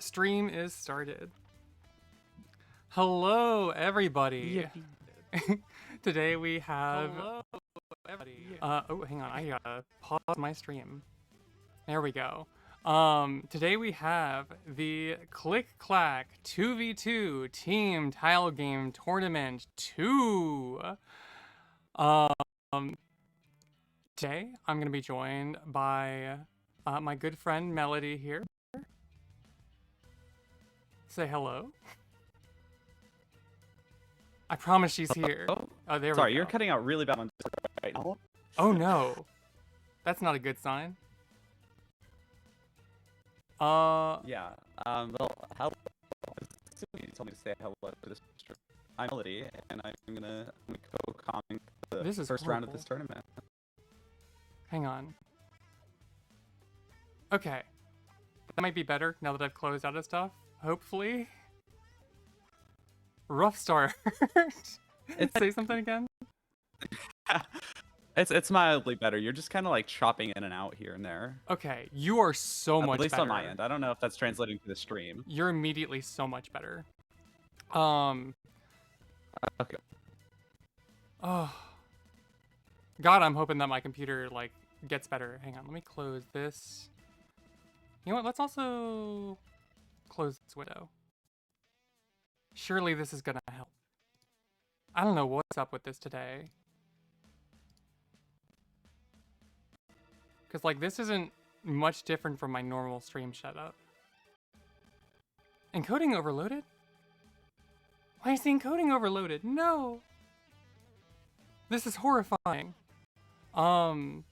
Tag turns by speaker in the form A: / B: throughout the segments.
A: Stream is started. Hello, everybody. Today we have. Hello, everybody. Oh, hang on. I gotta pause my stream. There we go. Today we have the ClickClack 2v2 Team Tilegame Tournament II. Today I'm gonna be joined by my good friend Melody here. Say hello. I promise she's here. Oh, there we go.
B: Sorry, you're cutting out really bad on right now.
A: Oh no. That's not a good sign.
B: Yeah. Well, hello. You told me to say hello to this. I'm Melody, and I'm gonna co-comment the first round of this tournament.
A: Hang on. Okay. That might be better now that I've closed out of stuff. Hopefully. Rough start. Say something again?
B: It's mildly better. You're just kind of like chopping in and out here and there.
A: Okay, you are so much better.
B: At least on my end. I don't know if that's translating to the stream.
A: You're immediately so much better.
B: Okay.
A: Oh. God, I'm hoping that my computer, like, gets better. Hang on, let me close this. You know what, let's also close this window. Surely this is gonna help. I don't know what's up with this today. Because, like, this isn't much different from my normal stream setup. Encoding overloaded? Why is the encoding overloaded? No! This is horrifying. Oh.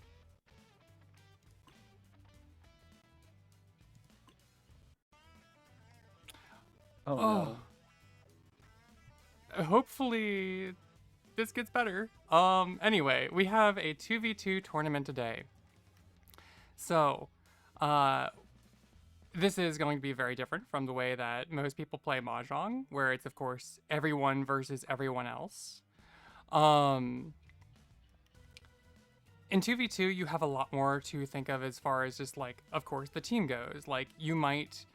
B: No.
A: Hopefully this gets better. Anyway, we have a 2v2 tournament today. So, this is going to be very different from the way that most people play mahjong, where it's, of course, everyone versus everyone else. In 2v2, you have a lot more to think of as far as just, like, of course, the team goes. Like, you might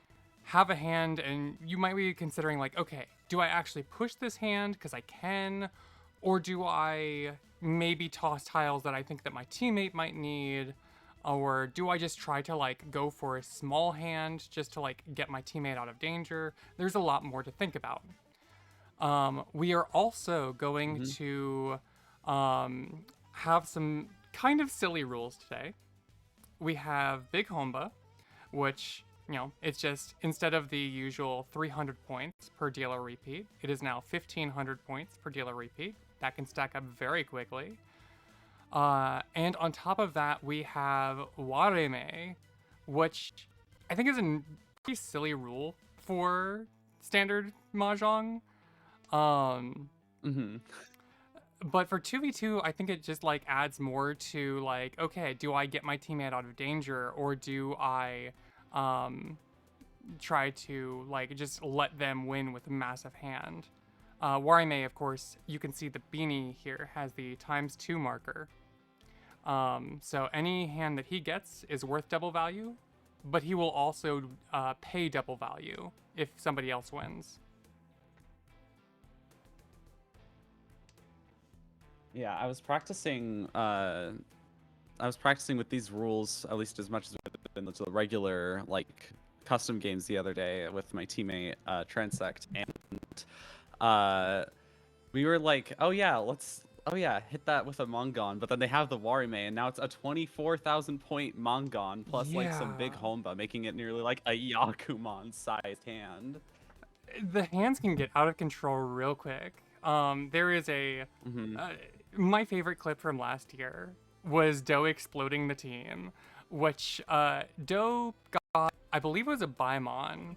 A: have a hand and you might be considering, like, okay, do I actually push this hand because I can? Or do I maybe toss tiles that I think that my teammate might need? Or do I just try to, like, go for a small hand just to, like, get my teammate out of danger? There's a lot more to think about. We are also going to have some kind of silly rules today. We have Big Homba, which, you know, it's just, instead of the usual 300 points per dealer repeat, it is now 1,500 points per dealer repeat. That can stack up very quickly. And on top of that, we have wareme, which I think is a pretty silly rule for standard mahjong. But for 2v2, I think it just, like, adds more to, like, okay, do I get my teammate out of danger, or do I try to, like, just let them win with a massive hand? Wareme, of course, you can see the beanie here has the ×2 marker. So any hand that he gets is worth double value, but he will also pay double value if somebody else wins.
B: Yeah, I was practicing with these rules at least as much as in the regular, like, custom games the other day with my teammate Transect, and we were like, oh yeah, hit that with a Mongon, but then they have the wareme, and now it's a 24,000 point Mongon plus like some big Homba, making it nearly like a Yakuman sized hand.
A: The hands can get out of control real quick. There is a my favorite clip from last year was Doe exploding the team, which Doe got, I believe it was a Baimon,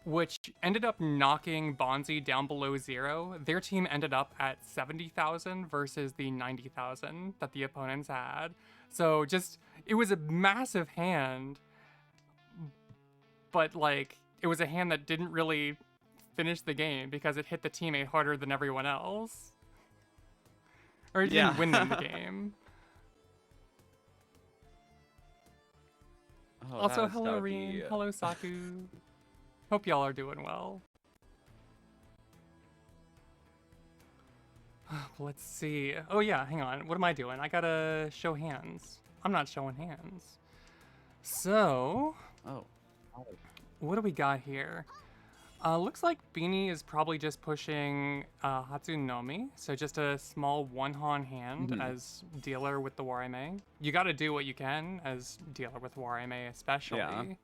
A: which ended up knocking Bonzi down below 0. Their team ended up at 70,000 versus the 90,000 that the opponents had. So just, it was a massive hand, but, like, it was a hand that didn't really finish the game because it hit the teammate harder than everyone else. Or it didn't win them the game.
B: Oh,
A: Also,
B: that's
A: hello
B: gotta
A: Rian.
B: be.
A: Hello Saku. Hope y'all are doing well. Let's see. Oh yeah, hang on. What am I doing? I gotta show hands. I'm not showing hands. So,
B: Oh.
A: what do we got here? Looks like Beanie is probably just pushing Hatsunomi, so just a small one-han hand
B: Mhm.
A: as dealer with the wareme. You gotta do what you can as dealer with wareme,
B: Yeah.
A: especially.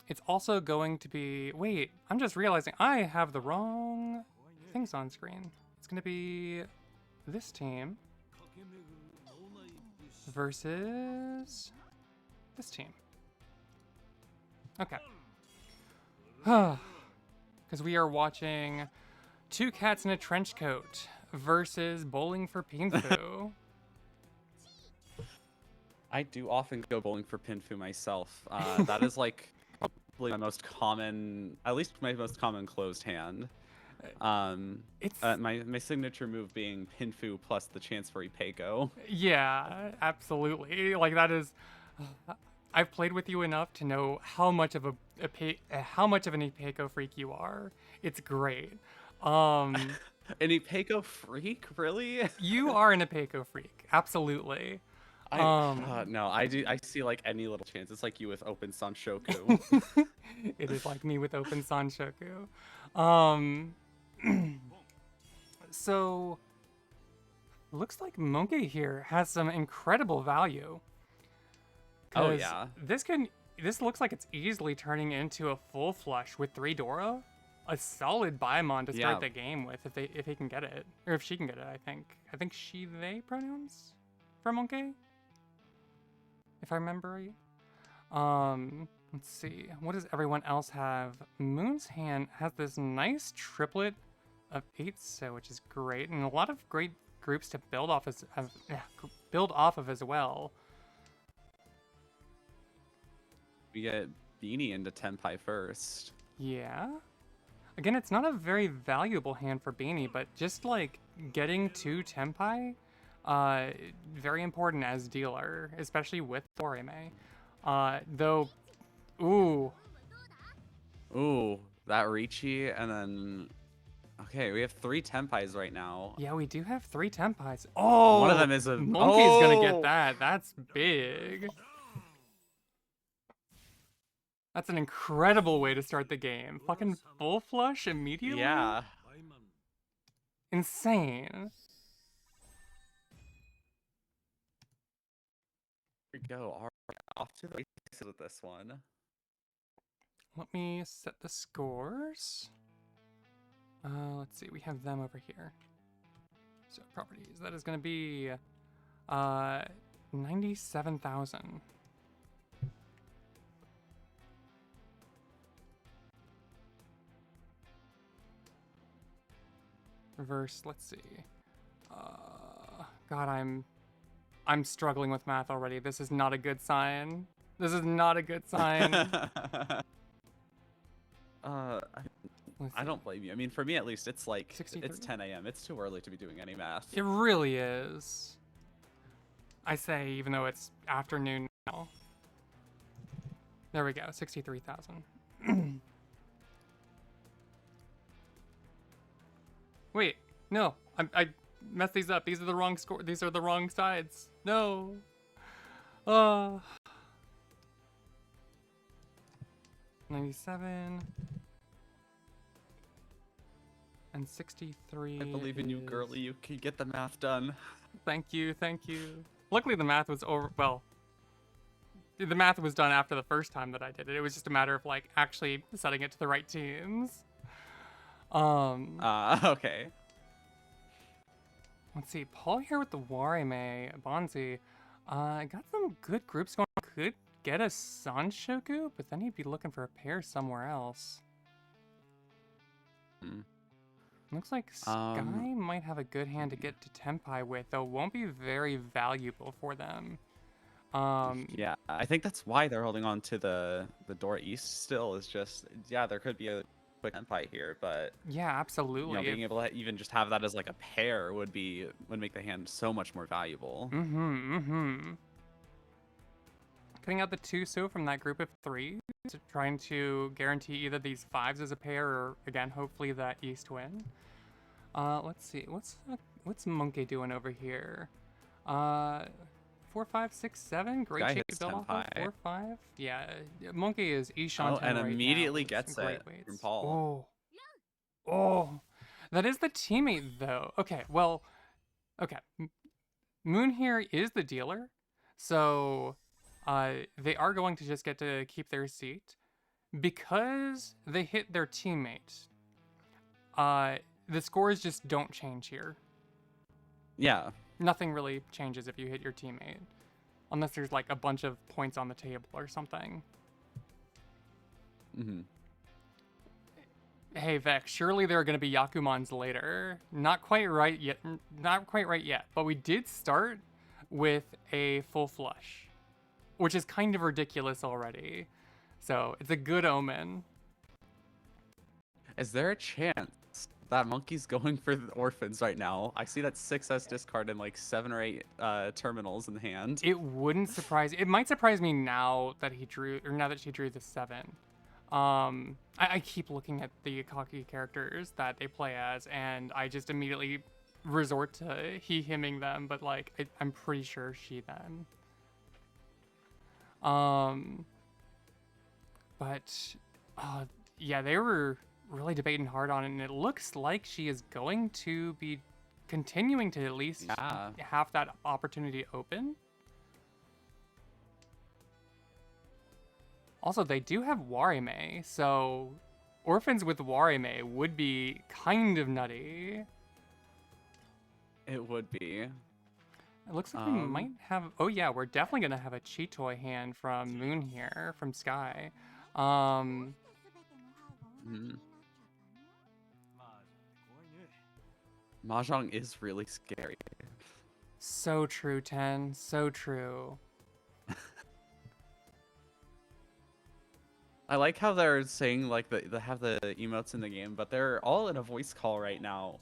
A: It's also going to be. Wait, I'm just realizing I have the wrong things on screen. It's gonna be this team versus this team. Okay. Because we are watching Two Cats in a Trench Coat versus Bowling for Pinfu.
B: I do often go bowling for Pinfu myself. That is like probably my most common, at least my most common closed hand.
A: It's
B: My signature move being Pinfu plus the chance for Ipeco.
A: yeah, absolutely. Like that is. I've played with you enough to know how much of how much of an Ipeco freak you are. It's great. Um,
B: An Ipeco freak, really?
A: you are an Ipeco freak, absolutely.
B: No, I do. I see like any little chance. It's like you with Open Sanshoku.
A: It is like me with Open Sanshoku. Um, so looks like Monkey here has some incredible value.
B: Oh
A: 'Cause
B: yeah.
A: this looks like it's easily turning into a full flush with 3 Dora. A solid Baimon to start
B: Yeah.
A: the game with if he can get it. Or if she can get it, I think. I think she they pronouns for Monkey. If I remember right. Let's see. What does everyone else have? Moon's Hand has this nice triplet of 8, so which is great, and a lot of great groups to build off build off of as well.
B: We get Beanie into Tenpai first.
A: Yeah. Again, it's not a very valuable hand for Beanie, but just like getting 2 Tenpai, very important as dealer, especially with wareme. Though, ooh,
B: Ooh, that riichi, and then okay, we have 3 Tenpais right now.
A: yeah, we do have 3 Tenpais. Oh,
B: One of them is a
A: Monkey's gonna get that. That's big. That's an incredible way to start the game. Fucking full flush immediately?
B: Yeah.
A: Insane.
B: Here we go. All right, off to the races with this one.
A: Let me set the scores. Let's see, we have them over here. So properties, that is going to be 97,000. Reverse, let's see. God, I'm struggling with math already. This is not a good sign. This is not a good sign.
B: I don't blame you. I mean, for me at least, it's like
A: 63?
B: it's 10 a.m. It's too early to be doing any math.
A: It really is. I say, even though it's afternoon now. There we go, 63,000. Wait, no, I messed these up. These are the wrong score. These are the wrong sides. No. 97 and 63.
B: I believe in you, girlie. You can get the math done.
A: Thank you, thank you. Luckily, the math was over. Well, the math was done after the first time that I did it. It was just a matter of like actually setting it to the right teams.
B: Okay.
A: Let's see. Paul here with the wareme Bonzi. Got some good groups going. Could get a Sanshoku, but then he'd be looking for a pair somewhere else. Looks like Sky might have a good hand to get to Tenpai with, though won't be very valuable for them.
B: Yeah, I think that's why they're holding on to the Dora East still. Is just there could be a quick Tenpai here, but
A: yeah, absolutely.
B: you know, being able to even just have that as like a pair would make the hand so much more valuable.
A: cutting out the 2 from that group of 3, trying to guarantee either these 5s as a pair or, again, hopefully that east win. Let's see. What's Monkey doing over here? 4, 5, 6, 7. Great
B: Guy
A: shape to
B: hits
A: build off of.
B: 10
A: 4, 5. Yeah, Monkey is Ishan 10
B: and
A: right
B: immediately
A: now.
B: gets
A: Great
B: it
A: weights.
B: from Paul.
A: Oh, that is the teammate though. Okay, well, okay. Moon here is the dealer, so they are going to just get to keep their seat because they hit their teammate. The scores just don't change here.
B: Yeah.
A: Nothing really changes if you hit your teammate, unless there's like a bunch of points on the table or something.
B: Mm-hmm.
A: Hey Vex, surely there are going to be Yakumons later. Not quite right yet. Not quite right yet. But we did start with a full flush, which is kind of ridiculous already. So it's a good omen.
B: Is there a chance that Monkey's going for the orphans right now? I see that 6S discard in like 7 or 8 terminals in hand.
A: It wouldn't surprise. It might surprise me now that he drew, or now that she drew the 7. I keep looking at the Akaki characters that they play as, and I just immediately resort to he himing them, but like I'm pretty sure she them. But yeah, they were really debating hard on it, and it looks like she is going to be continuing to at least have that opportunity open. Also, they do have wareme, so orphans with wareme would be kind of nutty.
B: It would be.
A: It looks like we might have... Oh yeah, we're definitely going to have a Chitoy hand from Moon here, from Sky.
B: Mahjong is really scary.
A: So true, Ten. So true.
B: I like how they're saying like they have the emotes in the game, but they're all in a voice call right now.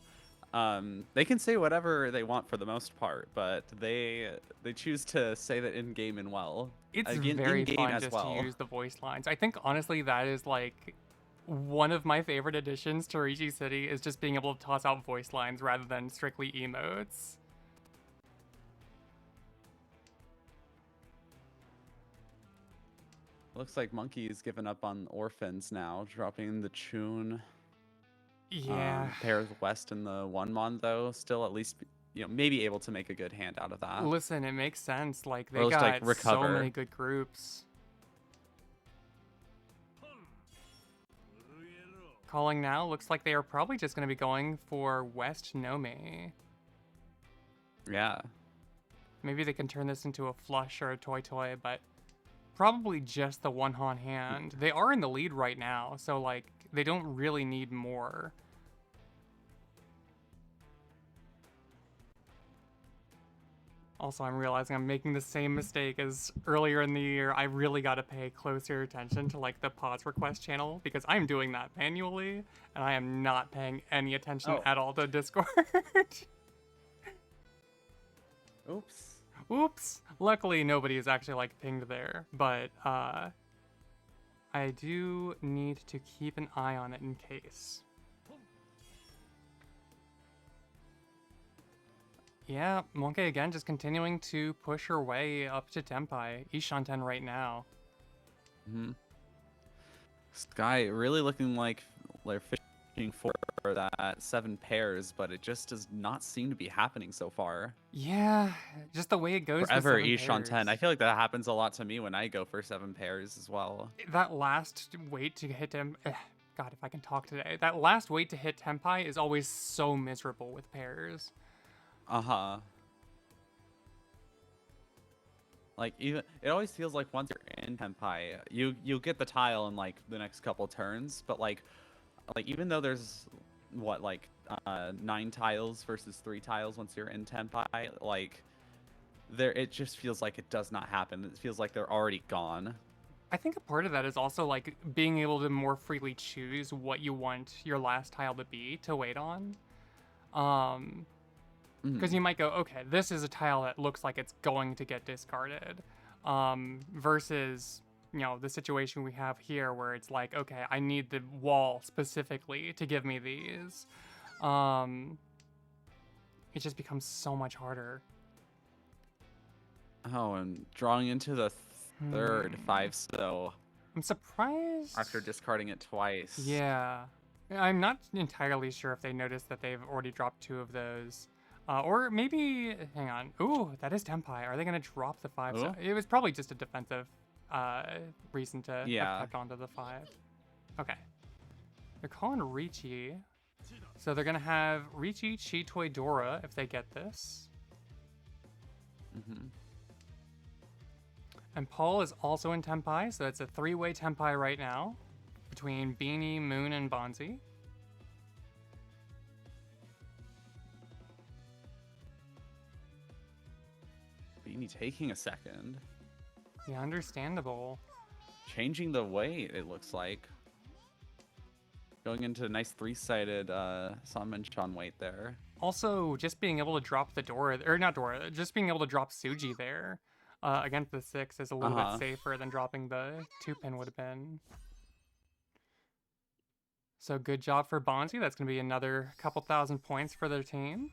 B: They can say whatever they want for the most part, but they choose to say that in game and well.
A: It's
B: Again,
A: very
B: in-game
A: fun
B: as
A: just
B: well.
A: to use the voice lines. I think honestly that is like one of my favorite additions to Riichi City is just being able to toss out voice lines rather than strictly emotes.
B: Looks like Monkey's given up on orphans now, dropping the Chun.
A: Yeah.
B: Pairs West in the 1-mon though, still at least maybe able to make a good hand out of that.
A: Listen, it makes sense. Like they
B: Or just,
A: got
B: like,
A: so
B: recover.
A: many good groups. Calling now, looks like they are probably just going to be going for West Nome.
B: Yeah.
A: Maybe they can turn this into a flush or a toy, but probably just the one on hand. They are in the lead right now, so like they don't really need more. Also, I'm realizing I'm making the same mistake as earlier in the year. I really got to pay closer attention to like the pause request channel because I'm doing that manually and I am not paying any attention at all to Discord.
B: Oops.
A: Oops. Luckily, nobody is actually like pinged there, but I do need to keep an eye on it in case. Yeah, Monkey again just continuing to push her way up to Tenpai. Ishanten right now.
B: Sky really looking like they're fishing for that 7 pairs, but it just does not seem to be happening so far.
A: Yeah, just the way it goes.
B: Forever
A: with 7
B: Ishanten. I feel like that happens a lot to me when I go for 7 pairs as well.
A: That last wait to hit him. God, if I can talk today. That last wait to hit Tenpai is always so miserable with pairs.
B: Like even it always feels like once you're in Tenpai, you'll get the tile in like the next couple turns, but like even though there's what 9 tiles versus 3 tiles once you're in Tenpai, like it just feels like it does not happen. It feels like they're already gone.
A: I think a part of that is also like being able to more freely choose what you want your last tile to be to wait on. Because you might go, okay, this is a tile that looks like it's going to get discarded. versus, the situation we have here where it's like, okay, I need the wall specifically to give me these. It just becomes so much harder.
B: Oh, and drawing into the third 5 so
A: I'm surprised.
B: after discarding it twice.
A: Yeah. I'm not entirely sure if they noticed that they've already dropped 2 of those. Or maybe, hang on. Ooh, that is Tempai. Are they going to drop the 5? So it was probably just a defensive reason to have kept onto the 5. Okay. They're calling riichi. So they're going to have riichi, Chitoi, Dora if they get this.
B: Mm-hmm.
A: And Paul is also in Tempai, so it's a 3-way Tempai right now between Beanie, Moon, and Bonzi.
B: Beanie taking a second.
A: Yeah, understandable.
B: Changing the weight, it looks like. Going into a nice 3-sided Sanmenchan weight there.
A: Also, just being able to drop the Dora, or not Dora, just being able to drop Suji there against the 6 is a little bit safer than dropping the 2-pin would have been. So good job for Bonzi. That's going to be another couple thousand points for their team.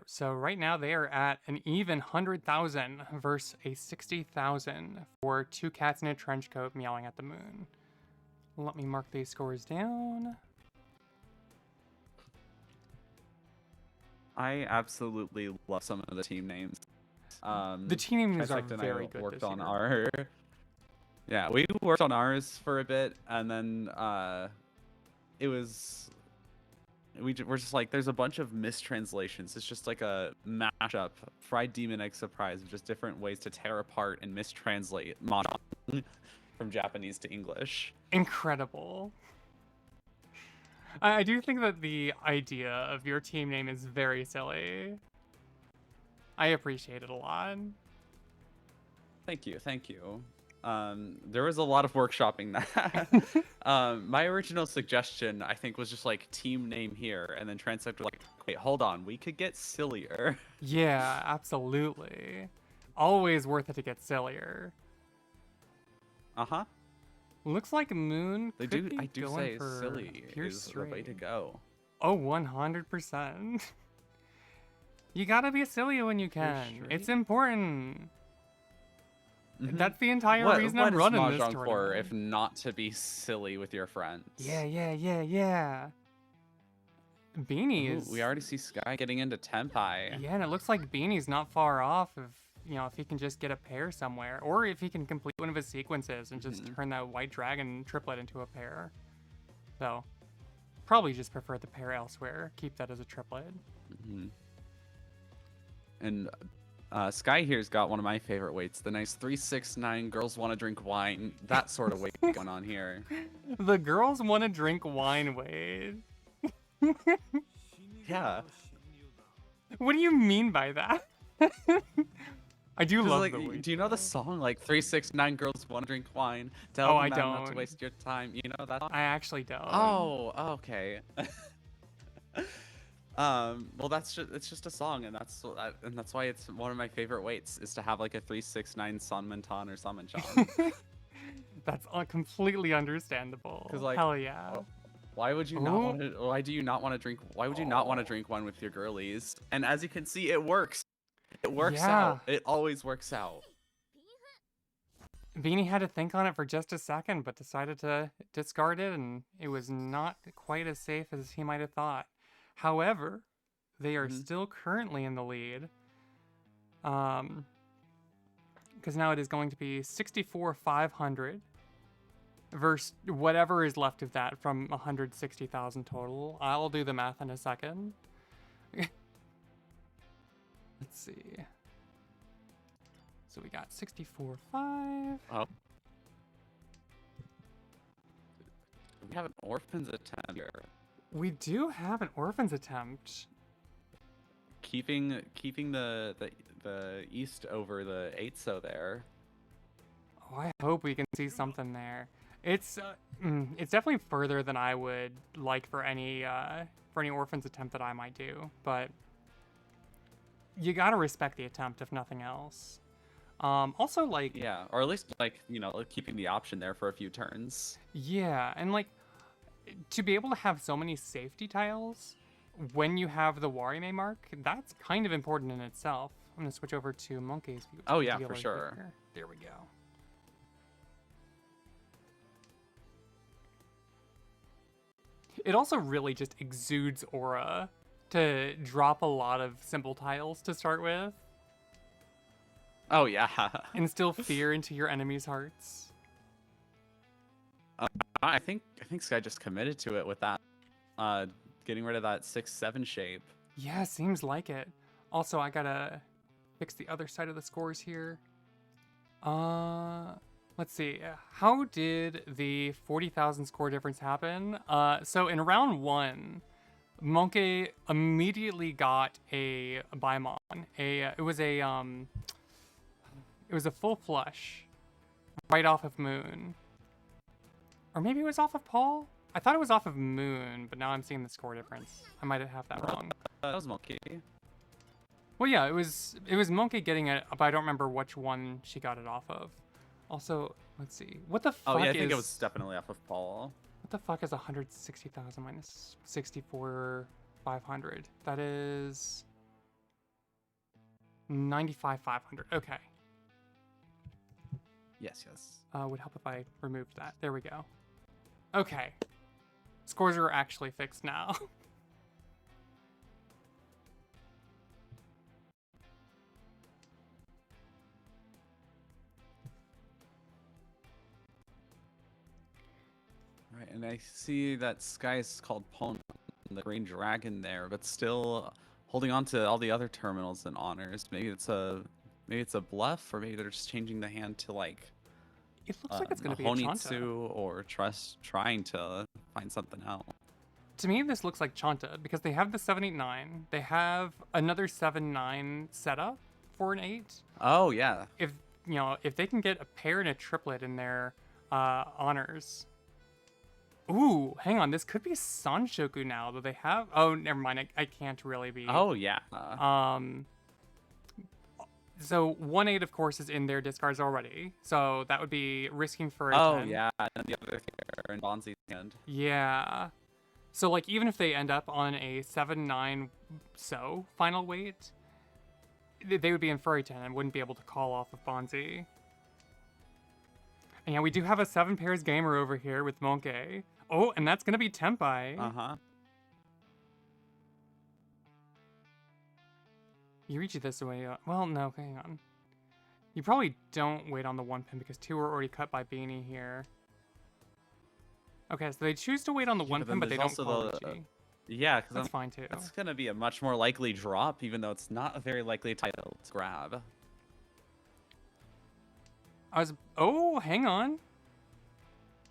A: So right now they are at an even 100,000 versus a 60,000 for 2 cats in a trench coat meowing at the moon. Let me mark these scores down.
B: I absolutely love some of the team names.
A: The team names are very good
B: worked
A: this
B: on
A: year.
B: Yeah, we worked on ours for a bit, and then we're just like, there's a bunch of mistranslations. It's just like a mashup, fried demon egg surprise, of just different ways to tear apart and mistranslate mahjong from Japanese to English.
A: Incredible. I do think that the idea of your team name is very silly. I appreciate it a lot.
B: Thank you. There was a lot of workshopping that. My original suggestion, I think, was just like team name here, and then Transect was like, wait, hold on, we could get sillier.
A: Yeah, absolutely. Always worth it to get sillier.
B: Uh-huh.
A: Looks like Moon
B: I
A: could be
B: do
A: going
B: say
A: for
B: silly
A: Pierce
B: is the
A: String.
B: way to go.
A: Oh, 100%. You gotta be silly when you can. It's important. Mm-hmm. That's the entire reason I'm running this tournament.
B: For if not to be silly with your friends?
A: Yeah. Beanie's.
B: We already see Sky getting into Tempai.
A: Yeah, and it looks like Beanie's not far off if he can just get a pair somewhere, or if he can complete one of his sequences and just turn that white dragon triplet into a pair. So, probably just prefer the pair elsewhere. Keep that as a triplet.
B: And Sky here's got one of my favorite weights, the nice 369 girls want to drink wine, that sort of weight going on here.
A: The girls want to drink wine weight.
B: Yeah.
A: What do you mean by that? I do love
B: like,
A: the weight.
B: Do you know the song, like 369 girls want to drink wine?
A: Tell
B: them
A: I don't.
B: Not to waste your time. You know that song?
A: I actually don't.
B: Oh, okay. Well, it's just a song, and that's why it's one of my favorite weights, is to have like a 369 Sanmentan or Sanmenchan.
A: That's completely understandable.
B: 'Cause, like,
A: hell yeah.
B: Why would you not want to? Why do you not want to drink? Why would you not want to drink wine with your girlies? And as you can see, it works. It works out. It always works out.
A: Beanie had to think on it for just a second, but decided to discard it, and it was not quite as safe as he might have thought. However, they are still currently in the lead. Because now it is going to be 64,500 versus whatever is left of that from 160,000 total. I'll do the math in a second. Let's see. So we got 64,500.
B: Oh. We have an orphans attempt here.
A: We do have an orphans attempt.
B: Keeping the east over the 8-so there.
A: Oh, I hope we can see something there. It's definitely further than I would like for any orphans attempt that I might do, but you gotta respect the attempt if nothing else. Also, like,
B: Yeah, or at least like keeping the option there for a few turns.
A: yeah, and like to be able to have so many safety tiles when you have the wareme mark, that's kind of important in itself. I'm gonna switch over to Monkey's view.
B: Oh yeah, for sure.
A: There we go. It also really just exudes aura to drop a lot of simple tiles to start with.
B: Oh yeah.
A: Instill fear into your enemies' hearts.
B: I think Sky just committed to it with that, getting rid of that 6-7 shape.
A: Yeah, seems like it. Also, I gotta fix the other side of the scores here. Let's see. How did the 40,000 score difference happen? So in round 1, Monkey immediately got a Baimon. It was a full flush right off of Moon. Or maybe it was off of Paul? I thought it was off of Moon, but now I'm seeing the score difference. I might have that wrong.
B: That was Monkey.
A: Well, yeah, it was Monkey getting it, but I don't remember which one she got it off of. Also, let's see. What the fuck
B: Oh yeah, I think it was definitely off of Paul.
A: What the fuck is 160,000 minus 64,500? That is 95,500. Okay.
B: Yes.
A: Would help if I removed that. There we go. Okay. Scores are actually fixed now.
B: Right, and I see that Sky is called Pon, the Green Dragon there, but still holding on to all the other terminals and honors. Maybe it's a bluff, or maybe they're just changing the hand to like.
A: It looks like it's going to be a Chanta.
B: Honitsu, or trying to find something out.
A: To me, this looks like Chanta because they have the 789. They have another 7-9 setup for an 8.
B: Oh yeah.
A: If they can get a pair and a triplet in their honors. Ooh, hang on. This could be Sanshoku now. Do they have? Oh, never mind. I can't really be.
B: Oh yeah.
A: So 1-8, of course, is in their discards already. So that would be risking for a 10.
B: Oh yeah, and the other here in Bonzi's hand.
A: Yeah. So like even if they end up on a 7-9 final weight, they would be in Furry 10 and wouldn't be able to call off of Bonzi. And yeah, we do have a 7 pairs gamer over here with Monkey. Oh, and that's gonna be Tempai.
B: Uh-huh.
A: You reach it this way. Well, no, hang on. You probably don't wait on the 1 pin because 2 are already cut by Beanie here. Okay, so they choose to wait on the 1 pin, but they don't call riichi.
B: Yeah, because
A: that's fine too.
B: That's gonna be a much more likely drop, even though it's not a very likely title to grab.
A: Oh, hang on.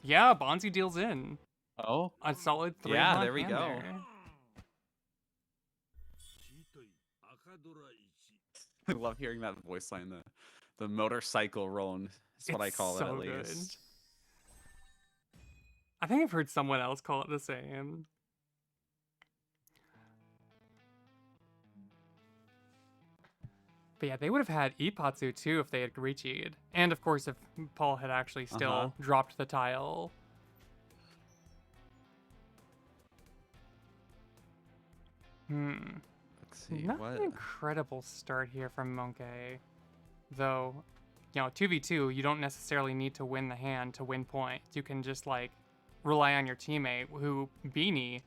A: Yeah, Bonzi deals in.
B: Oh.
A: A solid 3.
B: Yeah, there we go.
A: There.
B: I love hearing that voice line, the motorcycle roan is what I call it at least.
A: I think I've heard someone else call it the same. But yeah, they would have had Ipatsu too if they had riichi'd. And of course if Paul had actually still dropped the tile.
B: Let's see,
A: not an incredible start here from Monkey. Though, 2v2, you don't necessarily need to win the hand to win points. You can just like rely on your teammate, who Beanie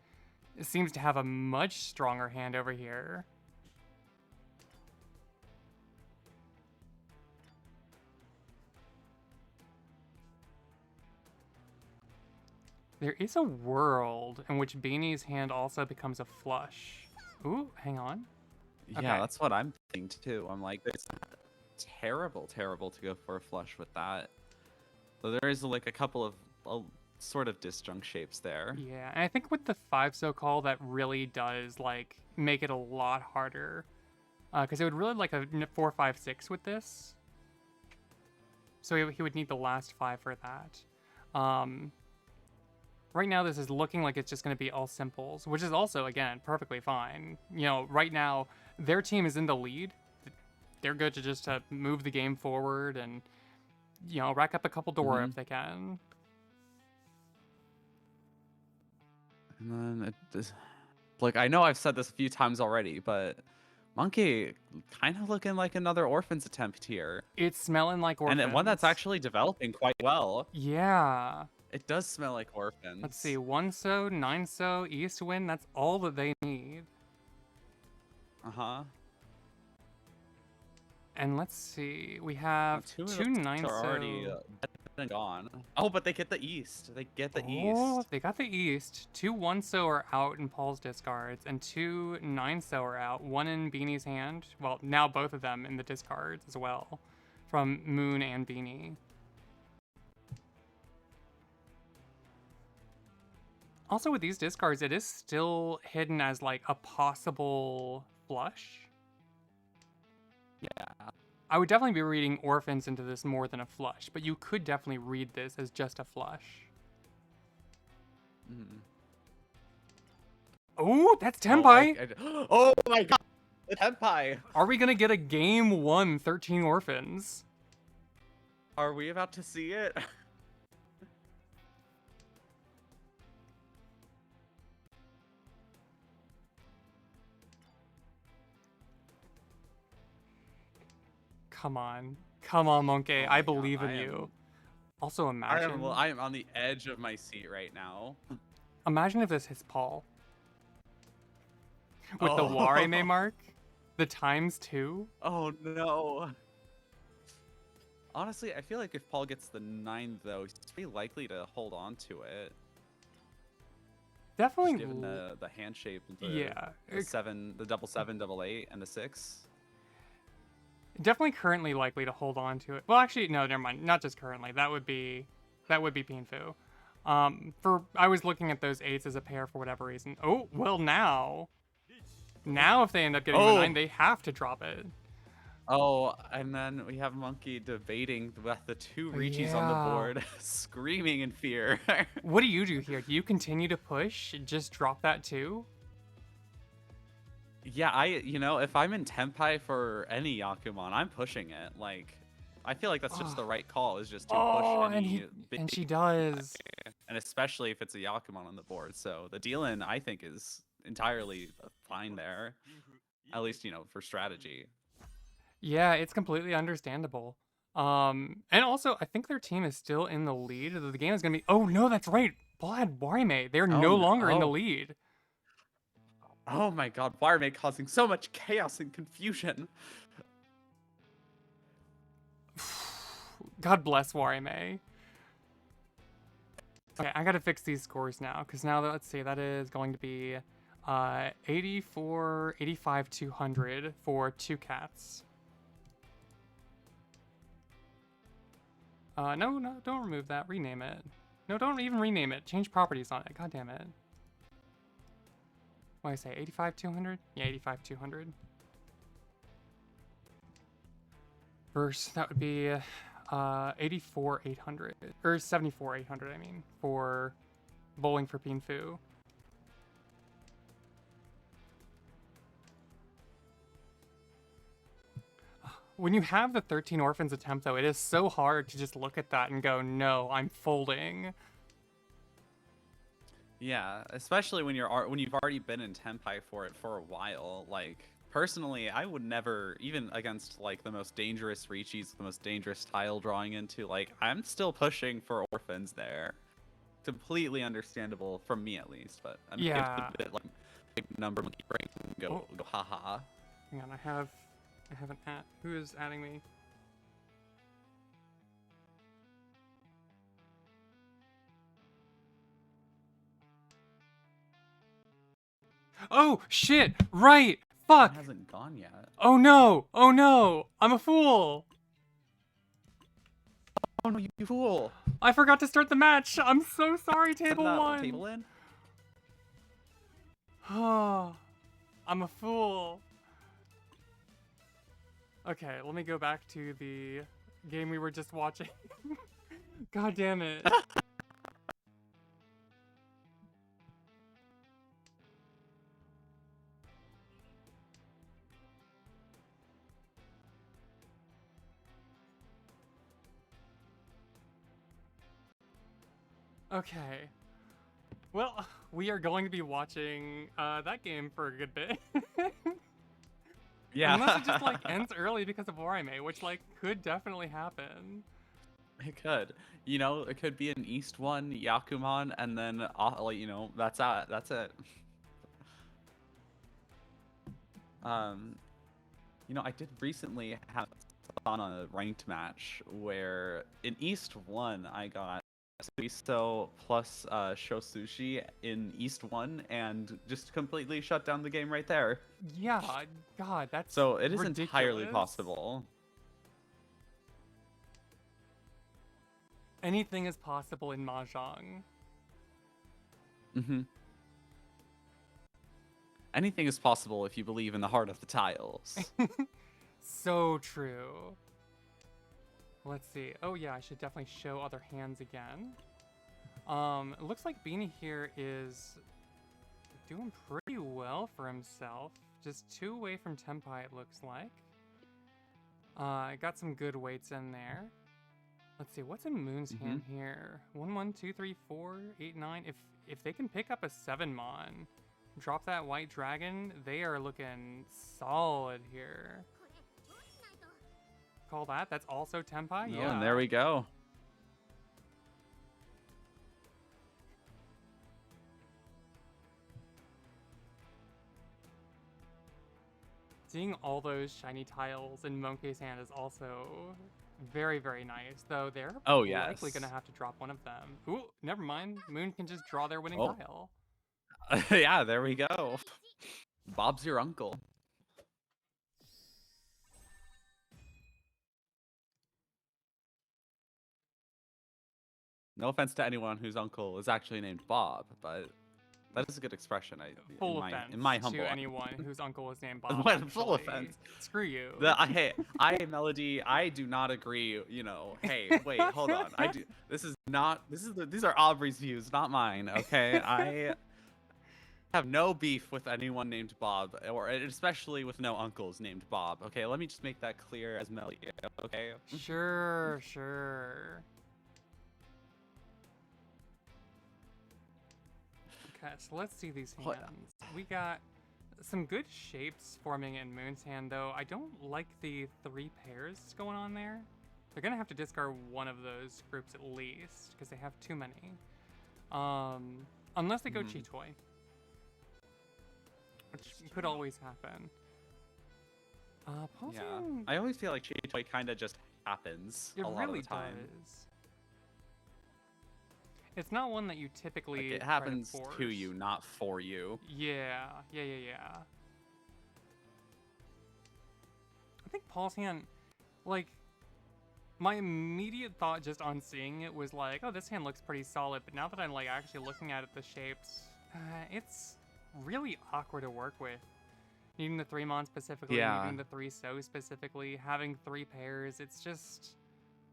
A: seems to have a much stronger hand over here. There is a world in which Beanie's hand also becomes a flush. Ooh, hang on.
B: Yeah,
A: Okay.
B: that's what I'm thinking too. I'm like, it's terrible to go for a flush with that. So there is like a couple of sort of disjunct shapes there.
A: Yeah, and I think with the 5 so-called, that really does like make it a lot harder. Because it would really like a 4-5-6 with this. So he would need the last 5 for that. Right now, this is looking like it's just going to be all simples, which is also, again, perfectly fine. Right now, their team is in the lead. they're good to just move the game forward and, you know, rack up a couple Dora if they can.
B: And then like, I know I've said this a few times already, but Monkey kind of looking like another Orphans attempt here.
A: It's smelling like Orphans.
B: And one that's actually developing quite well.
A: Yeah.
B: It does smell like Orphans.
A: Let's see, 1-so, 9-so, East Wind, that's all that they need.
B: Uh-huh.
A: And let's see, we have two 9-so.
B: Are already gone. Oh, but they get the East. They get the
A: Oh,
B: East.
A: they got the East. 2 1-so are out in Paul's discards, and 2 9-so are out. 1 in Beanie's hand. Well, now both of them in the discards as well, from Moon and Beanie. Also, with these discards, it is still hidden as like a possible flush.
B: Yeah.
A: I would definitely be reading Orphans into this more than a flush, but you could definitely read this as just a flush. Oh, that's Tenpai!
B: Oh my god! The Tenpai!
A: Are we gonna get a game 1 13 Orphans?
B: Are we about to see it?
A: Come on. Come on, Monkey.
B: Oh
A: I
B: my God,
A: believe in you. Also, imagine...
B: I am on the edge of my seat right now.
A: Imagine if this hits Paul. With the wareme mark? The ×2?
B: Oh no. Honestly, I feel like if Paul gets the 9, though, he's pretty likely to hold on to it.
A: Definitely.
B: Just given the hand shape, the 7, the double 7, double 8, and the 6.
A: Definitely currently likely to hold on to it. Well, actually, no, never mind. Not just currently. That would be Pinfu. I was looking at those 8s as a pair for whatever reason. Oh, well now. Now if they end up getting the 9, they have to drop it.
B: Oh, and then we have Monkey debating with the 2 riichis on the board, screaming in fear.
A: What do you do here? Do you continue to push? Just drop that too?
B: Yeah, if I'm in Tenpai for any Yakuman, I'm pushing it. Like, I feel like that's just the right call, is just to push any
A: and she does.
B: And especially if it's a Yakuman on the board. So the deal-in, I think, is entirely fine there. At least, for strategy.
A: Yeah, it's completely understandable. And also, I think their team is still in the lead. The game is going to be... Oh, no, that's right. Paul had wareme. They're no longer in the lead.
B: Oh my god, wareme causing so much chaos and confusion.
A: God bless wareme. Okay, I gotta fix these scores now, because now, let's see, that is going to be 84, 85, 200 for 2 cats. No, don't remove that. Rename it. No, don't even rename it. Change properties on it. God damn it. What did I say? 85, 200? Yeah, 85, 200. Verse, that would be 84, 800. Or 74, 800, I mean, for bowling for Pinfu. When you have the 13 Orphans attempt, though, it is so hard to just look at that and go, no, I'm folding.
B: Yeah, especially when you've already been in Tenpai for it for a while. Like, personally, I would never, even against like the most dangerous riichis, the most dangerous tile drawing into, like, I'm still pushing for Orphans there. Completely understandable from me, at least. But I'm
A: yeah,
B: a bit like big number monkey brain go haha.
A: Hang on, I have an at. Who is adding me? Oh, shit! Right! Fuck!
B: It hasn't gone yet.
A: Oh no! Oh no! I'm a fool!
B: Oh no, you fool!
A: I forgot to start the match! I'm so sorry, table 1!
B: Table in?
A: Oh, I'm a fool. Okay, let me go back to the game we were just watching. God damn it. Okay. Well, we are going to be watching that game for a good bit.
B: Yeah.
A: Unless it just like ends early because of wareme, which like could definitely happen.
B: It could. You know, it could be an East 1 Yakuman, and then, like, you know, that's it. That's it. You know, I did recently have on a ranked match where in East 1 I got Suiso plus Shosushi in East 1 and just completely shut down the game right there.
A: Yeah, God, that's
B: So it is
A: ridiculous.
B: entirely possible.
A: Anything is possible in mahjong.
B: Mm-hmm. Anything is possible if you believe in the heart of the tiles.
A: So true. Let's see. Oh yeah, I should definitely show other hands again. It looks like Beanie here is doing pretty well for himself. Just 2 away from Tenpai, it looks like. Got some good weights in there. Let's see, what's in Moon's hand here? 1, 1, 2, 3, 4, 8, 9. If they can pick up a 7-mon, drop that white dragon, they are looking solid here. Call that? That's also Tenpai?
B: Oh,
A: Yeah.
B: and there we go.
A: Seeing all those shiny tiles in Monke's hand is also very, very nice, though they're likely going to have to drop one of them. Ooh, never mind. Moon can just draw their winning tile.
B: Yeah, there we go. Bob's your uncle. No offense to anyone whose uncle is actually named Bob, but that is a good expression.
A: Full offense
B: in my humble
A: to anyone whose uncle is named Bob.
B: Full offense.
A: Screw you.
B: Hey, Melody, I do not agree. You know, hey, wait, hold on. These are Aubrey's views, not mine. Okay, I have no beef with anyone named Bob, or especially with no uncles named Bob. Okay, let me just make that clear as Melody. Okay.
A: Sure. Okay, so let's see these hands. We got some good shapes forming in Moon's hand, though. I don't like the 3 pairs going on there. They're gonna have to discard one of those groups at least, because they have too many. Unless they go Chitoy, which could always happen.
B: Yeah, I always feel like Chitoy kind of just happens a lot of the time.
A: It really does. It's not one that you typically
B: it happens to you, not for you.
A: Yeah. I think Paul's hand, like, my immediate thought just on seeing it was like, oh, this hand looks pretty solid, but now that I'm like actually looking at it, the shapes, it's really awkward to work with. Needing the 3-mon specifically, needing the 3 so specifically, having 3 pairs, it's just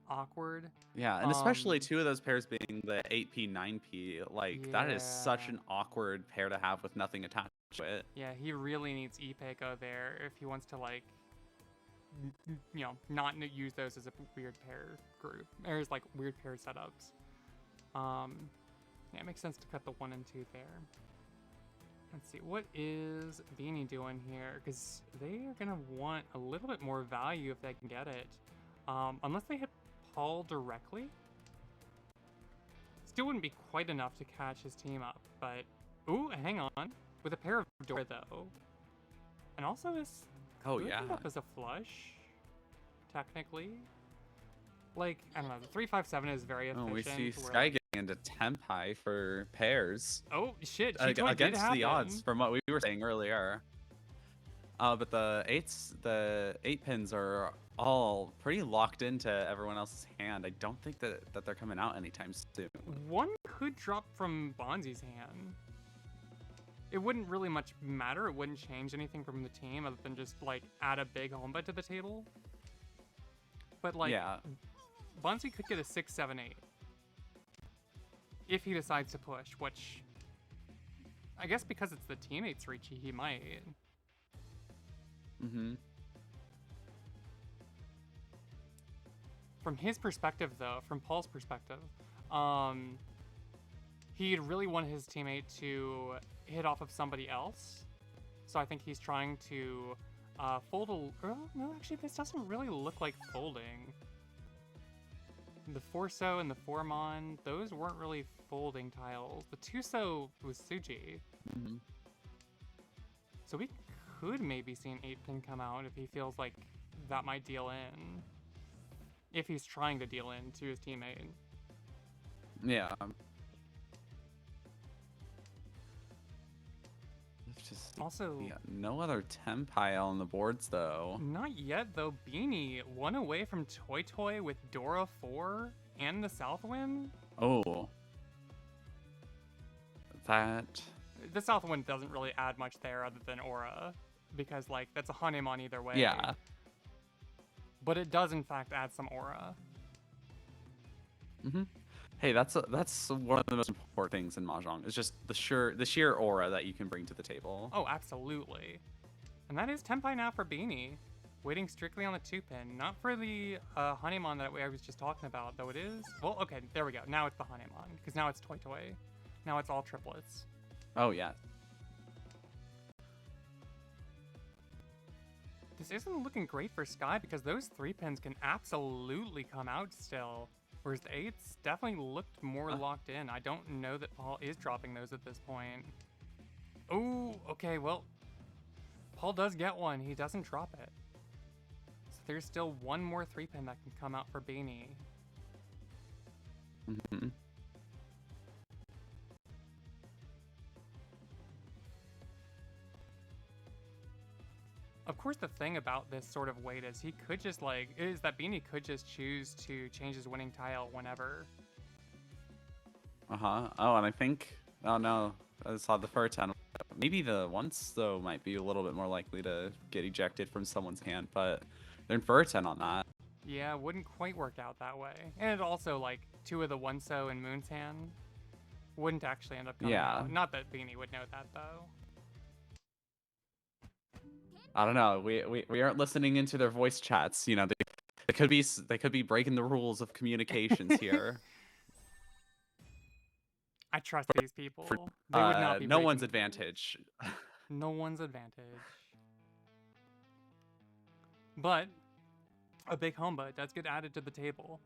A: awkward.
B: Yeah, and especially 2 of those pairs being the 8p, 9p, like that is such an awkward pair to have with nothing attached to it.
A: Yeah, he really needs Ipeko there if he wants to like, you know, not use those as a weird pair group, or as like weird pair setups. Yeah, it makes sense to cut the 1 and 2 there. Let's see, what is Beanie doing here? Because they are gonna want a little bit more value if they can get it. Unless they hit Paul directly. Still wouldn't be quite enough to catch his team up, but ooh, hang on. With a pair of door though. And also this could end up as a flush, technically. Like, I don't know, the 3-5-7 is very efficient.
B: Oh, we see Sky getting into Tenpai for pairs.
A: Oh shit,
B: against the odds from what we were saying earlier. But the 8 pins are all pretty locked into everyone else's hand. I don't think that they're coming out anytime soon.
A: One could drop from Bonzi's hand. It wouldn't really much matter. It wouldn't change anything from the team other than just like add a big home bet to the table. But like, Bonzi could get a 6-7-8 if he decides to push, which I guess because it's the teammates riichi, he might. From his perspective, though, from Paul's perspective, He'd really want his teammate to hit off of somebody else. So I think he's trying to fold a... Oh, no, actually, this doesn't really look like folding. The 4-so and the 4-mon, those weren't really folding tiles. The 2-so was Suji.
B: Mm-hmm.
A: So we could maybe see an 8-pin come out if he feels like that might deal in. If he's trying to deal in to his teammate.
B: Yeah. Just,
A: Also,
B: yeah, no other tempai on the boards though.
A: not yet though. Beanie, one away from Toy Toy with Dora 4 and the Southwind.
B: Oh. That...
A: The Southwind doesn't really add much there other than Aura, because like that's a Hanemon either way.
B: Yeah.
A: But it does in fact add some Aura.
B: Mm-hmm. Hey, that's one of the most important things in mahjong. It's just the sheer aura that you can bring to the table.
A: Oh, absolutely. And that is Tenpai now for Beanie. Waiting strictly on the 2-pin. Not for the Hanemon that I was just talking about, though it is. Well, okay, there we go. Now it's the Hanemon, because now it's Toy Toy. Now it's all triplets.
B: Oh, yeah.
A: This isn't looking great for Sky, because those 3-pins can absolutely come out still. Whereas the 8s definitely looked more locked in. I don't know that Paul is dropping those at this point. Oh, okay, well, Paul does get one. He doesn't drop it. So there's still one more 3-pin that can come out for Beanie.
B: Mm-hmm.
A: Of course, the thing about this sort of weight is that Beanie could just choose to change his winning tile whenever.
B: Uh-huh. Oh, and I think... Oh, no. I saw the fur 10. Maybe the once, though, might be a little bit more likely to get ejected from someone's hand, but they're in fur 10 on that.
A: Yeah, wouldn't quite work out that way. And it also, like, 2 of the 1-so in Moon's hand wouldn't actually end up coming out. Not that Beanie would know that, though.
B: I don't know. We aren't listening into their voice chats. You know, they could be breaking the rules of communications here.
A: I trust these people. They would not be
B: no one's advantage.
A: No one's advantage. But a big Homba does get added to the table.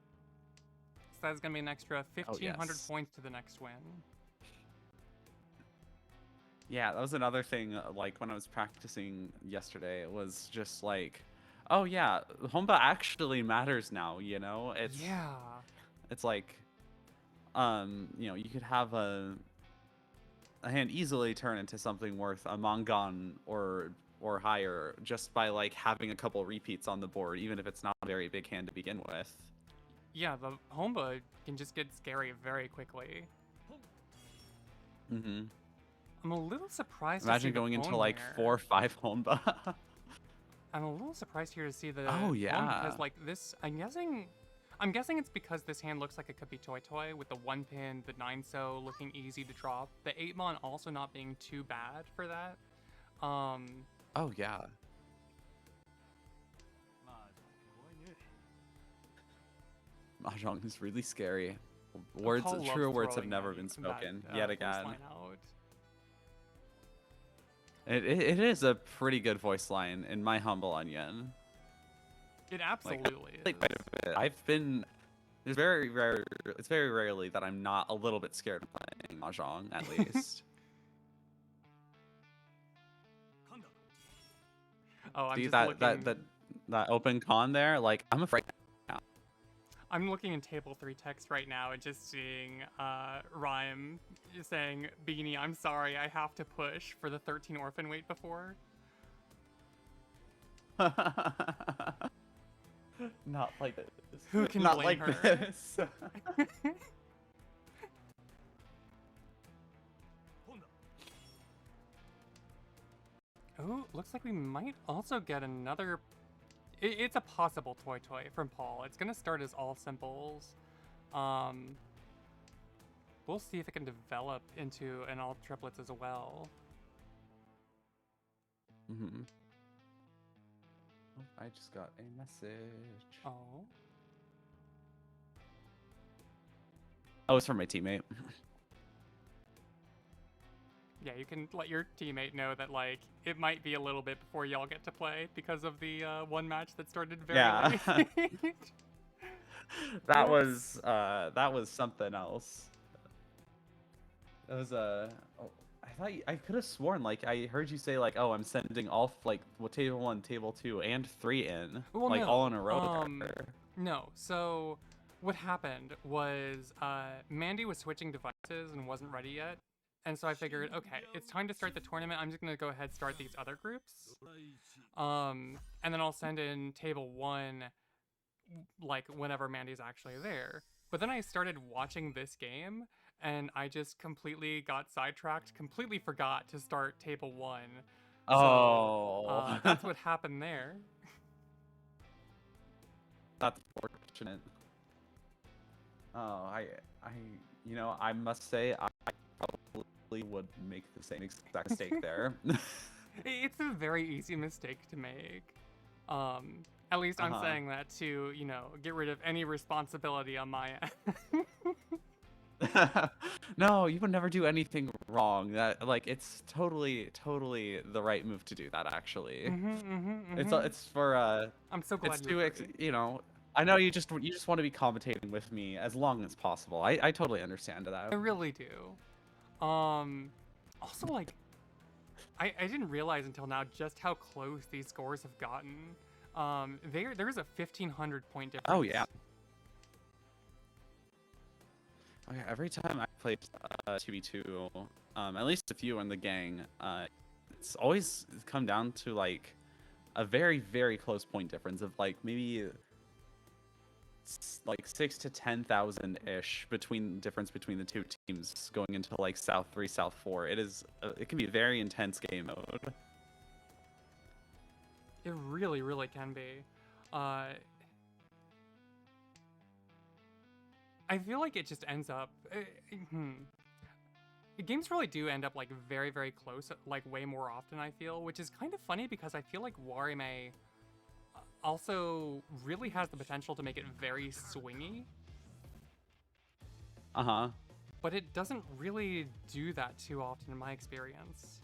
A: So that's gonna be an extra 1,500 points to the next win.
B: Yeah, that was another thing, like, when I was practicing yesterday, it was just like, oh yeah, Homba actually matters now, you know? It's like, you know, you could have a hand easily turn into something worth a Mangan or higher just by, like, having a couple repeats on the board, even if it's not a very big hand to begin with.
A: Yeah, the Homba can just get scary very quickly.
B: Mm-hmm.
A: I'm a little surprised
B: Imagine
A: to see
B: going
A: the
B: into,
A: Pwn
B: like,
A: here.
B: 4 or 5 Homba.
A: I'm a little surprised here to see the
B: Oh,
A: Pwn
B: yeah.
A: because, like, this, I'm guessing it's because this hand looks like it could be Toy Toy with the 1-pin, the 9-so looking easy to drop. The 8-mon also not being too bad for that.
B: Oh, yeah. Mahjong is really scary. Words,
A: Paul
B: true
A: loves
B: words have
A: throwing
B: never
A: that-
B: been
A: that,
B: spoken yet
A: voice
B: again.
A: line out.
B: It is a pretty good voice line, in my humble onion.
A: It absolutely
B: Like,
A: is.
B: quite a bit. It's very rarely that I'm not a little bit scared of playing Mahjong, at least.
A: Oh, I'm
B: See
A: just
B: that open con there? Like, I'm afraid now.
A: I'm looking in table 3 text right now and just seeing Rhyme saying, Beanie, I'm sorry, I have to push for the 13 orphan weight before.
B: Not like this.
A: Who can
B: Not
A: blame
B: like
A: her?
B: this.
A: Oh, looks like we might also get another... It's a possible Toy Toy from Paul. It's gonna start as all simples. We'll see if it can develop into an all triplets as well.
B: Mm-hmm. Oh, I just got a message.
A: Oh.
B: Oh, it's from my teammate.
A: Yeah, you can let your teammate know that like it might be a little bit before y'all get to play because of the one match that started very
B: Yeah.
A: late.
B: That
A: Whoops.
B: was something else. It was oh, I thought I could have sworn like I heard you say like, oh, I'm sending all like table 1, table 2, and 3 in,
A: Well,
B: like all in
A: no.
B: a row there.
A: No. So what happened was Mandy was switching devices and wasn't ready yet. And so I figured, okay, it's time to start the tournament. I'm just gonna go ahead and start these other groups. And then I'll send in table 1 like whenever Mandy's actually there. But then I started watching this game and I just completely got sidetracked, completely forgot to start table 1. So
B: Oh.
A: that's what happened there.
B: That's fortunate. Oh, I must say I probably would make the same exact mistake there.
A: It's a very easy mistake to make. At least I'm saying that to, get rid of any responsibility on my end.
B: No, you would never do anything wrong. That like it's totally the right move to do that actually. It's for
A: I'm so glad
B: it's
A: you
B: to
A: agree.
B: I know you just want to be commentating with me as long as possible. I totally understand
A: I
B: that.
A: really do. Also like I didn't realize until now just how close these scores have gotten. There's a 1,500 point difference.
B: Oh yeah. Okay, every time I played 2v2, at least a few in the gang, it's always come down to like a very close point difference of like maybe like 6 to 10,000 ish difference between the two teams going into like South 3, South 4. It can be a very intense game mode.
A: It really can be. I feel like it just ends up. The games really do end up like very close, like way more often. I feel, which is kind of funny because I feel like wareme also really has the potential to make it very swingy. But it doesn't really do that too often in my experience.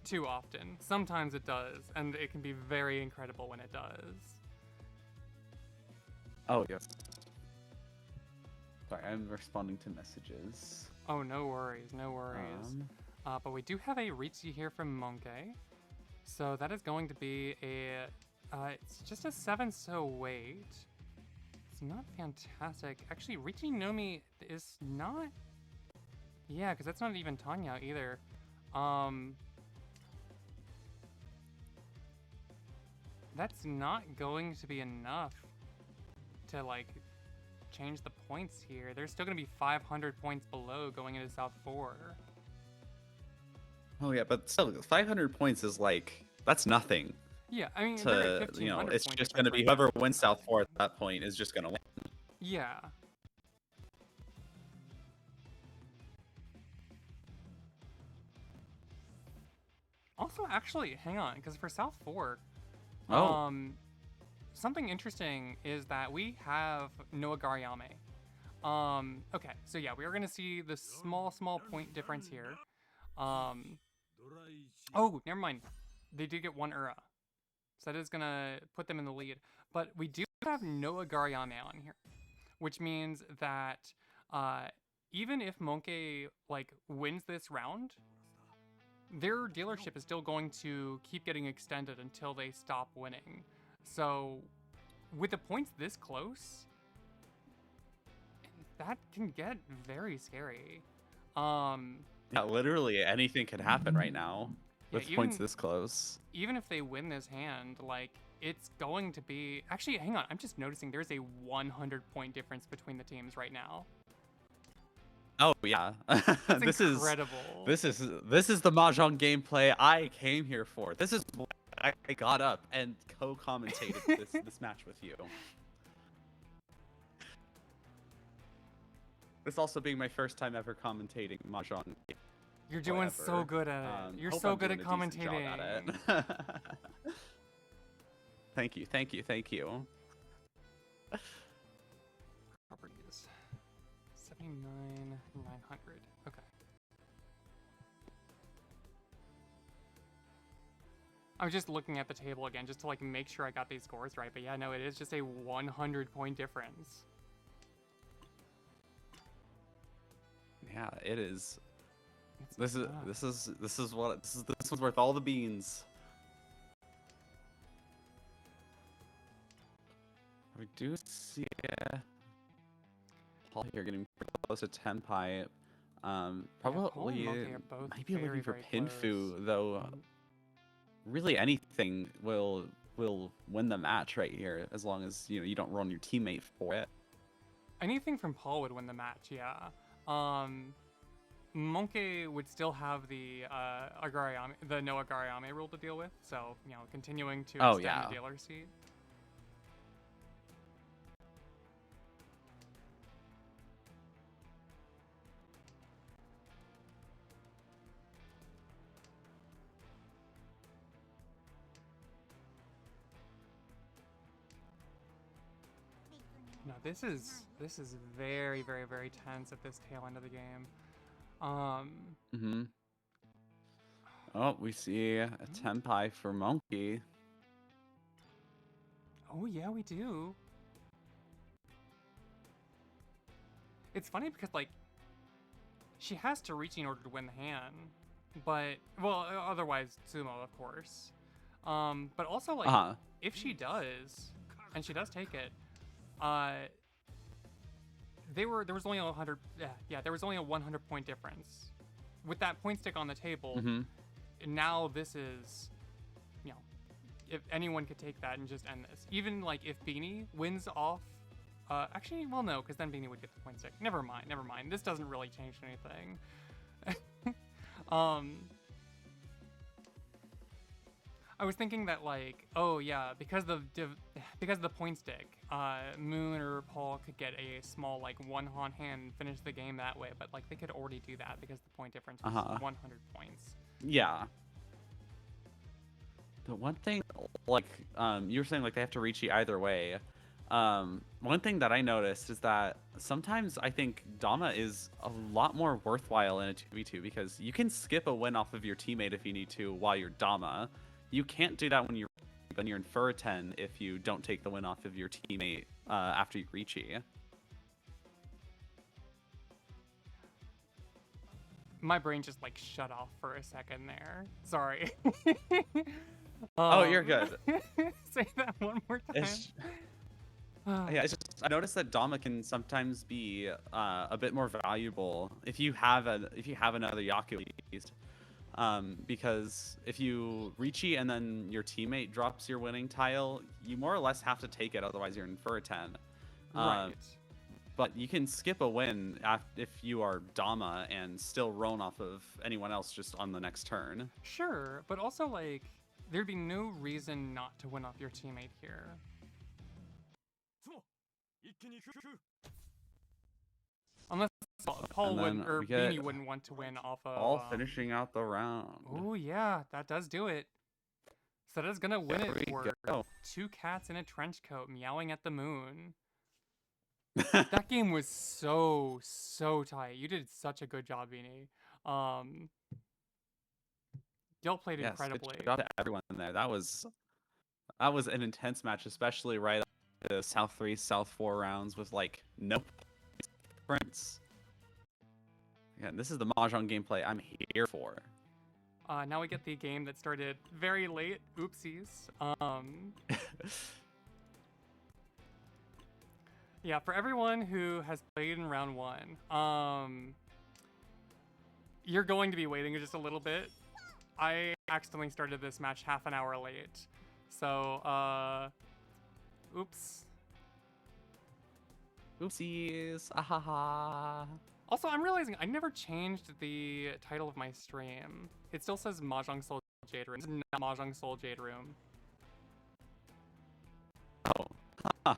A: Too often. Sometimes it does, and it can be very incredible when it does.
B: Oh, yes. Sorry, I'm responding to messages.
A: Oh, no worries, no worries. But we do have a riichi here from Monkey. So that is going to be a... it's just a 7, so wait. It's not fantastic. Actually, riichi Nomi is not... Yeah, because that's not even Tanya either. That's not going to be enough to, like, change the points here. There's still going to be 500 points below going into South 4.
B: Oh, yeah, but still, 500 points is, like, that's nothing.
A: Yeah, I mean,
B: it's just going to be whoever wins South 4 at that point is just going to win.
A: Yeah. Also, actually, hang on, because for South 4, something interesting is that we have no Agariyame. Okay, so yeah, we are gonna see the small point difference here. Oh, never mind. They did get 1 Ura. So that is gonna put them in the lead. But we do have no Agariyame on here, which means that even if Monkey like wins this round, their dealership is still going to keep getting extended until they stop winning. So with the points this close, that can get very scary.
B: Yeah, literally anything can happen right now with points this close.
A: Even if they win this hand, like, it's going to be... Actually, hang on. I'm just noticing there's a 100 point difference between the teams right now.
B: Oh yeah,
A: That's incredible.
B: This is the mahjong gameplay I came here for. This is why I got up and co-commentated this match with you. This also being my first time ever commentating mahjong.
A: You're doing so good at it. You're so good at commentating.
B: Thank you.
A: Properties. I was just looking at the table again just to like make sure I got these scores right. But yeah, no, it is just a 100-point difference.
B: Yeah, it is.
A: It's
B: This is this one's worth all the beans. We do see Paul here getting pretty close to Tenpai. Probably
A: Monkey are both
B: might be looking for
A: very
B: Pinfu,
A: close.
B: though. Really, anything will win the match right here, as long as you don't run your teammate for it.
A: Anything from Paul would win the match, yeah. Monkey would still have the no Agariame rule to deal with, so continuing to extend the dealer seat. No, this is very, very, very tense at this tail end of the game.
B: Oh, we see a Tenpai for Monkey.
A: Oh yeah, we do. It's funny because like she has to reach in order to win the hand, but otherwise Sumo, of course. But also like if she does, and she does take it, there was only a 100. Yeah, there was only a 100-point difference with that point stick on the table. Now this is, if anyone could take that and just end this. Even like if Beanie wins off, actually, well, no, because then Beanie would get the point stick. Never mind. This doesn't really change anything. I was thinking that like, oh yeah, because of the point stick, Moon or Paul could get a small like one-on hand and finish the game that way, but like they could already do that because the point difference was 100 points.
B: Yeah. The one thing, like, you were saying, like, they have to reach you either way. One thing that I noticed is that sometimes I think Dama is a lot more worthwhile in a 2v2 because you can skip a win off of your teammate if you need to while you're Dama. You can't do that when you're in Furten if you don't take the win off of your teammate after you riichi.
A: My brain just like shut off for a second there. Sorry.
B: Oh, you're good.
A: Say that one more time.
B: Yeah, it's just I noticed that Dama can sometimes be a bit more valuable if you have another Yaku at least. Because if you riichi and then your teammate drops your winning tile, you more or less have to take it, otherwise you're in Furten.
A: Right.
B: But you can skip a win if you are Dama and still roam off of anyone else just on the next turn.
A: Sure, but also like there'd be no reason not to win off your teammate here. Unless Paul wouldn't, or Beanie wouldn't want to win off of...
B: All finishing out the round.
A: Oh yeah, that does do it. So that's gonna win it for 2 cats in a trench coat meowing at the moon. That game was so tight. You did such a good job, Beanie. Y'all played incredibly.
B: Good job to everyone in there. That was an intense match, especially right after the South 3, South 4 rounds with like no difference. Again, this is the mahjong gameplay I'm here for.
A: Now we get the game that started very late. Oopsies. Yeah, for everyone who has played in round 1, you're going to be waiting just a little bit. I accidentally started this match half an hour late. So, oops.
B: Oopsies. Ahaha.
A: Also, I'm realizing I never changed the title of my stream. It still says Mahjong Soul Jade Room. It's not Mahjong Soul Jade Room.
B: Oh. Huh.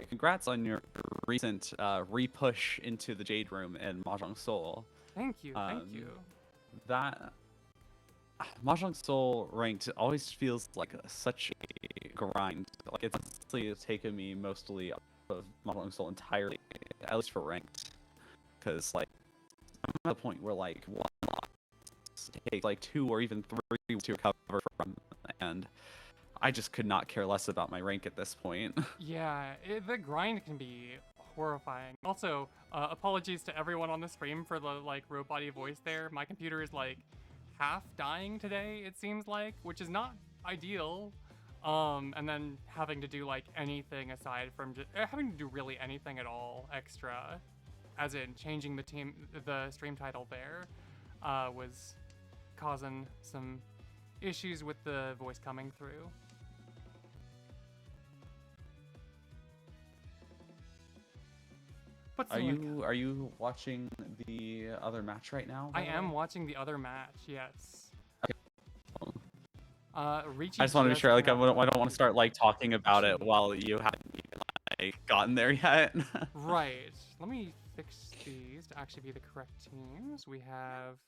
B: Congrats on your recent re-push into the Jade Room in Mahjong Soul.
A: Thank you, thank you.
B: That Mahjong Soul ranked always feels like such a grind. Like it's honestly taken me mostly off of Mahjong Soul entirely, at least for ranked. because like I'm at the point where like one loss takes like 2 or even 3 to recover from, and I just could not care less about my rank at this point.
A: Yeah, the grind can be horrifying. Also, apologies to everyone on the stream for the like robot-y voice there. My computer is like half dying today, it seems like, which is not ideal. And then having to do like anything aside from just having to do really anything at all extra, as in changing the stream title there, was causing some issues with the voice coming through. But
B: Are you watching the other match right now?
A: I am watching the other match, yes.
B: Okay.
A: Riichi
B: I just want to be sure, like, I don't want to start like talking about it while you haven't even like gotten there yet.
A: Right. Let me fix these to actually be the correct teams. We have.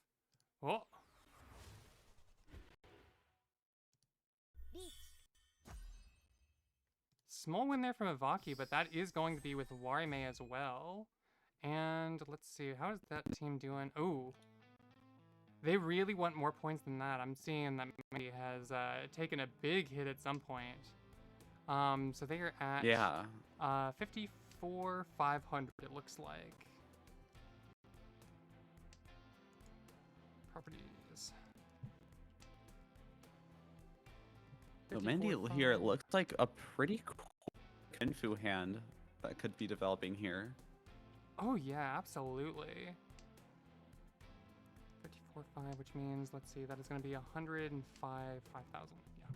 A: Oh. Small win there from Ivaki, but that is going to be with wareme as well. And let's see, how is that team doing? Oh, they really want more points than that. I'm seeing that Mandy has taken a big hit at some point. So they are at 54,500. It looks like. Properties.
B: So Mandy here, it looks like a pretty cool Kenfu hand that could be developing here.
A: Oh yeah, absolutely. 54.5, which means, let's see, that is going to be 105,000. Yeah.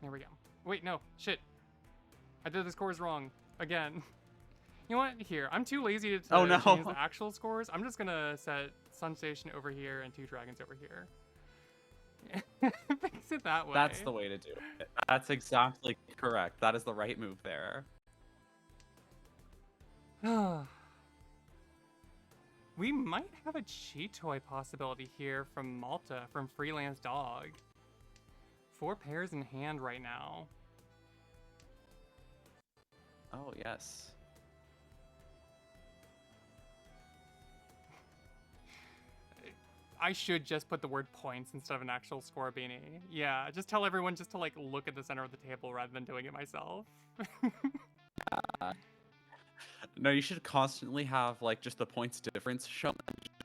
A: There we go. Wait, no, shit. I did the scores wrong again. You know what? Here, I'm too lazy to change the actual scores. I'm just gonna set Sun Station over here and 2 dragons over here. Fix it that way.
B: That's the way to do it. That's exactly correct. That is the right move there.
A: We might have a cheat toy possibility here from Malta, from Freelance Dog. 4 pairs in hand right now.
B: Oh, yes.
A: I should just put the word points instead of an actual score beanie. Yeah, just tell everyone just to like look at the center of the table rather than doing it myself.
B: No, you should constantly have like just the points difference shown,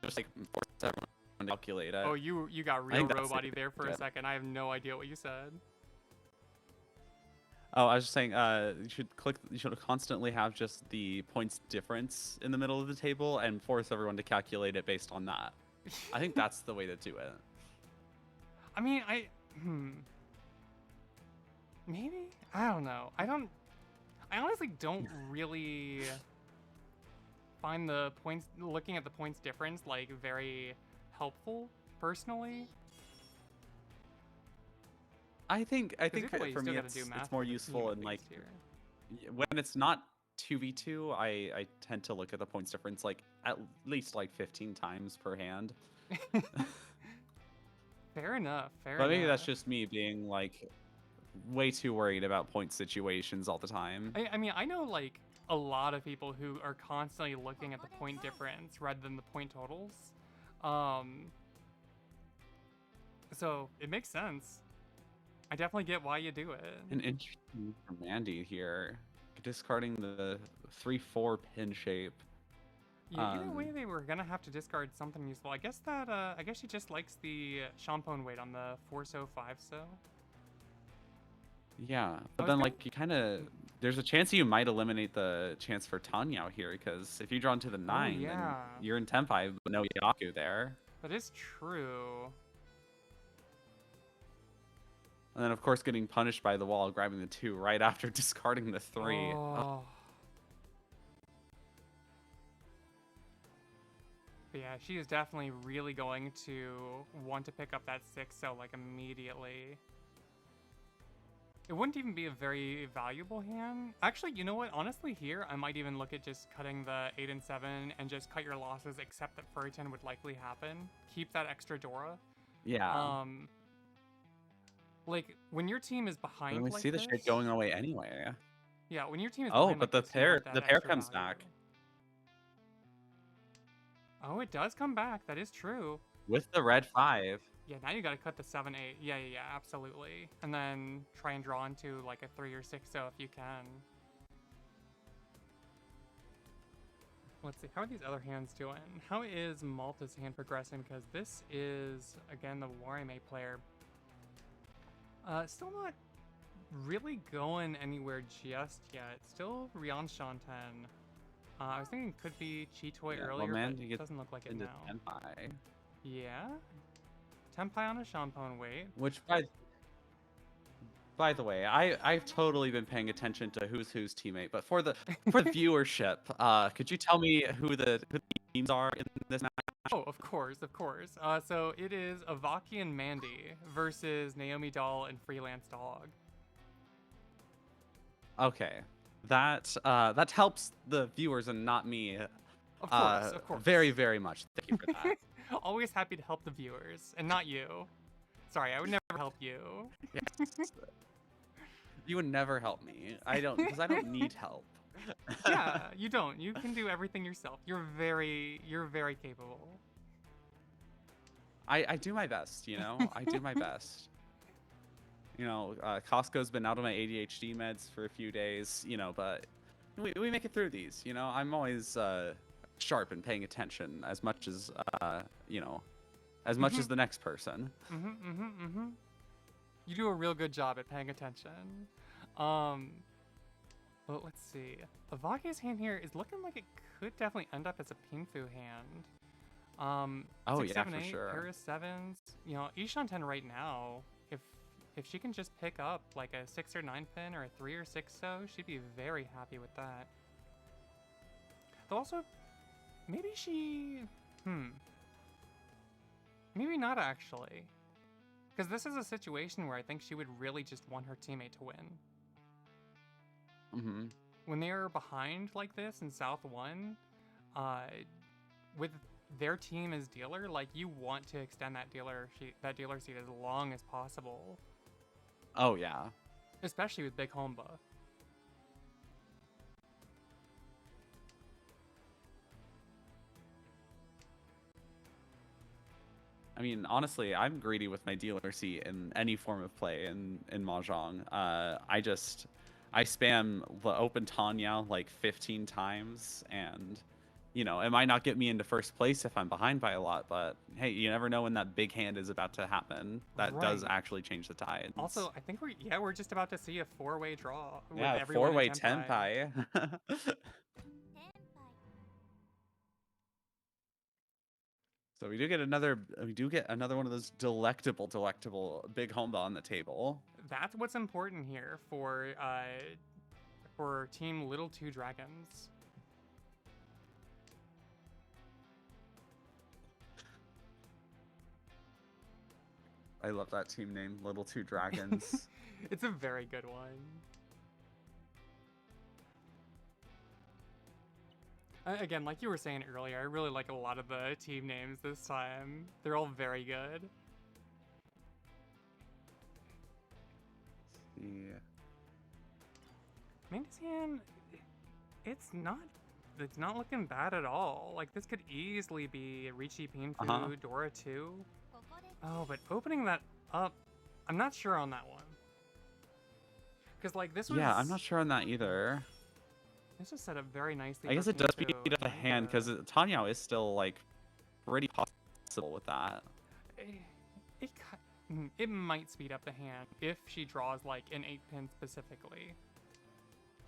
B: just like force everyone to calculate it.
A: Oh, you got real robot-y there for a second. I have no idea what you said.
B: Oh, I was just saying, you should constantly have just the points difference in the middle of the table and force everyone to calculate it based on that. I think that's the way to do it.
A: I mean, maybe? I don't know. I honestly don't really find the points, looking at the points difference, like, very helpful, personally.
B: I think for me it's more useful in like when it's not 2v2, I tend to look at the points difference like at least like 15 times per hand.
A: Fair enough.
B: But maybe that's just me being like way too worried about point situations all the time.
A: I mean, I know like a lot of people who are constantly looking at the point difference rather than the point totals. So it makes sense. I definitely get why you do it.
B: An interesting for Mandy here, discarding the 3-4 pin shape.
A: Yeah, either way, they were gonna have to discard something useful. I guess she just likes the Shampoo weight on the 4-so 5-so.
B: Yeah, but then like there's a chance you might eliminate the chance for Tanyao here, because if you draw into the 9, then you're in Tenpai, but no Yaku there.
A: That is true.
B: And then, of course, getting punished by the wall, grabbing the 2 right after discarding the 3.
A: Oh. But yeah, she is definitely really going to want to pick up that 6-so like immediately. It wouldn't even be a very valuable hand. Actually, you know what? Honestly, here, I might even look at just cutting the 8 and 7 and just cut your losses, except that Furry-ten would likely happen. Keep that extra Dora.
B: Yeah.
A: Like, when your team is behind
B: we
A: like
B: see the
A: this,
B: shape going away anyway.
A: Yeah, when your team is
B: Oh,
A: behind
B: but
A: like this, you want that
B: the pair
A: extra
B: comes
A: value.
B: back
A: Oh, it does come back. That is true.
B: with the red 5.
A: Yeah, now you gotta cut the 7, 8. Yeah, absolutely. And then try and draw into like a 3 or 6 so if you can. Let's see, how are these other hands doing? How is Malta's hand progressing? Because this is, again, the wareme player. Still not really going anywhere just yet. Still Rian Shanten. I was thinking it could be Chitoy
B: Yeah,
A: earlier,
B: man,
A: but
B: you
A: it
B: get
A: doesn't look like it
B: into
A: now.
B: Tenpai.
A: Yeah? Tenpai on a Shampoo wait.
B: Which, by the way, I've totally been paying attention to who's teammate, but for the viewership, could you tell me who the teams are in this match?
A: Oh, of course, of course. So it is Avaki and Mandy versus Naomi Doll and Freelance Dog.
B: Okay, that helps the viewers and not me.
A: Of course, of course.
B: Very, very much. Thank you for that.
A: Always happy to help the viewers, and not you. Sorry, I would never help you.
B: Yes. You would never help me. Because I don't need help.
A: Yeah, you don't. You can do everything yourself. You're very capable.
B: I do my best, you know? I do my best. You know, Costco's been out of my ADHD meds for a few days, you know, but we make it through these, you know? I'm always sharp and paying attention as much as, you know, as much as the next person.
A: You do a real good job at paying attention. But let's see. Avaki's hand here is looking like it could definitely end up as a Pinfu hand.
B: Oh
A: 6,
B: yeah,
A: 7,
B: for
A: 8,
B: sure.
A: pair of 7s. You know, Ishanten right now, if she can just pick up like a 6 or 9 pin or a 3 or 6 so, she'd be very happy with that. Though also, maybe she, maybe not actually. Because this is a situation where I think she would really just want her teammate to win. When they are behind like this in South 1, with their team as dealer, like you want to extend that dealer seat as long as possible.
B: Oh yeah.
A: Especially with Big Homba.
B: I mean, honestly, I'm greedy with my dealer seat in any form of play in mahjong. I spam the open Tanya like 15 times, and you know, it might not get me into first place if I'm behind by a lot, but hey, you never know when that big hand is about to happen. That does actually change the tides.
A: Also, I think we're just about to see a 4-way draw with
B: yeah,
A: everyone
B: 4-way
A: in Tenpai.
B: So we do get another one of those delectable big homba on the table.
A: That's what's important here for Team Little Two Dragons.
B: I love that team name, Little Two Dragons.
A: It's a very good one. Again, like you were saying earlier, I really like a lot of the team names this time. They're all very good.
B: Yeah.
A: Mandy's hand, it's not looking bad at all. Like this could easily be riichi Pinfu, Dora 2. Oh, but opening that up, I'm not sure on that one. Because like this was...
B: Yeah, I'm not sure on that either.
A: This was set up very nicely.
B: I guess it does speed up the hand because Tanya is still like pretty possible with that.
A: It might speed up the hand if she draws like an 8-pin specifically.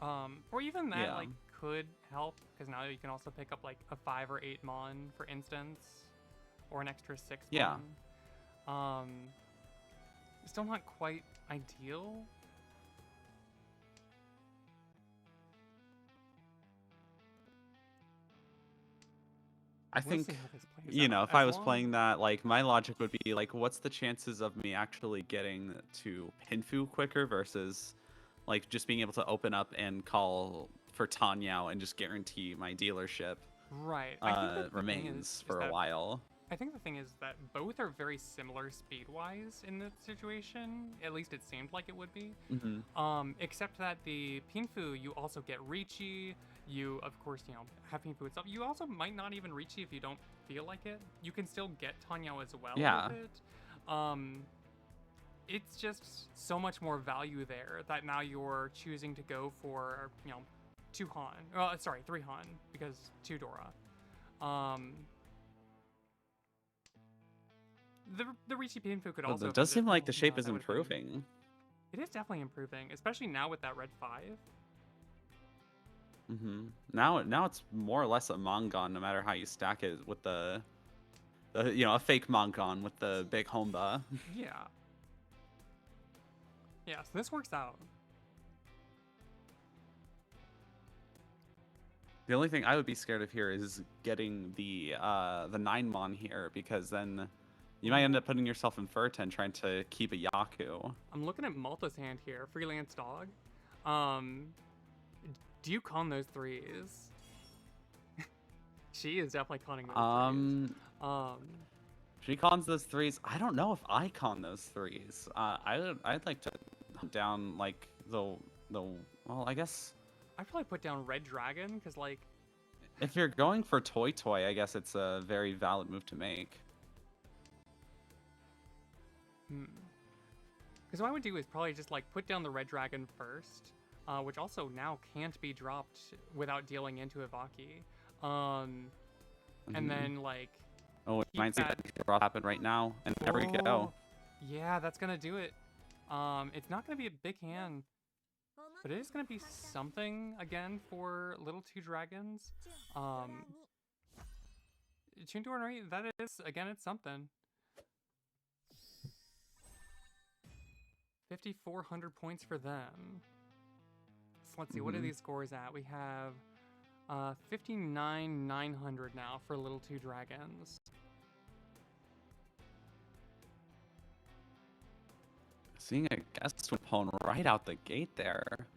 A: Or even that like could help because now you can also pick up like a 5 or 8 mon for instance, or an extra 6 mon. Still not quite ideal.
B: I think, you know, if I was playing that, like, my logic would be, like, what's the chances of me actually getting to Pinfu quicker versus, like, just being able to open up and call for Tanyao and just guarantee my dealership
A: right
B: remains for a while.
A: I think the thing is that both are very similar speed-wise in this situation. At least it seemed like it would be. Except that the Pinfu, you also get riichi. You, of course, have Pinfu itself. You also might not even riichi if you don't feel like it. You can still get Tanyao as well with it. It's just so much more value there that now you're choosing to go for, 2 Han. 3 Han, because 2 Dora. The riichi Pinfu could also...
B: It does seem like the shape is improving.
A: It is definitely improving, especially now with that red 5.
B: Now it's more or less a Mongon, no matter how you stack it with the a fake Mongon with the big Homba.
A: Yeah. Yeah, so this works out.
B: The only thing I would be scared of here is getting the 9 Mon here, because then you might end up putting yourself in Furten trying to keep a Yaku.
A: I'm looking at Malta's hand here, Freelance Dog. Do you con those 3s? She is definitely conning those 3s.
B: She cons those 3s. I don't know if I con those 3s. I'd like to hunt down like the well, I guess
A: I'd probably put down Red Dragon, because like
B: if you're going for Toy, I guess it's a very valid move to make.
A: Because what I would do is probably just like put down the Red Dragon first, which also now can't be dropped without dealing into Ivaki. And then like...
B: Oh, we might see that drop happen right now, and there we go.
A: Yeah, that's gonna do it. It's not gonna be a big hand, but it is gonna be something again for little 2 dragons. Chuntornari, that is, again, it's something. 5,400 points for them. So let's see, what are these scores at? We have 59,900 now for little 2 dragons.
B: Seeing a guest opponent right out the gate there.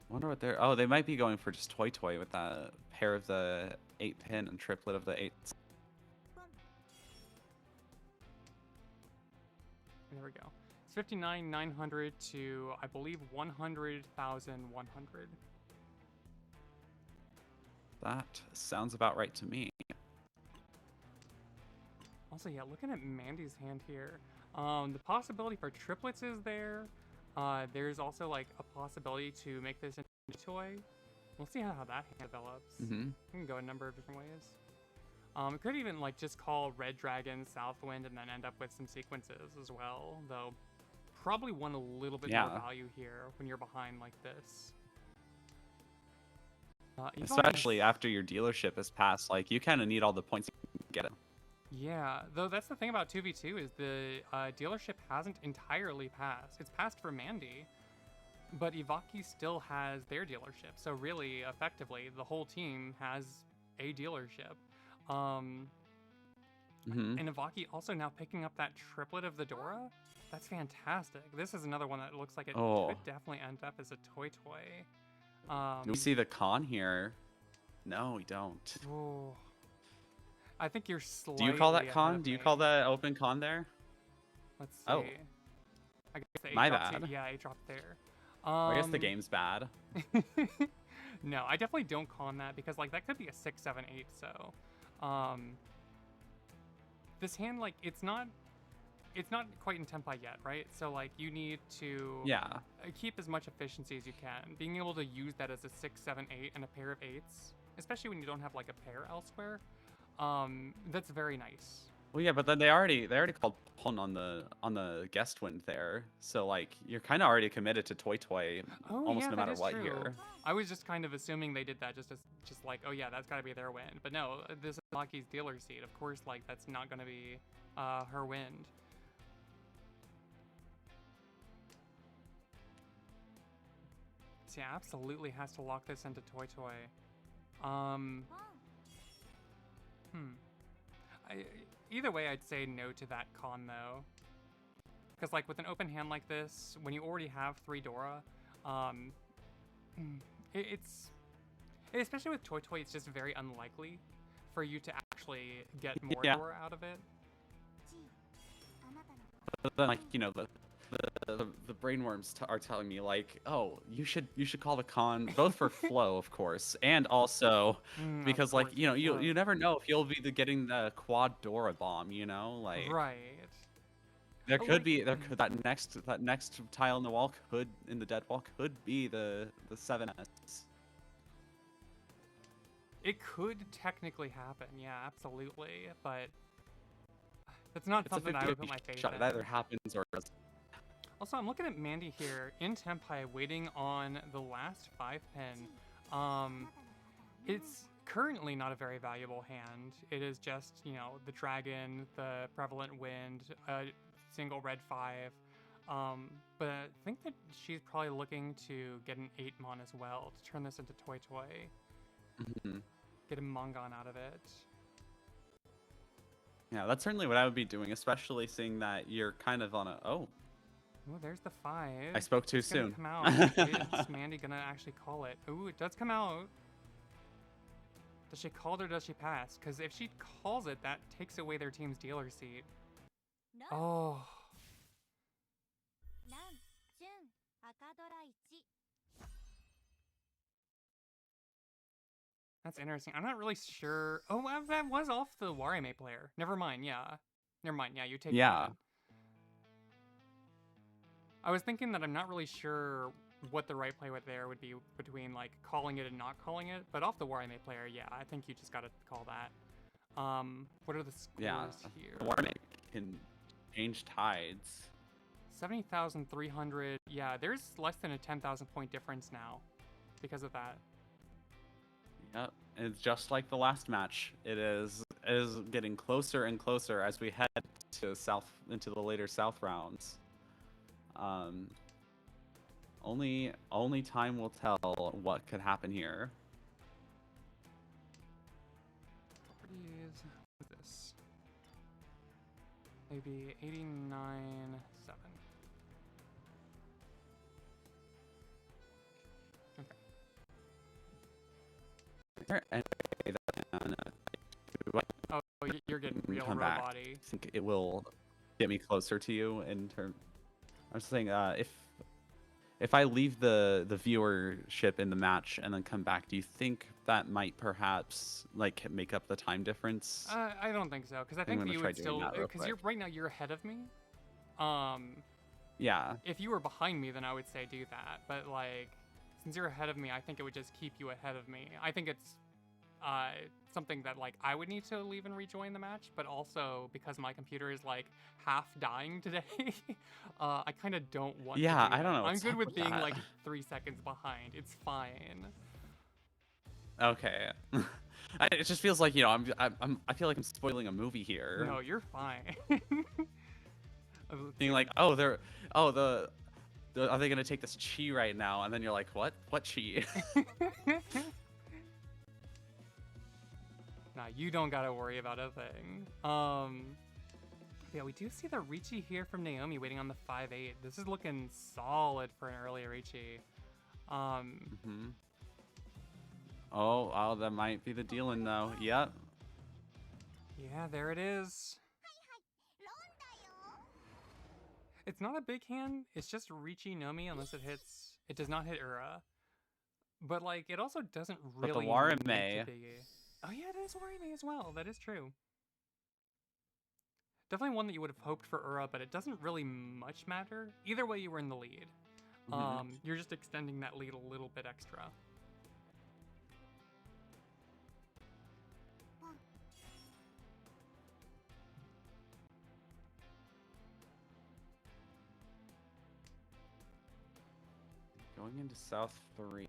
B: Wonder what they're... Oh, they might be going for just Toy with that pair of the 8-pin and triplet of the 8s.
A: There we go. It's 59,900 to, I believe, 100,100.
B: That sounds about right to me.
A: Also, yeah, looking at Mandy's hand here, the possibility for triplets is there. There's also like a possibility to make this into a toy. We'll see how that hand develops. It can go a number of different ways. It could even like just call Red Dragon, Southwind, and then end up with some sequences as well, though probably want a little bit more value here when you're behind like this.
B: Especially after your dealership has passed, like you kind of need all the points you can get it.
A: Yeah, though that's the thing about 2v2 is the dealership hasn't entirely passed. It's passed for Mandy, but Ivaki still has their dealership. So really, effectively, the whole team has a dealership. And Ivaki also now picking up that triplet of the Dora. That's fantastic. This is another one that looks like it could definitely end up as a toy.
B: Do we see the con here? No, we don't.
A: Ooh. I think you're slightly...
B: Do you call that con? Do you call that open con there?
A: Let's see.
B: Oh.
A: I guess the
B: My bad.
A: Yeah, 8 dropped there.
B: I guess the game's bad.
A: No, I definitely don't con that because like that could be a 6, 7, 8. So, this hand like it's not quite in tempai yet, right? So like you need to keep as much efficiency as you can. Being able to use that as a 6, 7, 8 and a pair of 8s, especially when you don't have like a pair elsewhere, that's very nice.
B: Well, yeah, but then they already called pon on the guest wind there, so like you're kind of already committed to Toy almost no matter what here.
A: I was just kind of assuming they did that just like, oh yeah, that's got to be their wind, but no, this is Maki's dealer seat. Of course, like that's not gonna be her wind. So yeah, absolutely has to lock this into Toy. Either way, I'd say no to that con, though. Because, like, with an open hand like this, when you already have 3 Dora, it's... Especially with Toy, it's just very unlikely for you to actually get more
B: Yeah.
A: Dora out of it.
B: But then, like, you know, the brainworms are telling me, like, oh, you should call the con, both for flow, of course, and also because,
A: Of
B: like,
A: course,
B: you know,
A: for flow.
B: you never know if you'll be getting the quad Dora bomb, you know, like.
A: Right.
B: There
A: But,
B: could
A: like,
B: be that next tile in the wall in the dead wall could be the 7S.
A: It could technically happen, yeah, absolutely, but that's not
B: It's a
A: something I would
B: 50-50
A: put my faith
B: shot.
A: in.
B: It either happens or doesn't.
A: Also, I'm looking at Mandy here in Tenpai waiting on the last 5-pin. It's currently not a very valuable hand. It is just, you know, the dragon, the prevalent wind, a single red 5. But I think that she's probably looking to get an 8-mon as well to turn this into Toy Toy.
B: Mhm.
A: Get a Mongon out of it.
B: Yeah, that's certainly what I would be doing, especially seeing that you're kind of on a. Oh,
A: Ooh, there's the 5.
B: I spoke too
A: It's gonna
B: soon.
A: come out. Is Mandy gonna actually call it? Ooh, it does come out. Does she call it or does she pass? Because if she calls it, that takes away their team's dealer seat. Oh. That's interesting. I'm not really sure. Oh, well, that was off the wareme player. Never mind, yeah. Never mind, yeah, you take
B: Yeah.
A: that. I was thinking that I'm not really sure what the right play with there would be between, like, calling it and not calling it. But off the wareme player, yeah, I think you just gotta call that. What are the scores
B: Yeah.
A: here?
B: Warming can change tides.
A: 70,300. Yeah, there's less than a 10,000 point difference now because of that.
B: Yep, it's just like the last match. It is getting closer and closer as we head to into the later south rounds. Only time will tell what could happen here.
A: Properties. What is this? Maybe 89.7. Okay.
B: Is there any way that
A: Oh, you're getting real
B: come back?
A: robot-y.
B: I think it will get me closer to you in term. I was saying, if I leave the viewership in the match and then come back, do you think that might perhaps like make up the time difference?
A: I don't think so, because I think
B: I'm
A: that
B: gonna
A: you
B: try
A: would
B: doing
A: still,
B: that real
A: because you're
B: quick.
A: right now you're ahead of me.
B: Yeah.
A: If you were behind me, then I would say do that. But like, since you're ahead of me, I think it would just keep you ahead of me. I think it's something that like I would need to leave and rejoin the match, but also because my computer is like half dying today, I kind of don't want
B: Yeah,
A: to do
B: I don't
A: that.
B: know
A: I'm
B: what's
A: good
B: up
A: with
B: with
A: being
B: that.
A: like 3 seconds behind. It's fine.
B: Okay. It just feels like, you know, I feel like I'm spoiling a movie here.
A: No, you're fine.
B: Being like, oh, are they gonna take this chi right now? And then you're like, what? What chi?
A: Nah, you don't gotta worry about a thing. Yeah, we do see the riichi here from Naomi waiting on the 5-8. This is looking solid for an early riichi.
B: Mm-hmm. Oh, that might be the dealing though. Yep.
A: Yeah, there it is. It's not a big hand. It's just riichi Nomi unless it hits. It does not hit Ura. But like, it also doesn't
B: But the
A: really need to
B: wareme.
A: be. Oh yeah, it is wareme as well. That is true. Definitely one that you would have hoped for Ura, but it doesn't really much matter. Either way, you were in the lead.
B: Mm-hmm.
A: You're just extending that lead a little bit extra.
B: Going into South 3.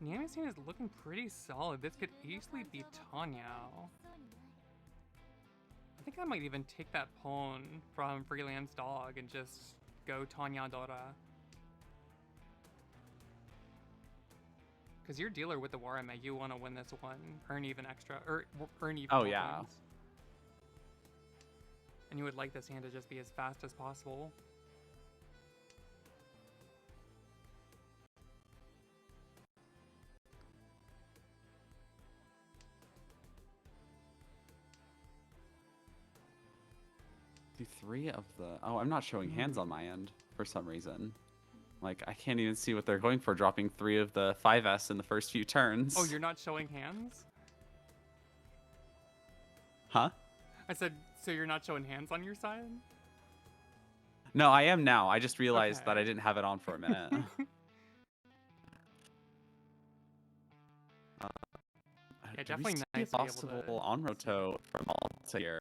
A: Niami's team is looking pretty solid. This could easily be Tanyao. I think I might even take that pawn from Freelance Dog and just go Tanya Dora. Because you're dealer with the wareme, you want to win this one, earn even extra, or earn even
B: Oh,
A: more
B: yeah.
A: points. And you would like this hand to just be as fast as possible.
B: Do 3 of the... Oh, I'm not showing hands on my end for some reason. Like, I can't even see what they're going for, dropping 3 of the 5S in the first few turns.
A: Oh, you're not showing hands?
B: Huh?
A: I said, so you're not showing hands on your side?
B: No, I am now. I just realized that
A: Okay.
B: I didn't have it on for a minute.
A: Yeah,
B: Do we
A: definitely
B: see
A: nice
B: a
A: to be able
B: possible
A: to...
B: on roto from Malta here?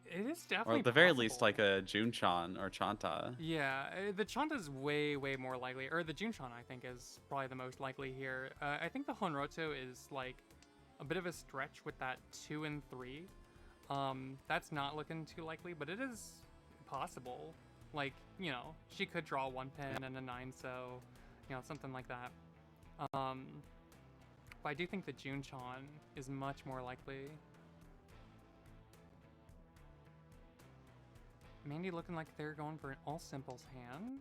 A: It is
B: Or
A: definitely
B: at the very least,
A: possible.
B: like a Junchan or Chanta.
A: Yeah, the Chanta's way more likely, or the Junchan I think is probably the most likely here. I think the Honroto is like a bit of a stretch with that 2 and 3. That's not looking too likely, but it is possible. Like, you know, she could draw 1 pin and a 9, so, you know, something like that. But I do think the Junchan is much more likely. Mandy looking like they're going for an all simples hand.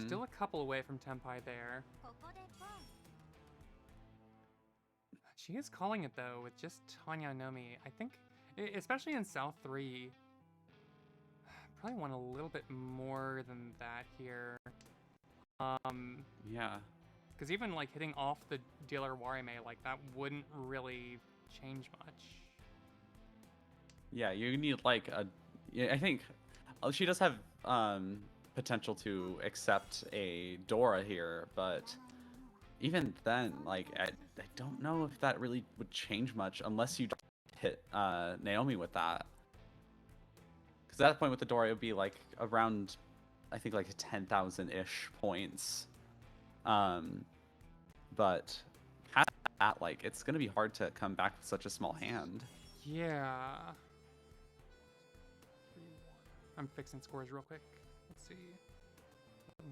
A: Still a couple away from Tenpai there. She is calling it though with just Tanya Nomi. I think, especially in South 3, probably want a little bit more than that here.
B: Yeah.
A: Because even like hitting off the dealer wareme, like that wouldn't really change much.
B: Yeah, you need like a... Yeah, I think she does have potential to accept a Dora here, but even then, like, I don't know if that really would change much unless you hit Naomi with that. Because at that point with the Dora, it would be like around, I think, like 10,000-ish points. But past that, like, it's going to be hard to come back with such a small hand.
A: Yeah. I'm fixing scores real quick. Let's see.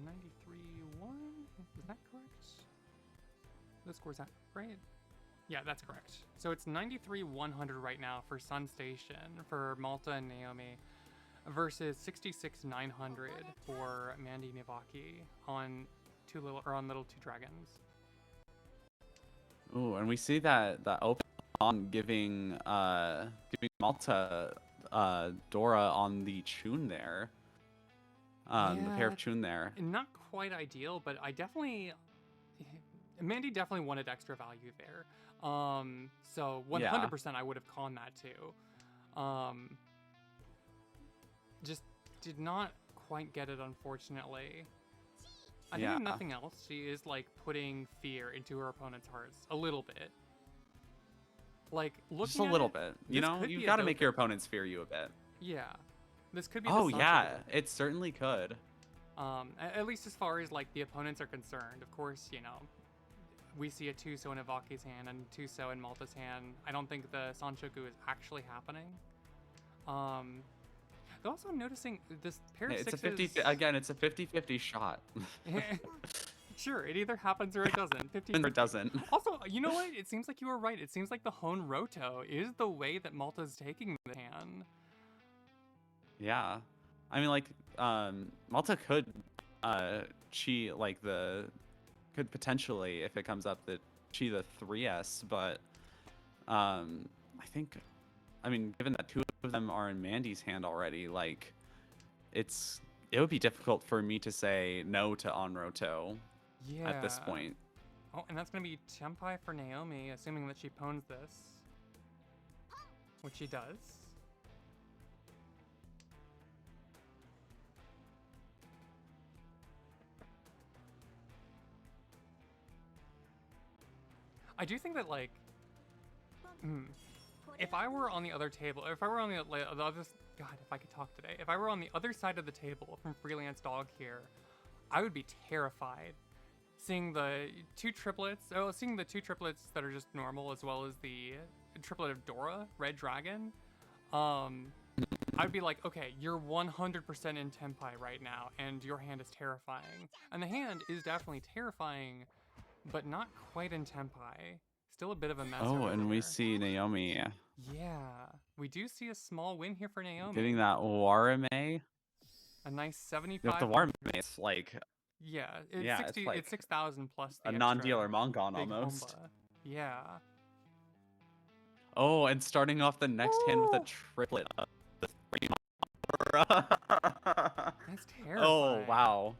A: 93-1? Is that correct? The score's that right? Yeah, that's correct. So it's 93-100 right now for Sun Station for Malta and Naomi versus 66-900 for Mandy Mivaki on Little Two Dragons.
B: Ooh, and we see that open on giving Malta Dora on the Chun there. The pair of Chun there.
A: Not quite ideal, but Mandy definitely wanted extra value there. So 100% I would have conned that too. Just did not quite get it, unfortunately. I think if nothing else, she is like putting fear into her opponent's hearts a little bit. Like looking
B: just a little bit, you know, you've got to make your opponents fear you a bit.
A: Yeah, this could be.
B: Oh yeah, it certainly could.
A: At least as far as like the opponents are concerned. Of course, you know, we see a Tuso in Ivaki's hand and Tuso in Malta's hand. I don't think the Sanshoku is actually happening. Also noticing this pair of sixes...
B: It's a 50-50 shot.
A: Sure, it either happens or it doesn't. 50
B: or it doesn't.
A: Also, you know what? It seems like you were right. It seems like the Hone Roto is the way that Malta's taking the hand.
B: Yeah. I mean, like, Malta could could potentially, if it comes up, the 3S, but I think... I mean, given that 2 of them are in Mandy's hand already, like, it would be difficult for me to say no to Onroto at this point.
A: Oh, and that's going to be Tenpai for Naomi, assuming that she pwns this. Which she does. I do think that, like... if I were on the other table, if I were on the other, God, if I could talk today. If I were on the other side of the table from Freelance Dog here, I would be terrified seeing the 2 triplets, seeing the 2 triplets that are just normal, as well as the triplet of Dora, Red Dragon. I'd be like, okay, you're 100% in Tenpai right now, and your hand is terrifying. And the hand is definitely terrifying, but not quite in Tenpai. Still a bit of a mess.
B: Oh, and we see Naomi.
A: Yeah, we do see a small win here for Naomi.
B: Getting that wareme.
A: A nice 75.
B: The wareme is like...
A: Yeah, it's like 6,000 plus the
B: a non-dealer Mongon almost.
A: Homba. Yeah.
B: Oh, and starting off the next hand with a triplet of the 3
A: That's
B: Oh,
A: terrifying.
B: wow.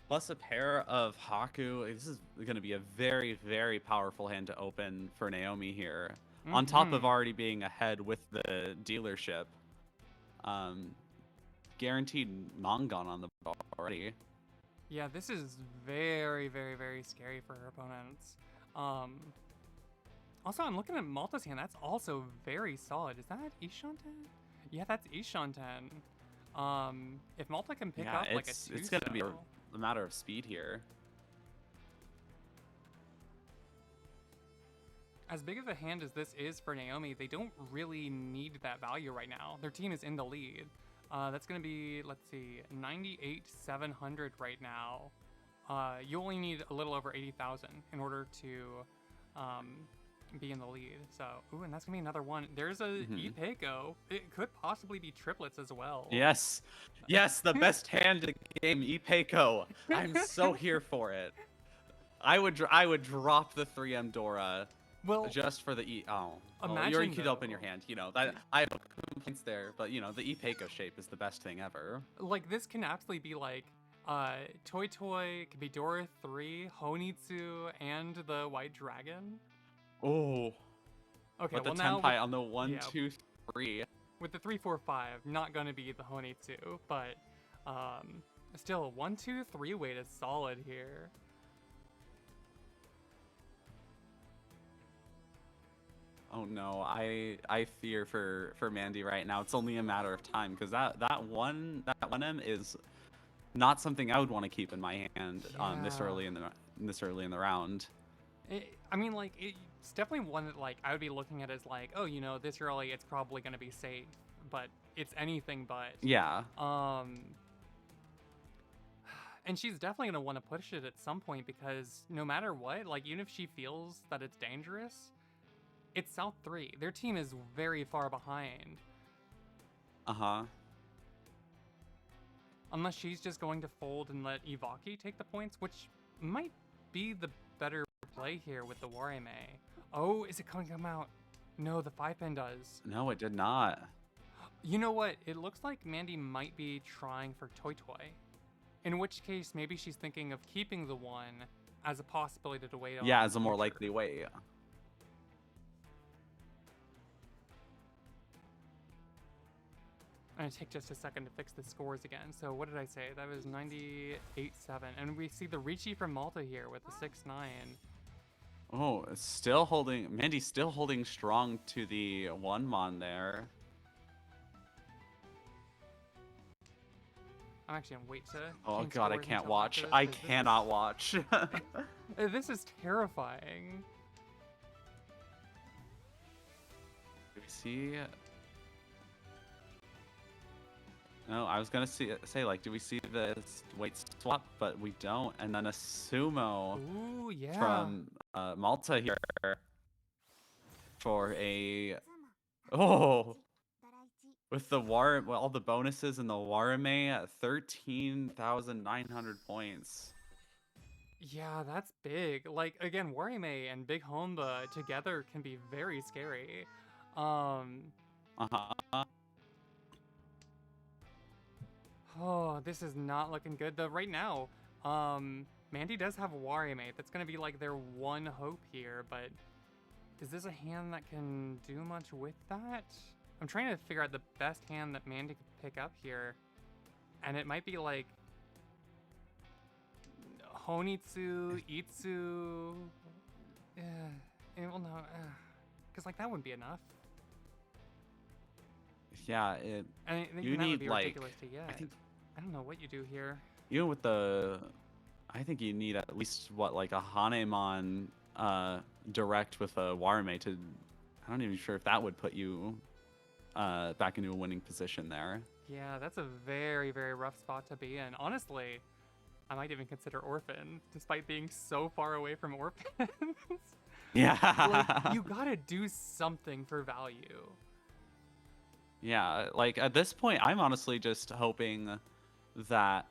B: Plus a pair of Haku. This is going to be a very, very powerful hand to open for Naomi here. On top of
A: Mm-hmm.
B: already being ahead with the dealership. Guaranteed Mongon on the ball already.
A: Yeah, this is very, very, very scary for her opponents. Also, I'm looking at Malta's hand. That's also very solid. Is that Ishanten? Yeah, that's Ishanten. If Malta can pick
B: Yeah,
A: up like a
B: it's going to be
A: two-so,
B: a matter of speed here.
A: as big of a hand as this is for Naomi, they don't really need that value right now. Their team is in the lead. That's going to be, let's see, 98,700 right now. You only need a little over 80,000 in order to be in the lead. So, ooh, and that's going to be another one. There's a Ipeco. It could possibly be triplets as well.
B: Yes. Yes, the best hand in the game, Ipeco. I'm so here for it. I would drop the 3M Dora
A: Well,
B: just for the E. Oh,
A: imagine
B: you could open your
A: though,
B: hand. You know that I have no complaints there, but you know the Ipeco shape is the best thing ever.
A: like this can absolutely be like Toy Toy, could be Dora 3, Honitsu, and the White Dragon.
B: Oh.
A: Okay,
B: But the
A: well now
B: Tenpai on the 1,
A: yeah.
B: 2, 3.
A: With the 3, 4, 5, not gonna be the Honitsu, but still a 1, 2, 3 weight is solid here.
B: Oh no, I fear for Mandy right now. It's only a matter of time because that one M is not something I would want to keep in my hand this early in the round.
A: I mean, like it's definitely one that like I would be looking at as like, oh, you know, this early it's probably gonna be safe, but it's anything but.
B: Yeah.
A: And she's definitely gonna want to push it at some point because no matter what, like even if she feels that it's dangerous, it's South 3. Their team is very far behind.
B: Uh-huh.
A: Unless she's just going to fold and let Ivaki take the points, which might be the better play here with the wareme. Oh, is it going to come out? No, the 5-pin does.
B: No, it did not.
A: You know what? It looks like Mandy might be trying for Toy Toy. In which case, maybe she's thinking of keeping the 1 as a possibility to wait on.
B: Yeah, as a more likely way.
A: I'm gonna take just a second to fix the scores again. So what did I say? That was 98-7. And we see the riichi from Malta here with the 6-9.
B: Oh, still holding. Mandy's still holding strong to the 1 mon there.
A: I'm actually gonna wait to.
B: Oh
A: change
B: god, I
A: scores
B: can't
A: until
B: watch.
A: after this,
B: I
A: 'cause
B: cannot watch.
A: This is terrifying.
B: Do we see? No, I was gonna say like, do we see this weight swap? But we don't. And then a sumo
A: Ooh, yeah.
B: from Malta here for a with the all the bonuses and the wareme at 13,900 points.
A: Yeah, that's big. Like again, wareme and Big Honba together can be very scary. Oh, this is not looking good. Though right now, Mandy does have wareme. That's gonna be like their one hope here, but is this a hand that can do much with that? I'm trying to figure out the best hand that Mandy could pick up here. And it might be like Honitsu, Itsu. Well, no, because like that wouldn't be enough.
B: Yeah,
A: I think
B: you
A: that
B: need
A: would be
B: like
A: ridiculous to get. I don't know what you do here.
B: Even with the, I think you need at least what like a Hanemon direct with a wareme to. I'm not even sure if that would put you back into a winning position there.
A: Yeah, that's a very, very rough spot to be in. Honestly, I might even consider Orphan, despite being so far away from Orphans.
B: Yeah.
A: Like, you gotta do something for value.
B: Yeah, like at this point, I'm honestly just hoping that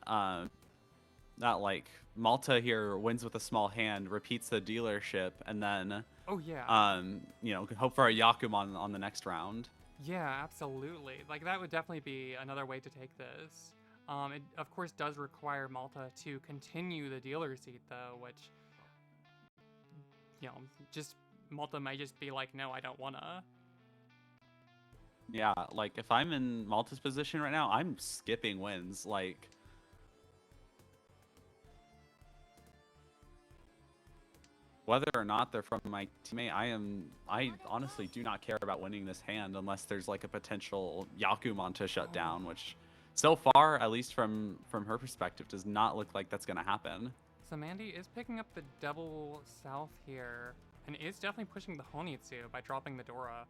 B: that like Malta here wins with a small hand, repeats the dealership, and then
A: oh yeah,
B: you know, hope for a Yakumon on the next round.
A: Yeah, absolutely. Like that would definitely be another way to take this. It of course does require Malta to continue the dealer seat though, which just Malta might just be like, no, I don't wanna.
B: Yeah, like if I'm in Malta's position right now, I'm skipping wins. Like, whether or not they're from my teammate, I honestly do not care about winning this hand unless there's like a potential Yakuman to shut down, which so far, at least from her perspective, does not look like that's gonna happen.
A: So Mandy is picking up the double south here, and is definitely pushing the Honitsu by dropping the Dora.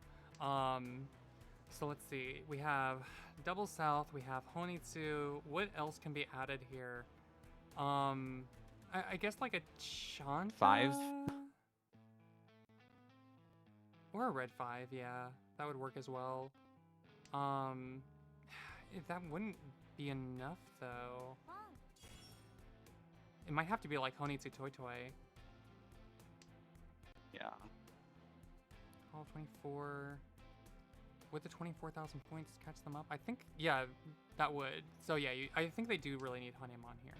A: So let's see. We have double south. We have Honitsu. What else can be added here? I guess like a Chanta?
B: 5?
A: Or a red 5, yeah. That would work as well. That wouldn't be enough though. It might have to be like Honitsu Toy Toy.
B: Yeah.
A: All 24. Would the 24,000 points catch them up? I think, yeah, that would. So yeah, I think they do really need Hanemon here.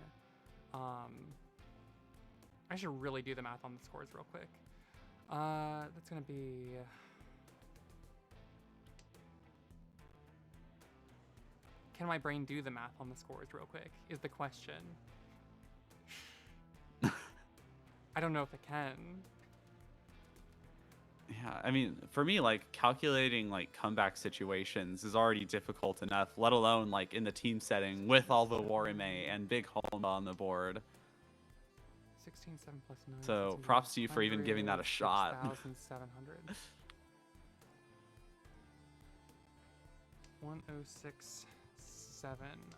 A: I should really do the math on the scores real quick. That's gonna be... Can my brain do the math on the scores real quick, is the question. I don't know if it can.
B: Yeah, I mean, for me, like, calculating, like, comeback situations is already difficult enough, let alone, like, in the team setting with all the wareme and big home on the board.
A: 16, 7 plus 9.
B: So, props to you for even giving that a shot.
A: 6,700. 106.7,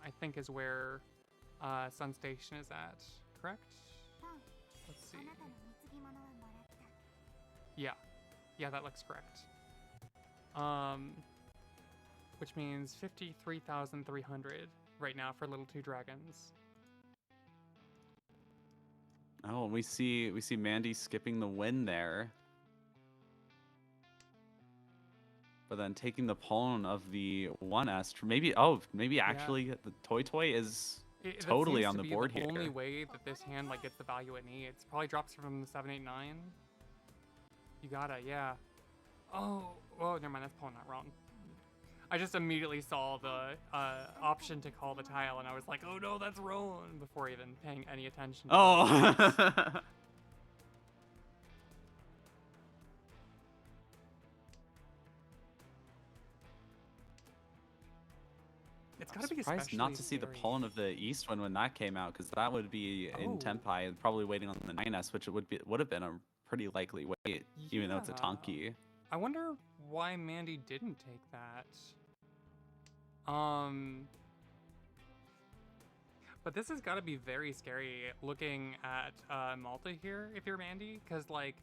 A: I think, is where Sun Station is at, correct? Let's see. Yeah. Yeah, that looks correct. Which means 53,300 right now for Little Two Dragons.
B: Oh, we see Mandy skipping the win there. But then taking the pawn of the 1S, maybe actually the Toy is totally on the board here.
A: The only way that this hand like gets the value it needs. Probably drops from the 789. You gotta, yeah. Oh, never mind. That's pulling that wrong. I just immediately saw the option to call the tile, and I was like, oh no, that's wrong, before even paying any attention.
B: Oh.
A: It's gotta be
B: surprised not to see the pawn of the east one when that came out, because that would be in Tenpai, probably waiting on the 9S, which would have been a pretty likely wait, even though it's a Tonki.
A: I wonder why Mandy didn't take that. But this has got to be very scary looking at Malta here if you're Mandy, because like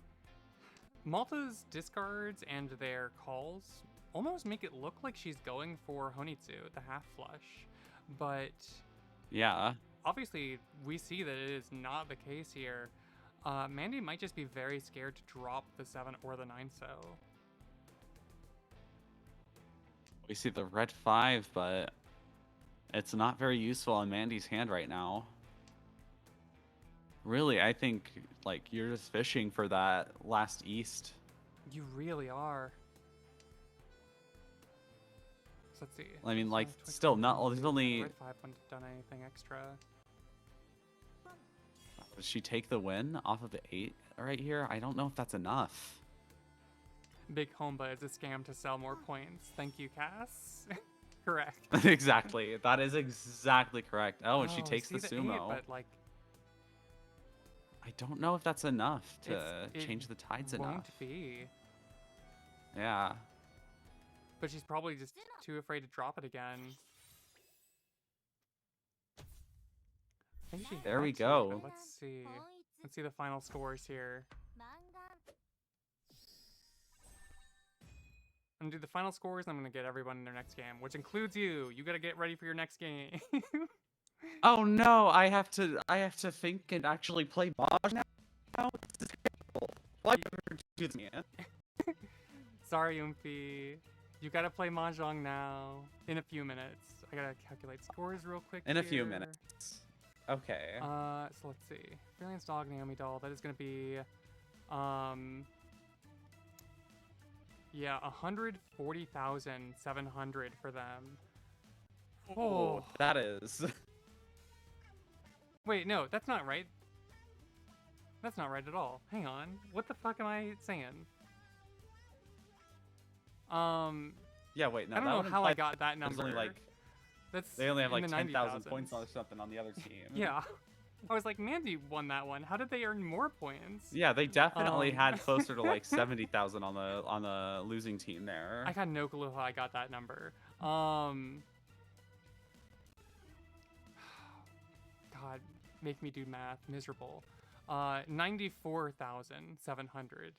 A: Malta's discards and their calls almost make it look like she's going for Honitsu, the half flush, but
B: yeah,
A: obviously we see that it is not the case here. Mandy might just be very scared to drop the 7 or the 9 so.
B: We see the red 5, but it's not very useful on Mandy's hand right now. Really, I think like you're just fishing for that last east.
A: You really are. So let's see.
B: I mean, like, still not. There's only.
A: Red 5 wouldn't have done anything extra.
B: Does she take the win off of the 8 right here? I don't know if that's enough.
A: Big Homba is a scam to sell more points. Thank you, Cass. Correct.
B: Exactly. That is exactly correct. Oh, and she takes the sumo.
A: 8, but like,
B: I don't know if that's enough to change the tides enough.
A: Won't be.
B: Yeah.
A: But she's probably just too afraid to drop it again. I think she
B: there we
A: had to,
B: go.
A: but let's see. Let's see the final scores here. I'm gonna do the final scores, and I'm gonna get everyone in their next game, which includes you. You gotta get ready for your next game.
B: Oh no, I have to think and actually play mahjong now. This is terrible. Why ever do this?
A: Sorry, Oomphy. You gotta play mahjong now. In a few minutes. I gotta calculate scores real quick.
B: In a few
A: here.
B: minutes. Okay.
A: So let's see. Freelance Dog, Naomi Doll. That is gonna be, yeah, 140,700 for them.
B: Oh, that is.
A: Wait, no, that's not right. That's not right at all. Hang on. What the fuck am I saying?
B: Yeah, wait, no.
A: I don't know how I got that number.
B: Only like,
A: that's
B: they only have like
A: 10,000
B: points or something on the other team.
A: Yeah. I was like, Mandy won that one. How did they earn more points?
B: Yeah, they definitely had closer to like 70,000 on the losing team there.
A: I got no clue how I got that number. God, make me do math. Miserable. 94,700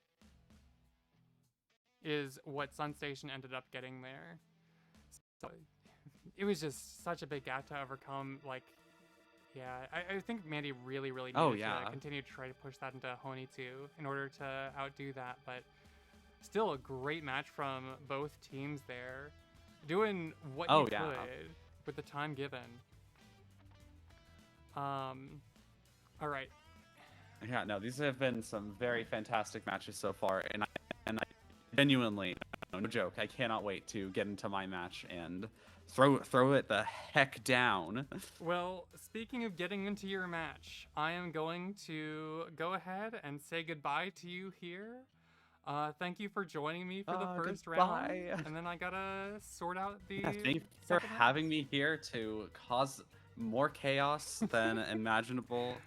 A: is what Sunstation ended up getting there. So it was just such a big gap to overcome. Like, yeah, I think Mandy really needed to continue to try to push that into Honi too in order to outdo that. But still a great match from both teams there, doing what you could with the time given. All right.
B: Yeah, no, these have been some very fantastic matches so far, and I genuinely, no joke, I cannot wait to get into my match and throw it the heck down.
A: Well, speaking of getting into your match, I am going to go ahead and say goodbye to you here. Thank you for joining me for the first round, and then I gotta sort out the.
B: Yeah, thank you for having me here to cause more chaos than imaginable.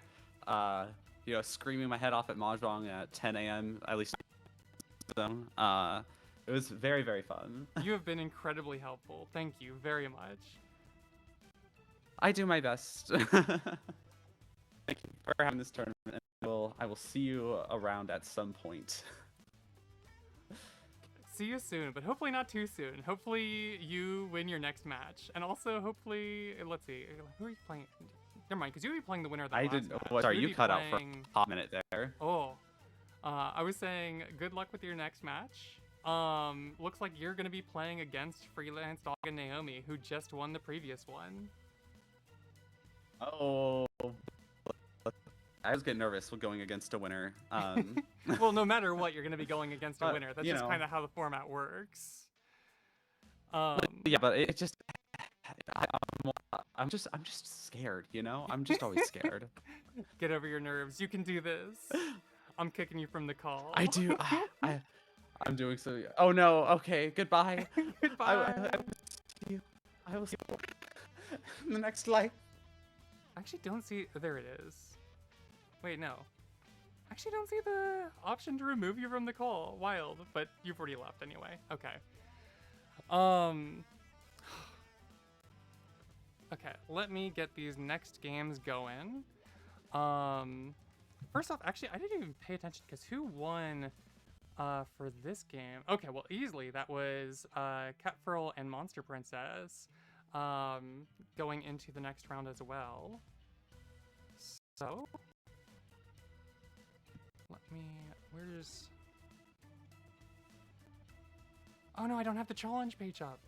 B: You know, screaming my head off at mahjong at 10 a.m. at least. It was very fun.
A: You have been incredibly helpful. Thank you very much.
B: I do my best. Thank you for having this tournament. And I will see you around at some point.
A: See you soon, but hopefully not too soon. Hopefully you win your next match, and also hopefully, let's see, who are you playing? Never mind, because you'll be playing the winner of the last match.
B: Sorry, you cut out for a hot minute there.
A: Oh, I was saying good luck with your next match. Looks like you're gonna be playing against Freelance Dog and Naomi, who just won the previous one.
B: Oh, I was getting nervous with going against a winner.
A: Well, no matter what, you're gonna be going against a winner. That's just kind of how the format works.
B: Yeah, but it just. I'm just scared, you know? I'm just always scared.
A: Get over your nerves. You can do this. I'm kicking you from the call.
B: I do. I'm doing so. Oh no. Okay. Goodbye.
A: Goodbye.
B: I will see you in the next life.
A: I actually don't see. There it is. Wait, no. I actually don't see the option to remove you from the call. Wild, but you've already left anyway. Okay. Okay, let me get these next games going. First off, actually, I didn't even pay attention because who won for this game? Okay, well, easily that was Catfurl and Monster Princess going into the next round as well. So, where's... Oh no, I don't have the challenge page up.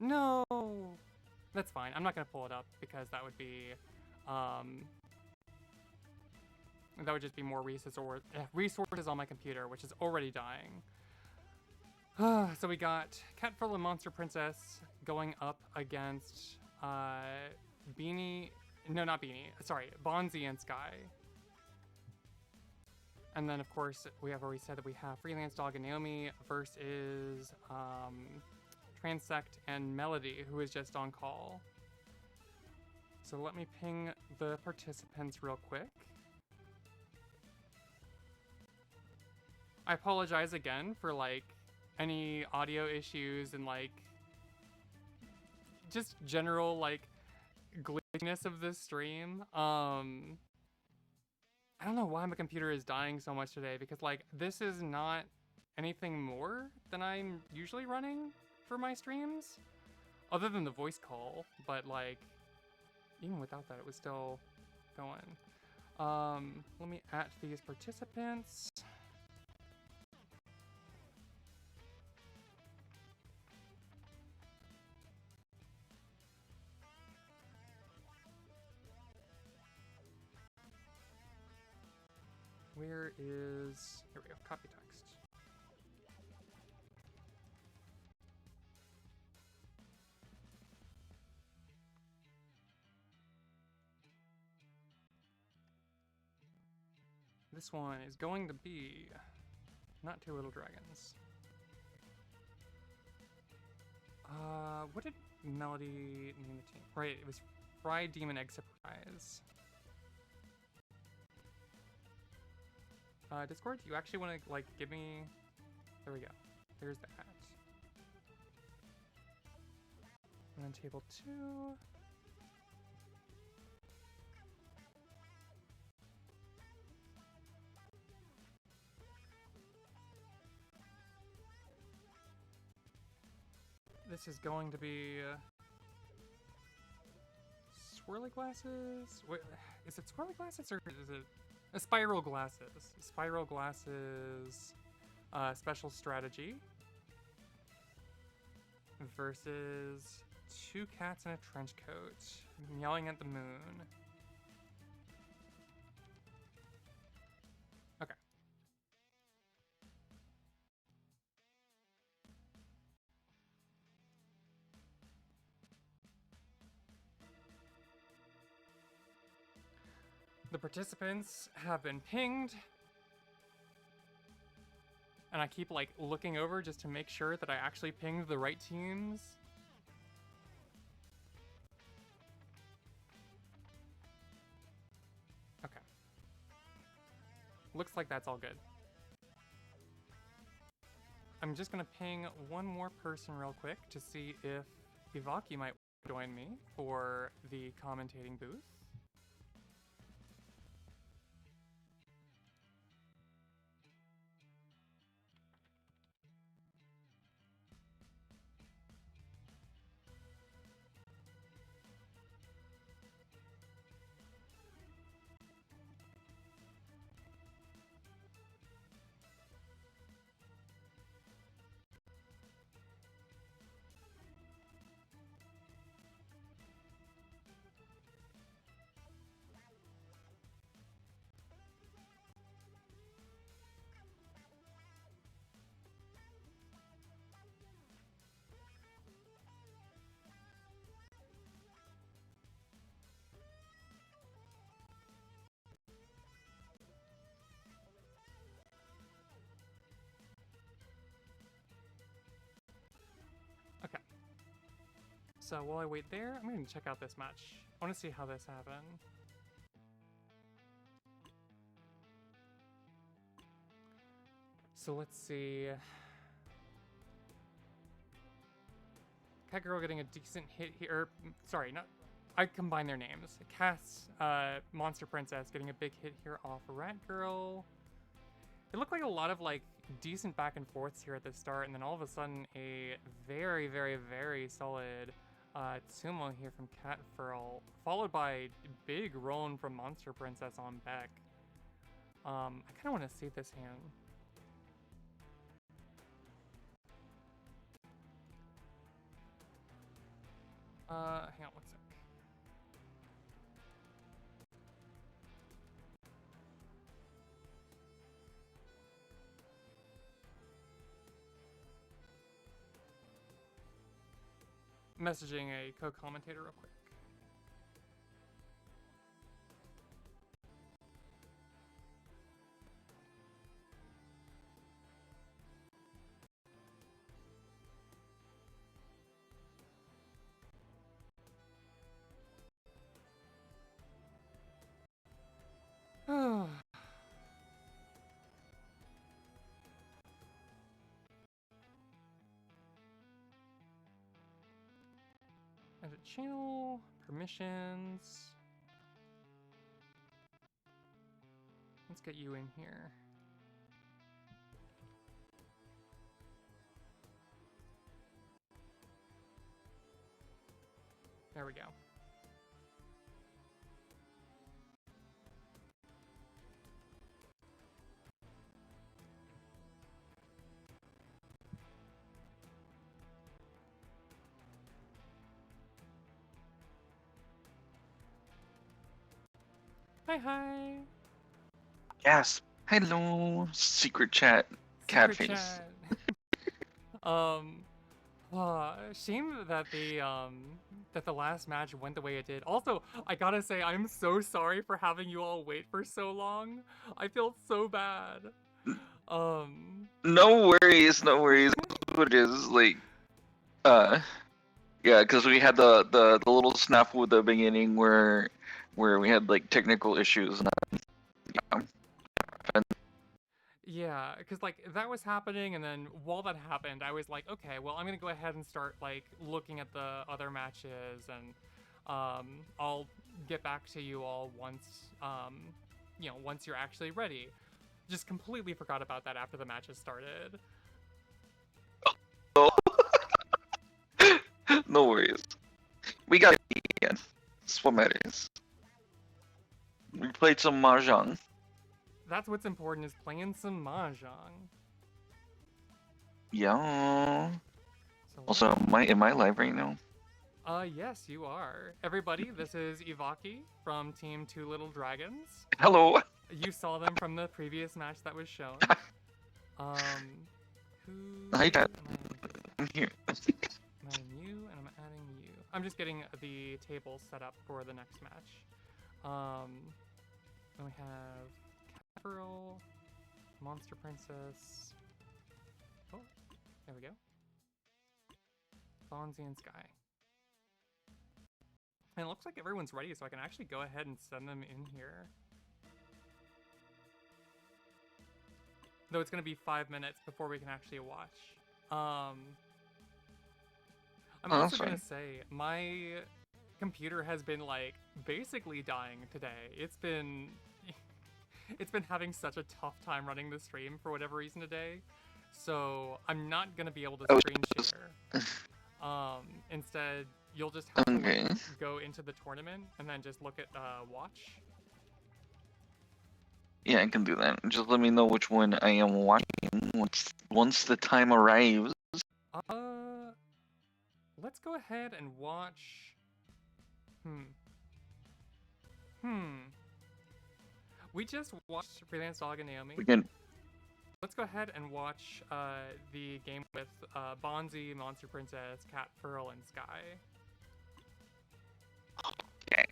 A: No! That's fine. I'm not gonna pull it up because that would be, that would just be more resources on my computer, which is already dying. So we got Catfurl and Monster Princess going up against Beanie. No, not Beanie. Sorry, Bonzi and Sky. And then, of course, we have already said that we have Freelance Dog and Naomi versus Transect and Melody, who is just on call. So let me ping the participants real quick. I apologize again for like any audio issues and like just general like glitchiness of this stream. I don't know why my computer is dying so much today because like this is not anything more than I'm usually running for my streams, other than the voice call, but like even without that it was still going. Let me add these participants. Where is... Here we go, copy text. This one is going to be not Two Little Dragons. What did Melody name the team? Right, it was Fried Demon Egg Surprise. Discord, do you actually want to, like, give me... There we go. There's that. And then table 2. This is going to be... swirly glasses? Wait, is it swirly glasses or is it... Spiral glasses. Spiral glasses... special strategy. Versus... 2 cats in a trench coat. Yelling at the moon. Okay. The participants have been pinged. And I keep, like, looking over just to make sure that I actually pinged the right teams. Okay. Looks like that's all good. I'm just gonna ping one more person real quick to see if Ivaki might join me for the commentating booth. Okay. So while I wait there, I'm going to check out this match. I want to see how this happened. So let's see. Cat Girl getting a decent hit here. Sorry, not. I combine their names. Cass, Monster Princess getting a big hit here off Rat Girl. It looked like a lot of, like, decent back and forths here at the start, and then all of a sudden a very, very, very solid Tsumo here from Cat Furl, followed by big Roan from Monster Princess on Beck. I kind of want to see this hand. Hang on one sec. Messaging a co-commentator real quick. Edit channel, permissions. Let's get you in here. There we go. Hi, hi.
C: Yes. Hello, secret chat,
A: Secret
C: catface.
A: chat. Shame that the last match went the way it did. Also, I gotta say, I'm so sorry for having you all wait for so long. I feel so bad.
C: No worries, no worries. What it is like, yeah, because we had the little snafu at the beginning where we had like technical issues.
A: Yeah, because like that was happening, and then while that happened, I was like, okay, well, I'm gonna go ahead and start like looking at the other matches, and I'll get back to you all once once you're actually ready. Just completely forgot about that after the matches started.
C: No worries. We got it again. That's what matters. We played some mahjong.
A: That's what's important, is playing some mahjong.
C: Yeah.
A: So
C: Also, am I live right now?
A: yes, you are. Everybody, this is Ivaki from Team Two Little Dragons.
C: Hello.
A: You saw them from the previous match that was shown. Who
C: Hi, Dad.
A: am I
C: I'm here.
A: I'm adding you, and I'm adding you. I'm just getting the table set up for the next match. Then we have Catgirl, Monster Princess. Oh, there we go. Bonzi and Sky. And it looks like everyone's ready, so I can actually go ahead and send them in here. Though it's going to be 5 minutes before we can actually watch. I'm also going to say, my computer has been, like, basically dying today. It's been having such a tough time running the stream for whatever reason today. So I'm not going to be able to screen share. Instead, you'll just have to like, go into the tournament and then just look at watch.
C: Yeah, I can do that. Just let me know which one I am watching once the time arrives.
A: Let's go ahead and watch. We just watched Freelance Dog and Naomi.
C: We can.
A: Let's go ahead and watch the game with Bonzi, Monster Princess, Cat, Pearl, and Sky.
C: Okay.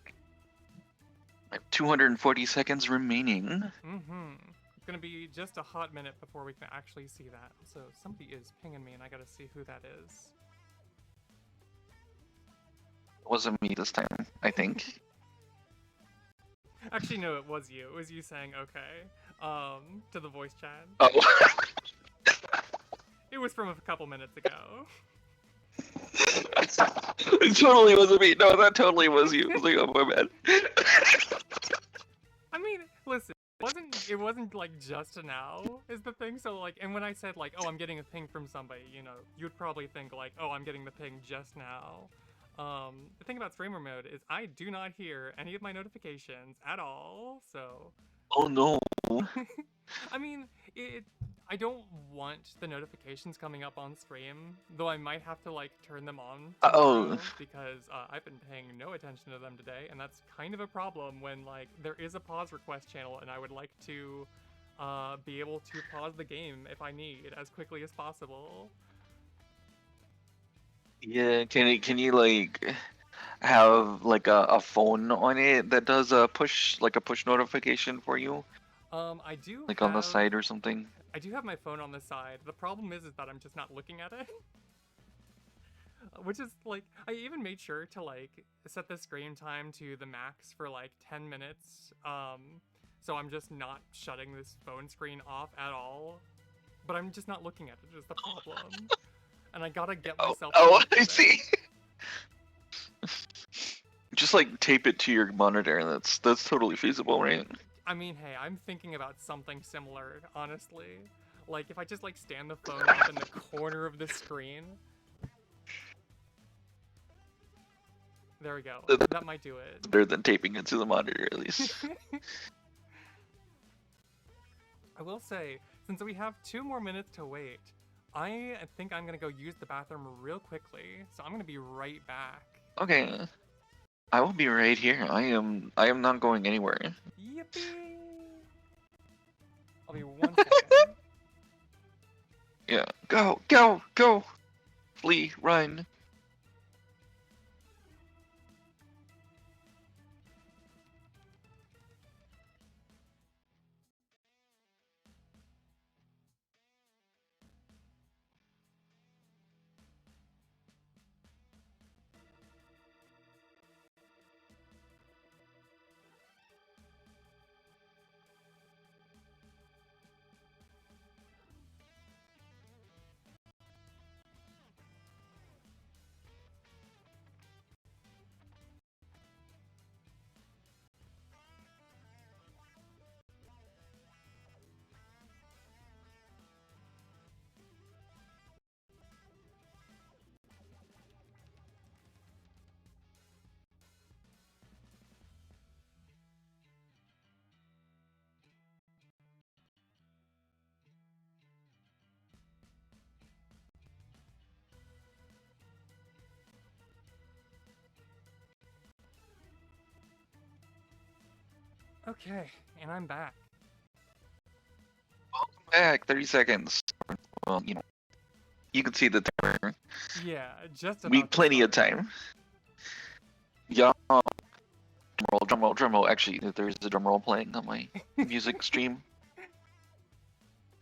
C: I have 240 seconds remaining.
A: It's gonna be just a hot minute before we can actually see that. So somebody is pinging me, and I gotta see who that is.
C: It wasn't me this time, I think.
A: Actually, no, it was you. It was you saying okay to the voice chat.
C: Oh.
A: It was from a couple minutes ago.
C: It totally wasn't me. No, that totally was you. I was like, oh my bad.
A: I mean, listen, it wasn't like just now is the thing. So like, and when I said like, oh, I'm getting a ping from somebody, you know, you'd probably think like, oh, I'm getting the ping just now. The thing about streamer mode is I do not hear any of my notifications at all. So.
C: Oh no.
A: I mean, I don't want the notifications coming up on stream, though I might have to like turn them on tomorrow, because I've been paying no attention to them today, and that's kind of a problem when like there is a pause request channel, and I would like to be able to pause the game if I need as quickly as possible.
C: Yeah, can you like have like a phone on it that does a push notification for you?
A: I do
C: like on the side or something.
A: I do have my phone on the side. The problem is that I'm just not looking at it. Which is like, I even made sure to like set the screen time to the max for like 10 minutes. So I'm just not shutting this phone screen off at all. But I'm just not looking at it, is the problem. And I gotta get myself.
C: Oh, I see. Just like tape it to your monitor. That's totally feasible, right?
A: I mean, hey, I'm thinking about something similar, honestly. Like, if I just, like, stand the phone up in the corner of the screen. There we go. That might do it.
C: Better than taping it to the monitor, at least.
A: I will say, since we have 2 more minutes to wait, I think I'm gonna go use the bathroom real quickly, so I'm gonna be right back.
C: Okay. I will be right here. I am not going anywhere.
A: Yippee! I'll be 1 second.
C: Yeah. Go, go, go! Flee, run.
A: Okay, and I'm back.
C: Back, 30 seconds. Well, you know, you can see the timer.
A: Yeah, just about
C: We
A: to
C: plenty of
A: start.
C: time. Yeah. Drum roll, drum roll, drum roll. Actually, there is a drum roll playing on my music stream.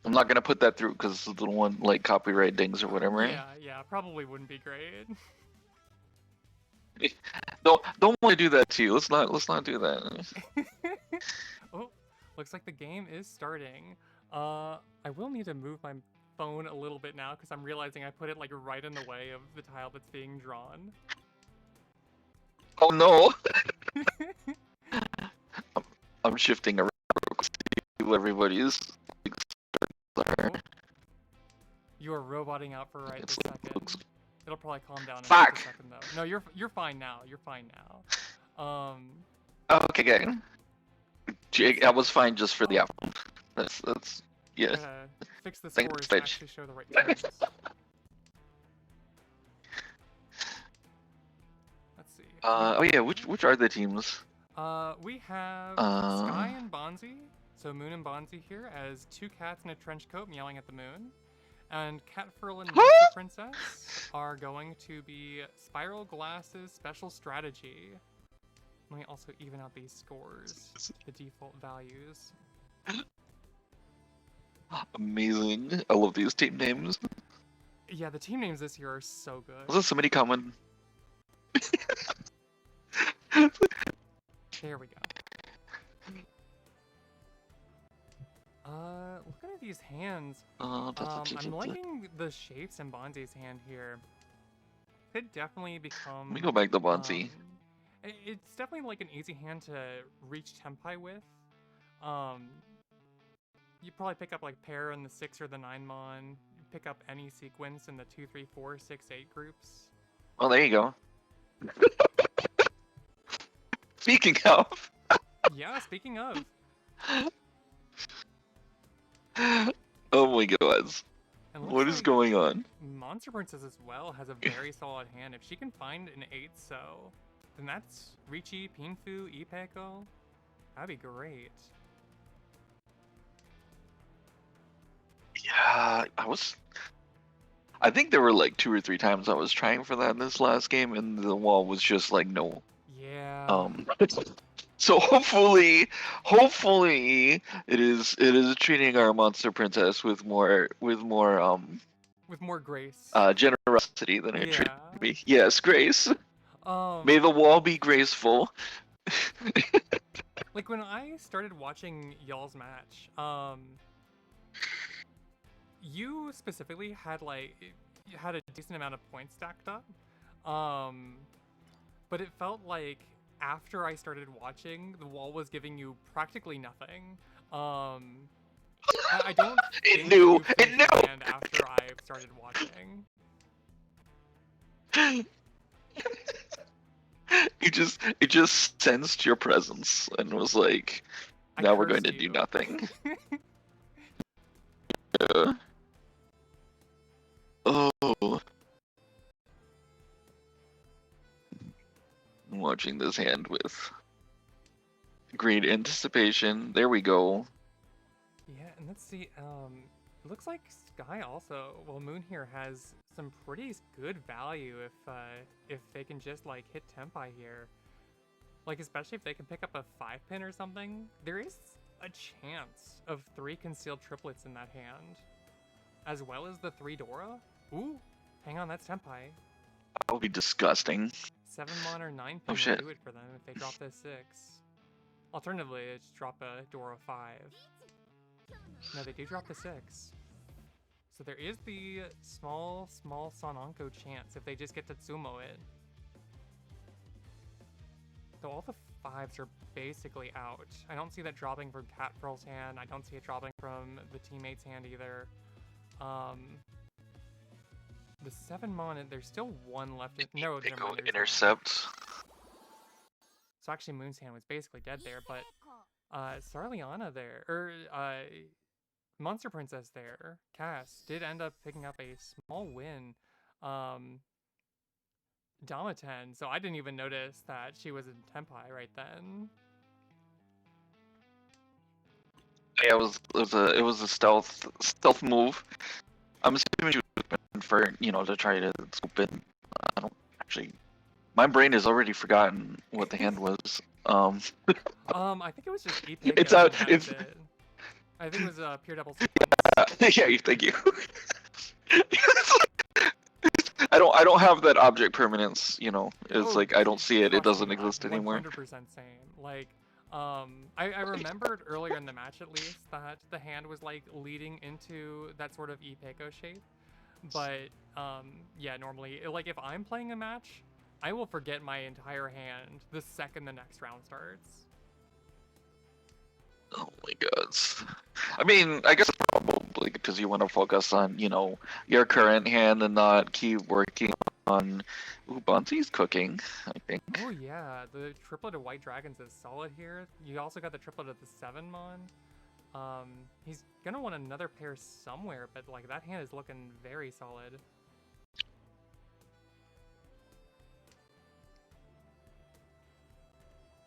C: I'm not gonna put that through because the one like copyright dings or whatever.
A: Yeah, probably wouldn't be great.
C: Don't want to do that to you. Let's not do that.
A: Oh, looks like the game is starting. I will need to move my phone a little bit now because I'm realizing I put it like right in the way of the tile that's being drawn.
C: Oh no! I'm shifting around to see who everybody is.
A: Oh, you are roboting out for right this second. It'll probably calm down in
C: Fuck!
A: just a second though. No, you're fine now. You're fine now.
C: Okay, good. Jake, I was fine just for the outcome. That's yeah.
A: Fix the
C: Thank
A: scores
C: you,
A: to
C: bitch.
A: actually show the right times. Let's see.
C: Oh yeah, which are the teams?
A: We have
C: Uh.
A: Sky and Bonzi, so Moon and Bonzi here as two cats in a trench coat meowing at the moon. And Catfurl and Monster Princess are going to be Spiral Glass's special strategy. Let me also even out these scores to the default values.
C: Amazing. I love these team names.
A: Yeah, the team names this year are so good.
C: Was there somebody coming?
A: There we go. Looking at these hands, I'm liking the shapes in Bonzi's hand here. Could definitely become.
C: Let me go back to Bonzi.
A: It's definitely like an easy hand to reach tempi with. You probably pick up like pair in the 6 or the 9 mon. You pick up any sequence in the 2, 3, 4, 6, 8 groups.
C: Oh, there you go. Speaking of.
A: Yeah, speaking of.
C: Oh my god. What is
A: Like
C: going on?
A: Monster Princess as well has a very solid hand. If she can find an 8 so, then that's Riichi, Pinfu, Ipeko. That'd be great.
C: Yeah, I think there were like 2 or 3 times I was trying for that in this last game, and the wall was just like no.
A: Yeah.
C: So hopefully it is treating our Monster Princess with more
A: grace.
C: Generosity than it
A: Yeah.
C: treated me. Yes, grace. May the wall be graceful.
A: Like when I started watching y'all's match, you specifically had a decent amount of points stacked up. But it felt like after I started watching, the wall was giving you practically nothing. I don't think
C: It knew.
A: you
C: It
A: finished
C: knew.
A: the hand after I started watching.
C: It just sensed your presence and was like,
A: I
C: now we're going
A: cursed
C: to do
A: you.
C: nothing. Yeah. Oh. I'm watching this hand with great anticipation. There we go.
A: Yeah, and let's see. It looks like Sky also. Well, Moon here has some pretty good value if they can just like hit Tempai here. Like especially if they can pick up a 5-pin or something. There is a chance of 3 concealed triplets in that hand, as well as the 3 Dora. Ooh, hang on, that's Tempai.
C: That would be disgusting.
A: 7 mon or 9 pin
C: Oh,
A: will
C: shit.
A: do it for them if they drop this 6. Alternatively, they just drop a Dora 5. No, they do drop the 6. So there is the small Sanonko chance if they just get to Tsumo it. So all the 5s are basically out. I don't see that dropping from Catpearl's hand. I don't see it dropping from the teammate's hand either. The 7 mon, there's still 1 left. No,
C: They
A: never
C: go
A: mind, there's not.
C: intercept.
A: So actually Moon's hand was basically dead there, but Sarliana there, or Monster Princess there, Cass, did end up picking up a small win. Damaten, so I didn't even notice that she was in Tempai right then.
C: Yeah, it was a stealth move. I'm assuming she was meant for, you know, to try to scoop in. I don't actually. My brain has already forgotten what the hand was.
A: I think it was just Epic.
C: It's out. It's.
A: I think it was pure double sequence.
C: Yeah, thank you. I don't have that object permanence, you know. It's like I don't see it. It doesn't exist anymore.
A: 100% same. Like, I remembered earlier in the match at least that the hand was like leading into that sort of Ipeko shape. But yeah, normally like if I'm playing a match, I will forget my entire hand the second the next round starts.
C: Oh my god. I mean, I guess probably because you want to focus on, you know, your current hand and not keep working on. Ooh, Bonzi's cooking, I think.
A: Oh yeah, the triplet of White Dragons is solid here. You also got the triplet of the 7 mon. He's gonna want another pair somewhere, but like that hand is looking very solid.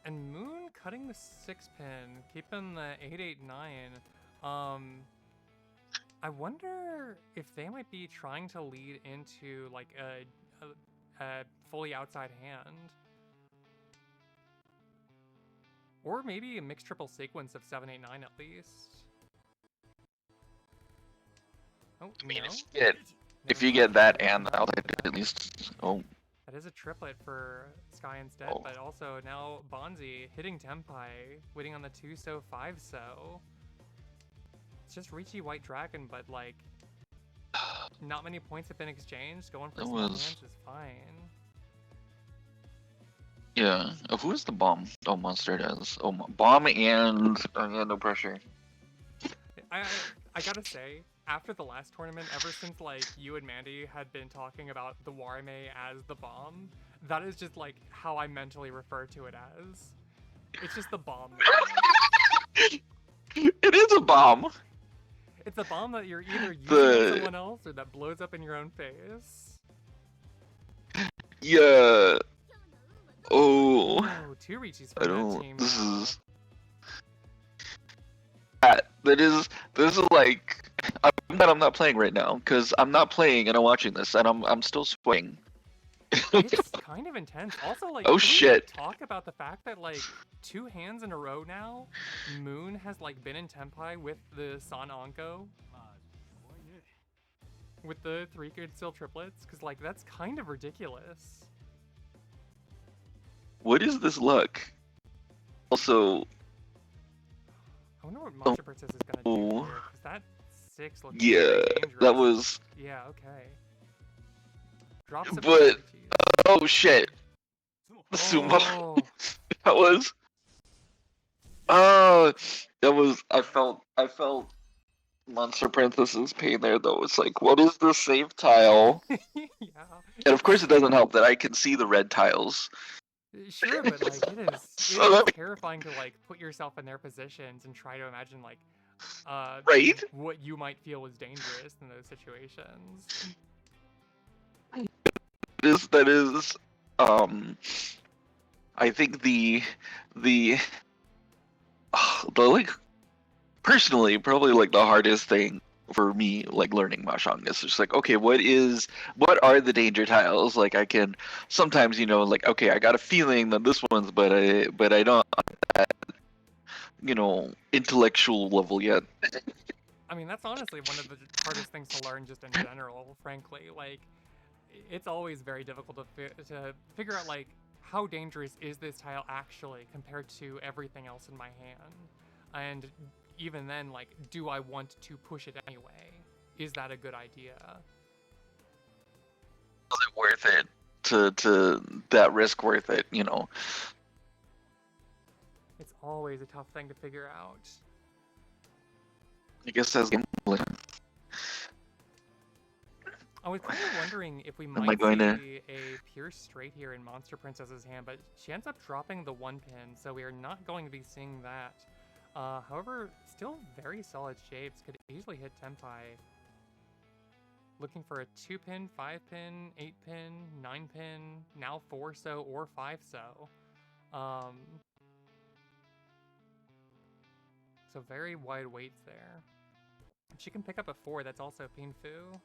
A: And Moon cutting the 6-pin, keeping the 889. I wonder if they might be trying to lead into like a fully outside hand. Or maybe a mixed triple sequence of 789 at least. Oh,
C: I mean,
A: no?
C: if you get that and I'll at least. Oh.
A: That is a triplet for Sky instead, but also now Bonzi hitting Tempai, waiting on the 2-so, 5-so. It's just riichi White Dragon, but like, not many points have been exchanged. Going for small hands is fine.
C: Yeah. Oh, who is the bomb? Oh, Monster does. Oh, bomb and yeah, no pressure.
A: I gotta say, after the last tournament, ever since like you and Mandy had been talking about the wareme as the bomb, that is just like how I mentally refer to it as. It's just the bomb.
C: It is a bomb.
A: It's a bomb that you're either using on someone else or that blows up in your own face.
C: Yeah. Oh.
A: Oh, 2 riichis from that team.
C: This is. This is like. I'm not playing right now because I'm not playing and I'm watching this and I'm still swaying.
A: It's kind of intense. Also, like,
C: oh shit!
A: Talk about the fact that like 2 hands in a row now, Moon has like been in Tempai with the Sanonko, with the 3 concealed triplets, because like that's kind of ridiculous.
C: What is this luck? Also,
A: I wonder what Monster Princess is gonna do here, because that 6 looks
C: yeah,
A: dangerous.
C: that was.
A: Yeah, okay. Drops of
C: But oh shit! Sumo.
A: Oh.
C: That was. Oh, that was. I felt Monster Princess's pain there though. It's like, what is the save tile?
A: Yeah.
C: And of course, it doesn't help that I can see the red tiles.
A: Sure, but like it is terrifying to like put yourself in their positions and try to imagine like
C: right?
A: What you might feel was dangerous in those situations.
C: That is I think the like personally, probably like the hardest thing for me, like learning mahjong, is just like, okay, what are the danger tiles? Like I can sometimes, like, okay, I got a feeling that this one's, but I don't, intellectual level yet.
A: I mean, that's honestly one of the hardest things to learn just in general, frankly. Like, it's always very difficult to figure out, like, how dangerous is this tile actually compared to everything else in my hand? And even then, like, do I want to push it anyway? Is that a good idea?
C: Is it worth it to that risk worth it,
A: It's always a tough thing to figure out.
C: I guess that's gambling.
A: I was kind of wondering if we
C: Am I
A: might
C: going to-
A: see a pure straight here in Monster Princess's hand, but she ends up dropping the 1-pin, so we are not going to be seeing that. However, still very solid shapes, could easily hit Tempai. Looking for a 2-pin, 5-pin, 8-pin, 9-pin, now 4-so or 5-so. So very wide weights there. If she can pick up a 4, that's also Pin Fu.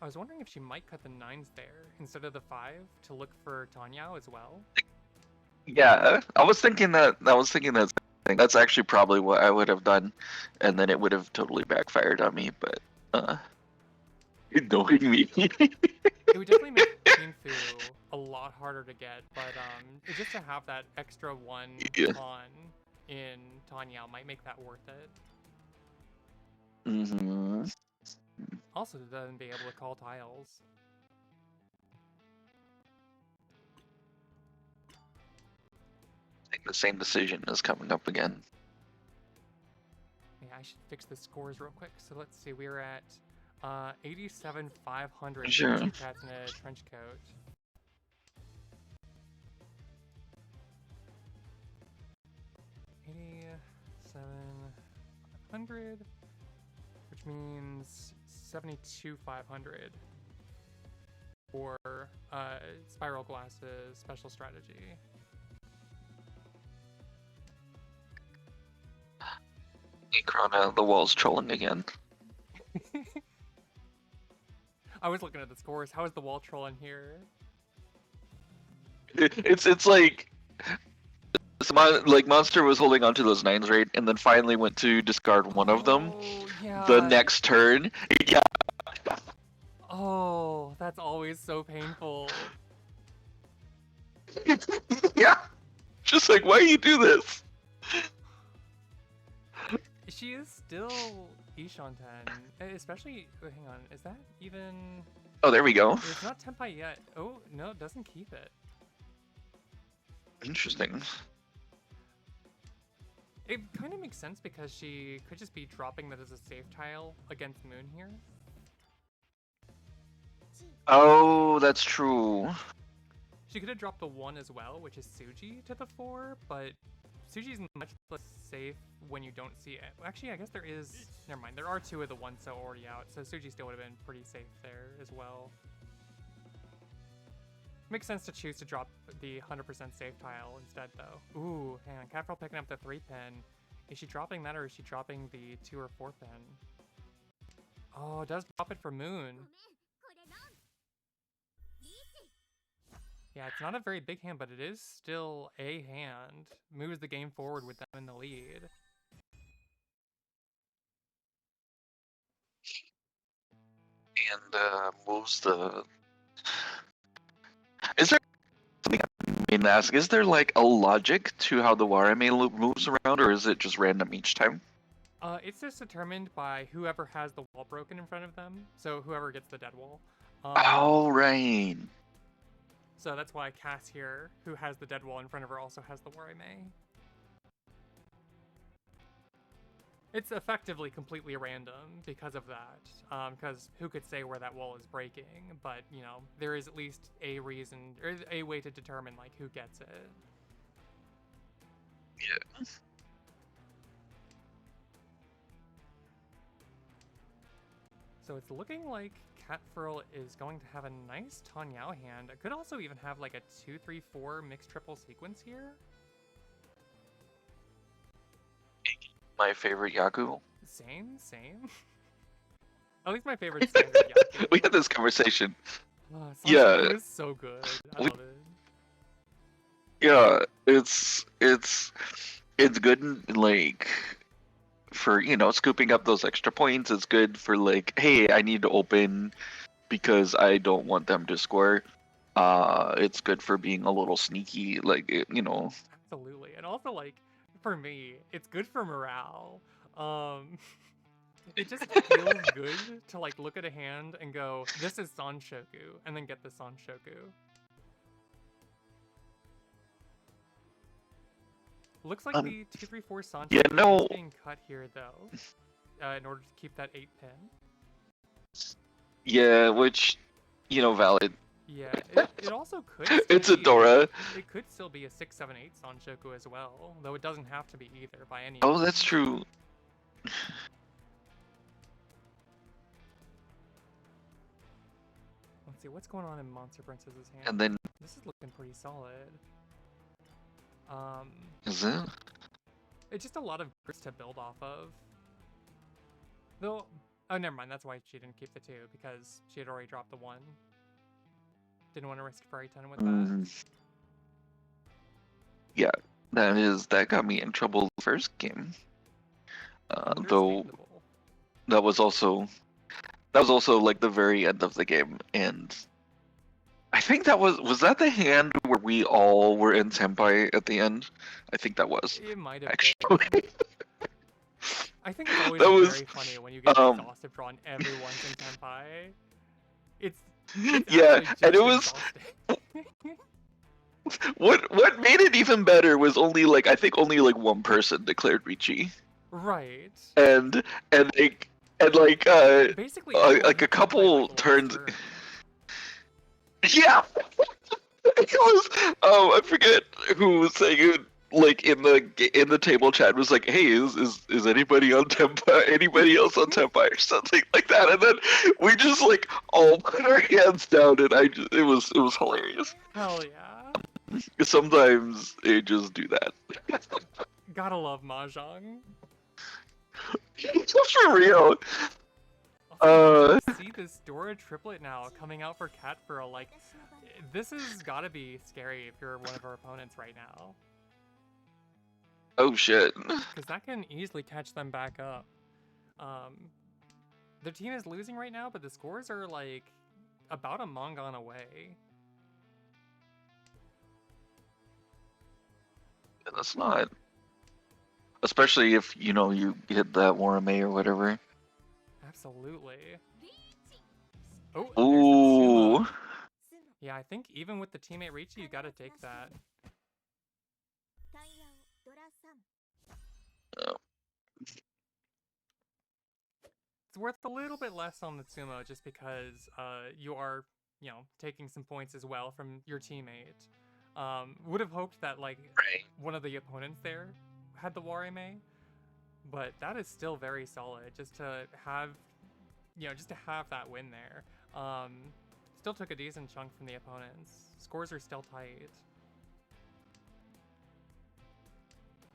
A: I was wondering if she might cut the 9s there instead of the 5 to look for Tanyao as well.
C: Yeah, I was thinking that. That's actually probably what I would have done, and then it would have totally backfired on me. But knowing me,
A: It would definitely make Pin Fu a lot harder to get, but just to have that extra 1
C: Yeah.
A: on in Tanyao might make that worth it.
C: hmm
A: Also to then be able to call tiles.
C: I think the same decision is coming up again.
A: Yeah, I should fix the scores real quick. So let's see, we're at 87,500
C: Sure.
A: for 2 cats in a trench coat. $87,500, which means 72,500 for Spiral Glass's special strategy.
C: Hey, Krona, the wall's trolling again.
A: I was looking at the scores. How is the wall troll in here?
C: It's like. Like Monster was holding onto those 9s, right, and then finally went to discard one of them.
A: Oh, yeah.
C: The next turn, yeah.
A: Oh, that's always so painful.
C: Yeah. Just like, why you do this?
A: She is still Ishanten, especially. Wait, hang on, is that even?
C: Oh, there we go.
A: It's not Tempai yet. Oh no, it doesn't keep it.
C: Interesting.
A: It kind of makes sense because she could just be dropping that as a safe tile against Moon here.
C: Oh, that's true.
A: She could have dropped the 1 as well, which is Suji to the 4, but Suji's much less safe when you don't see it. Actually, I guess there is. Never mind. There are 2 of the 1-so already out, so Suji still would have been pretty safe there as well. Makes sense to choose to drop the 100% safe tile instead, though. Ooh, hang on. Catfrell picking up the 3-pin. Is she dropping that, or is she dropping the 2 or 4-pin? Oh, it does drop it for Moon. Yeah, it's not a very big hand, but it is still a hand. Moves the game forward with them in the lead.
C: And moves the. Is there something I mean to ask? Is there like a logic to how the wareme loop moves around, or is it just random each time?
A: It's just determined by whoever has the wall broken in front of them. So whoever gets the dead wall.
C: Oh, right.
A: So that's why Cass here, who has the dead wall in front of her, also has the wareme. It's effectively completely random because of that. Because who could say where that wall is breaking? But, you know, there is at least a reason, or a way to determine, like, who gets it.
C: Yeah.
A: So it's looking like Cat Furl is going to have a nice Tanyao hand. It could also even have like a 2-3-4 mixed triple sequence here.
C: My favorite Yaku.
A: Same. At least my favorite standard Yaku.
C: We had this conversation.
A: Yeah,
C: Yeah.
A: it was so good. I love it.
C: Yeah, it's good in, like, for, you know, scooping up those extra points. It's good for, like, hey, I need to open because I don't want them to score. It's good for being a little sneaky, like, you know.
A: Absolutely. And also, like, for me, it's good for morale. It just feels good to, like, look at a hand and go, this is Sanshoku, and then get the Sanshoku. Looks like the 2-3-4 Sanshoku
C: Yeah, no.
A: is being cut here, though, in order to keep that 8 pin.
C: Yeah, which, you know, valid.
A: Yeah, it also could still
C: It's
A: be
C: Adora.
A: It could still be a 6-7-8 Sanshoku as well, though it doesn't have to be either by any
C: Oh,
A: means.
C: that's true.
A: Let's see, what's going on in Monster Princess's hand?
C: And then,
A: This is looking pretty solid.
C: is it?
A: It's just a lot of grids to build off of. Though, oh, never mind, that's why she didn't keep the 2, because she had already dropped the 1. Didn't want to risk Fairy Ton with that.
C: Yeah, that got me in trouble the first game. Though
A: Understandable.
C: that was also like the very end of the game, and I think that was that the hand where we all were in Senpai at the end? I think that was.
A: It might have
C: Actually.
A: been. I think it's always
C: That was,
A: very funny when you get exhausted draw and everyone's in Senpai. It's
C: yeah,
A: actually
C: and
A: just
C: it was
A: exhausting.
C: what made it even better was only like one person declared riichi,
A: Right.
C: and like
A: Basically,
C: like a couple turns. Yeah, it was. I forget who was saying it. Like in the table chat was like, hey, is anybody on Tempa? Anybody else on Tempa or something like that? And then we just like all put our hands down, and it was hilarious.
A: Hell yeah.
C: Sometimes they just do that.
A: Gotta love mahjong.
C: Just for real.
A: Also, see this Dora triplet now coming out for Cat Furl. Like, this has gotta be scary if you're one of our opponents right now.
C: Oh shit.
A: Because that can easily catch them back up. Their team is losing right now, but the scores are like about a Mongon away.
C: That's not. Especially if, you know, you hit that wareme or whatever.
A: Absolutely. Oh, there's the
C: Ooh.
A: sumo. Yeah, I think even with the teammate riichi, you gotta take that. It's worth a little bit less on the sumo just because you are, you know, taking some points as well from your teammate. Would have hoped that like one of the opponents there had the wareme, but that is still very solid just to have, you know, just to have that win there. Still took a decent chunk from the opponents. Scores are still tight.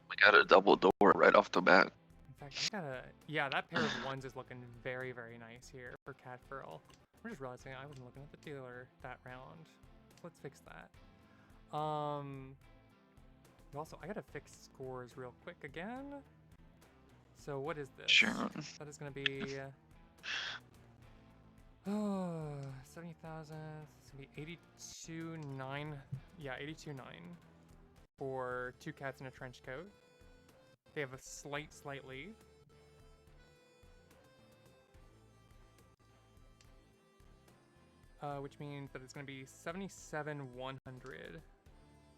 C: We got a double door right off the bat.
A: In fact, I gotta... Yeah, that pair of ones is looking very, very nice here for Cat Furl. I'm just realizing I wasn't looking at the dealer that round. Let's fix that. Also, I gotta fix scores real quick again. So what is this?
C: Sure.
A: That is gonna be... Oh, 70,000. It's gonna be 82.9. Yeah, 82.9 for 2 cats in a trench coat. They have a slight lead. Which means that it's going to be 77,100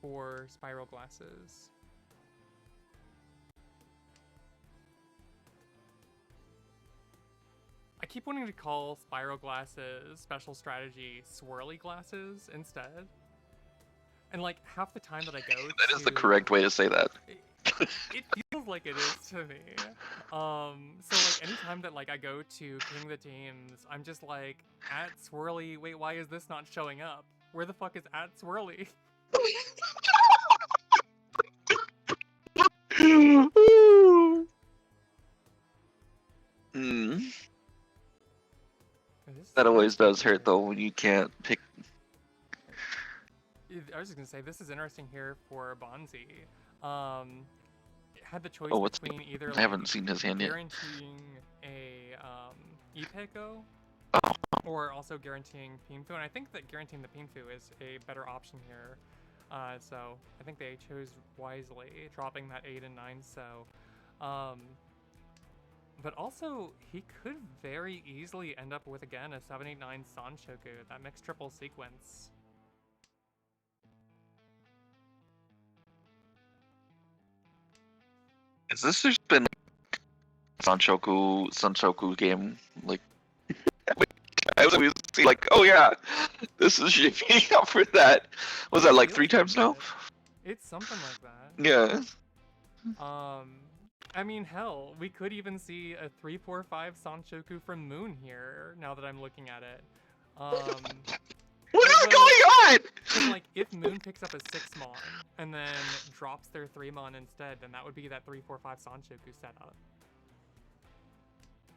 A: for spiral glasses. I keep wanting to call spiral glasses special strategy swirly glasses instead. And like half the time that I go
C: That is the correct way to say that.
A: It feels like it is to me. So like anytime that like I go to King the Teams, I'm just like at Swirly. Wait, why is this not showing up? Where the fuck is at Swirly?
C: Hmm.
A: This
C: That
A: is
C: always does
A: interesting
C: hurt though
A: here.
C: when you can't pick.
A: I was just gonna say this is interesting here for Bonzi. It had the choice
C: Oh, what's
A: between either
C: I haven't
A: like
C: seen his hand yet.
A: guaranteeing a Ipeko
C: Oh,
A: or also guaranteeing Pinfu, and I think that guaranteeing the Pinfu is a better option here. So I think they chose wisely, dropping that 8 and 9. So, but also he could very easily end up with again a 789 Sanshoku, that mixed triple sequence.
C: is this just been Sanshoku game? Like, I was always see like, oh yeah, this is shaping up for that. Was that like 3 times now?
A: It's something like that.
C: Yeah.
A: I mean, hell, we could even see a 3-4-5 Sanshoku from Moon here, now that I'm looking at it.
C: What is going on?
A: Because, like, if Moon picks up a 6-mon and then drops their 3-mon instead, then that would be that 3-4-5 Sanshoku setup.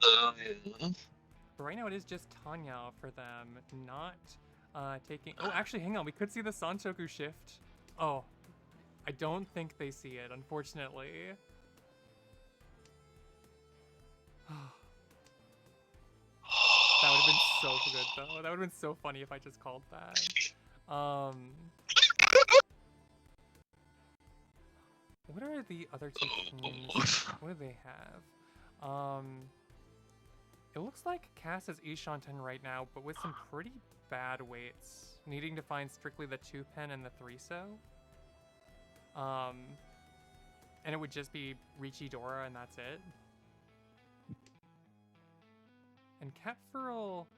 C: Yeah.
A: But right now it is just Tanya for them, not taking... Oh, actually, hang on, we could see the Sanshoku shift. Oh, I don't think they see it, unfortunately. That would have been so good, though. That would have been so funny if I just called that. What are the other two teams? What do they have? It looks like Cass is Ishanten right now, but with some pretty bad weights, needing to find strictly the 2-pin and the 3-so. And it would just be riichi Dora, and that's it. And Catfurl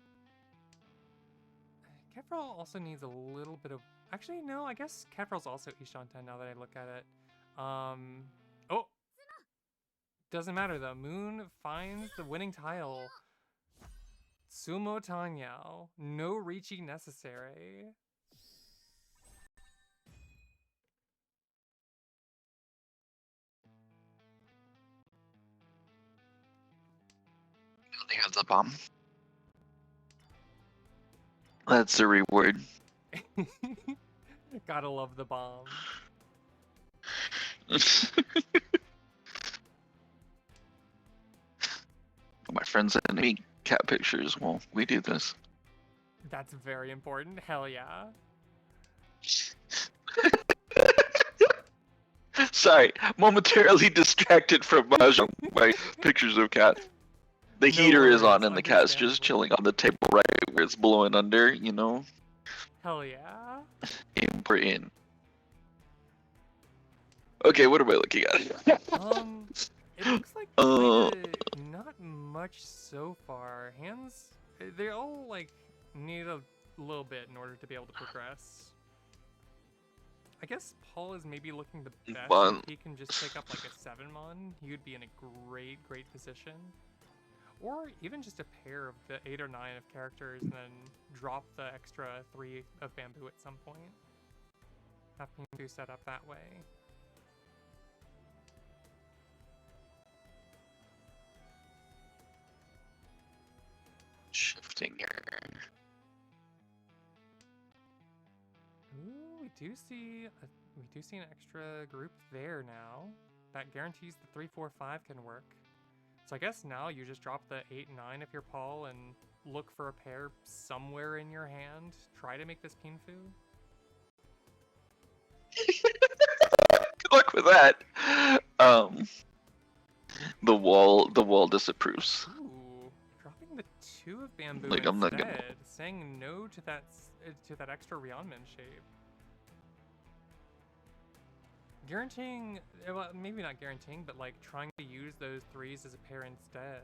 A: also needs a little bit of... Actually, no, I guess Catfurl's also Ishanten now that I look at it. Oh! Doesn't matter, though. Moon finds the winning tile. Sumo Tanyao. No riichi necessary.
C: They have the bomb. That's the reward.
A: Gotta love the bomb.
C: My friends send me cat pictures while we do this.
A: That's very important. Hell yeah.
C: Sorry, momentarily distracted from mahjong by pictures of cat. The
A: No
C: heater is on
A: worries,
C: and the cat's just
A: understandable.
C: chilling on the table right where it's blowing under, you know?
A: Hell yeah.
C: Important. Okay, what am I looking at?
A: It looks like kinda not much so far. Hands, they all like need a little bit in order to be able to progress. I guess Paul is maybe looking the best
C: Fun.
A: if he can just pick up like a 7-mon. He would be in a great position. Or even just a pair of the 8 or 9 of characters and then drop the extra 3 of bamboo at some point. Have Pingu set up that way.
C: Shifting here.
A: Ooh, we do see an extra group there now. That guarantees the 3-4-5 can work. So I guess now you just drop the 8-9 if you're Paul and look for a pair somewhere in your hand. Try to make this Pinfu.
C: Good luck with that. The wall disapproves.
A: Ooh, dropping the 2 of bamboo
C: Like, I'm not
A: instead,
C: gonna-
A: saying no to that extra Ryeonman shape. Guaranteeing, well, maybe not guaranteeing, but like trying to use those 3s as a pair instead.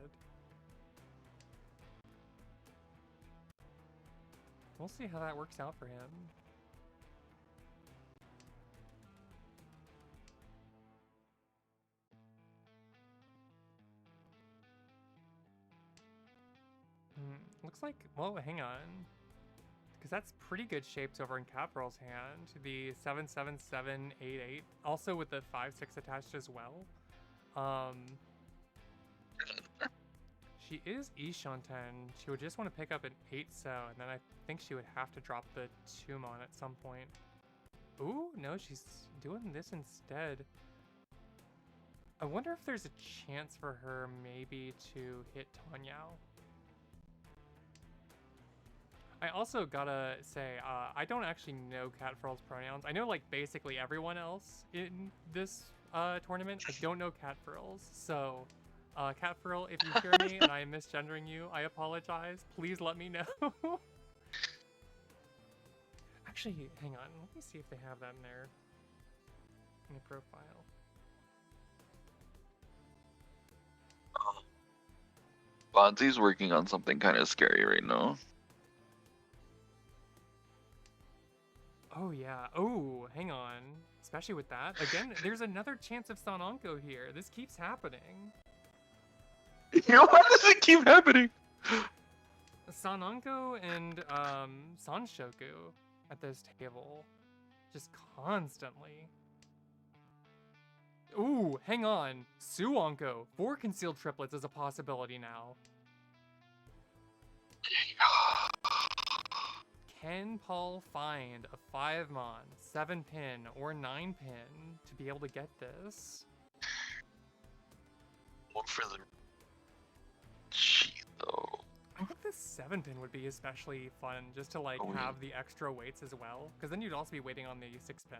A: We'll see how that works out for him. Looks like, well, hang on. Because that's pretty good shapes over in Capral's hand. The 77788, also with the 5-6 attached as well. She is Ishanten. She would just want to pick up an 8-so, and then I think she would have to drop the Tumon at some point. Ooh, no, she's doing this instead. I wonder if there's a chance for her maybe to hit Tanyao. I also gotta say, I don't actually know Catfurl's pronouns. I know, like, basically everyone else in this tournament. I don't know Catfurl's, so... Catfurl, if you hear me and I am misgendering you, I apologize. Please let me know. Actually, hang on. Let me see if they have that in their profile.
C: Bonzi's working on something kind of scary right now.
A: Oh, yeah. Oh, hang on. Especially with that. Again, there's another chance of Sanonko here. This keeps happening.
C: Why does it keep happening?
A: Sanonko and Sanshoku at this table. Just constantly. Ooh, hang on. Suonko. 4 concealed triplets is a possibility now. Can Paul find a 5-mon, 7-pin, or 9-pin to be able to get this?
C: One for the cheat though.
A: I think the 7-pin would be especially fun, just to like
C: yeah.
A: have the extra weights as well, because then you'd also be waiting on the 6-pin.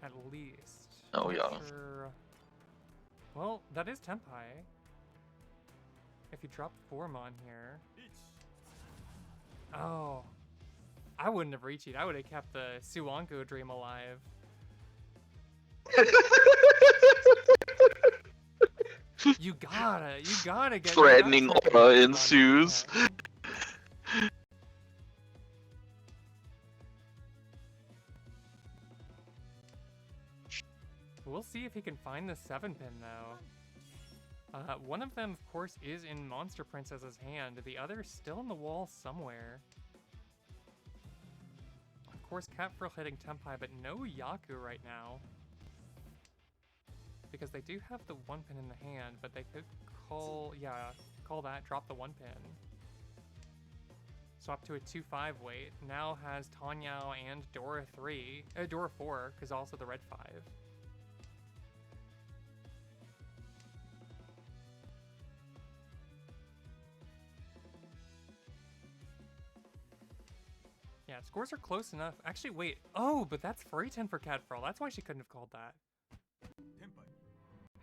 A: At least.
C: Oh
A: Not
C: yeah.
A: sure. Well, that is Tenpai. If you drop 4-mon here. Oh. I wouldn't have riichi'd. I would have kept the Suonko dream alive. You gotta get
C: Threatening aura ensues.
A: We'll see if he can find the 7-pin though. One of them, of course, is in Monster Princess's hand. The other is still in the wall somewhere. Of course, Catfurl hitting Tenpai, but no Yaku right now. Because they do have the 1-pin in the hand, but they could call that, drop the 1-pin. Swap to a 2-5 weight. Now has Tanyao and Dora 4, because also the red 5. Yeah, scores are close enough. Actually, wait. Oh, but that's free 10 for Catfurl. That's why she couldn't have called that.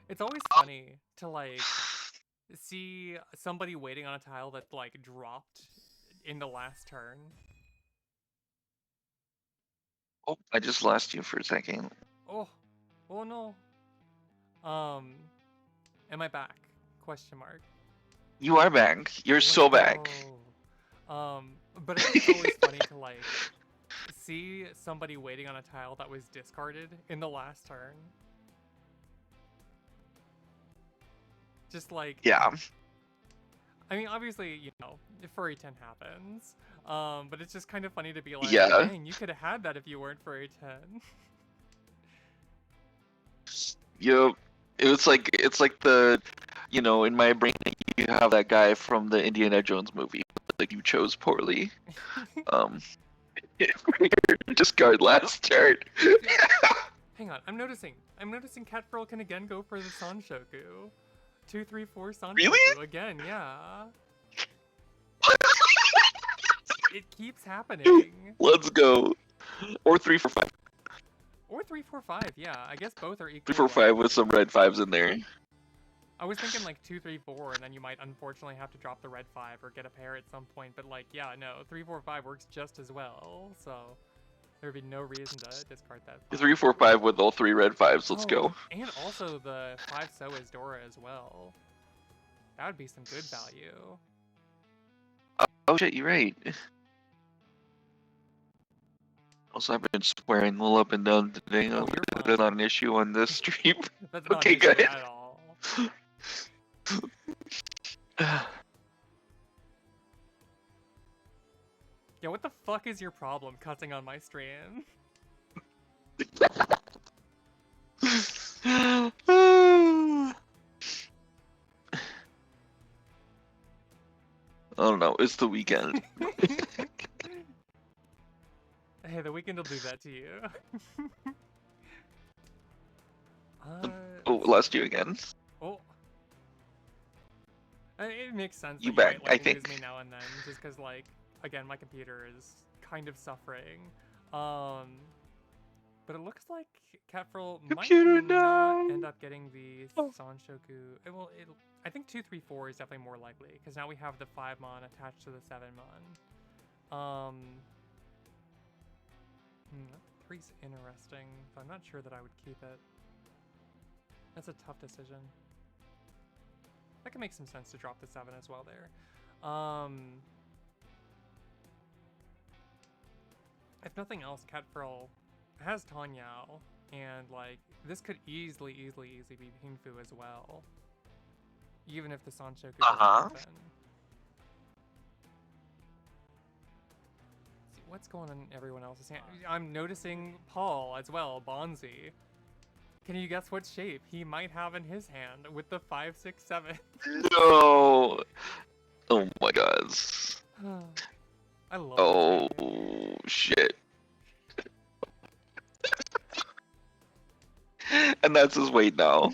A: It's always funny to, like, see somebody waiting on a tile that, like, dropped in the last turn.
C: Oh, I just lost you for a second.
A: Oh no. Am I back? Question mark.
C: You are back. You're so back.
A: Oh. But it's always funny to, like, see somebody waiting on a tile that was discarded in the last turn. Just like...
C: Yeah.
A: I mean, obviously, you know, furry 10 happens. But it's just kind of funny to be like,
C: Yeah.
A: dang, you could have had that if you weren't furry 10.
C: Yep. It's like the, you know, in my brain you have that guy from the Indiana Jones movie. Like, you chose poorly. Discard last turn.
A: Hang on, I'm noticing Catfurl can again go for the Sanshoku. 2, 3, 4 Sanshoku.
C: Really?
A: Again, yeah. It keeps happening.
C: Let's go. Or 3, 4, 5.
A: Or 3, 4, 5, yeah. I guess both are equal.
C: 3, 4, 5 with some red 5s in there.
A: I was thinking like 2, 3, 4, and then you might unfortunately have to drop the red 5 or get a pair at some point. But like, yeah, no, 3, 4, 5 works just as well. So there'd be no reason to discard that.
C: 3, 4, 5 with all 3 red 5s. Let's go.
A: And also the 5 so is Dora as well. That would be some good value.
C: Oh shit, you're right. Also, I've been swearing a little up and down today.
A: Oh,
C: That's not an issue on this stream.
A: That's not
C: Okay,
A: an issue
C: good.
A: at all. Yeah, what the fuck is your problem cussing on my stream?
C: I don't know. It's the weekend.
A: Hey, the weekend will do that to you.
C: Oh, lost you again.
A: Oh. It makes sense
C: You
A: that
C: back,
A: you might, like,
C: I
A: lose
C: think.
A: me now and then, just because, like, again, my computer is kind of suffering. But it looks like Catfrill might
C: Computer
A: not
C: down.
A: end up getting the
C: Oh.
A: Sanshoku. I think 2, 3, 4 is definitely more likely, because now we have the 5 mon attached to the 7 mon. That 3's interesting, but I'm not sure that I would keep it. That's a tough decision. That can make some sense to drop the 7 as well there. If nothing else, Catfrill has Tanyao, and like this could easily be Pinfu as well. Even if the Sanshoku doesn't happen. See what's going on in everyone else's hand. I'm noticing Paul as well, Bonzi. Can you guess what shape he might have in his hand with the 5, 6, 7?
C: No. Oh my god.
A: I love
C: Oh
A: this game.
C: shit. And that's his weight now.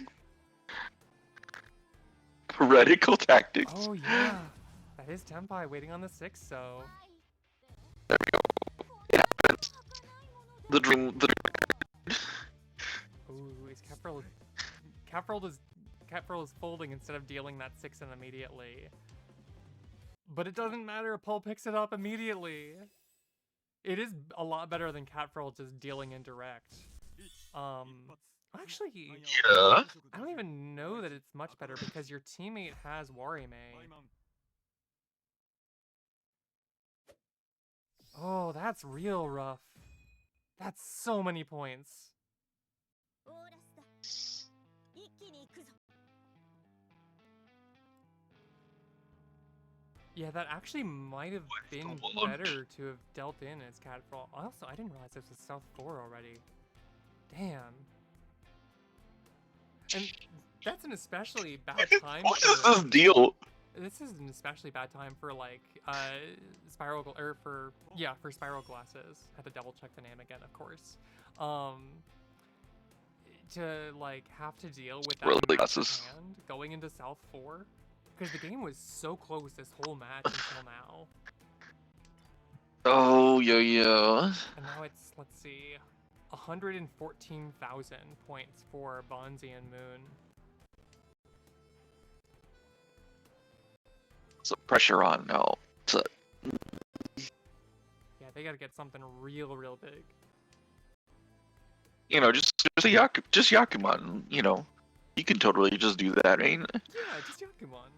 C: Radical tactics.
A: Oh yeah, that is Tenpai waiting on the 6, so.
C: There we go. It happens. The dream.
A: Ooh, is Catfrill is folding instead of dealing that 6 in immediately. But it doesn't matter, Paul picks it up immediately. It is a lot better than Catfrill just dealing indirect. Actually,
C: Yeah.
A: I don't even know that it's much better because your teammate has wareme. Oh, that's real rough. That's so many points. Yeah, that actually might have been better to have dealt in as Catfrill. Also, I didn't realize this was South 4 already. Damn. And that's an especially bad time.
C: What is this deal?
A: This is an especially bad time for like spiral for spiral glasses. I had to double check the name again, of course. To like have to deal with that
C: Really glasses.
A: hand going into South 4 because the game was so close this whole match until now.
C: Oh yeah.
A: And now it's, let's see, 114,000 points for Bonzi and Moon.
C: So pressure on now.
A: Yeah, they gotta get something real big.
C: You know, just Yakuman. You know, you can totally just do that, right?
A: Yeah, just Yakuman.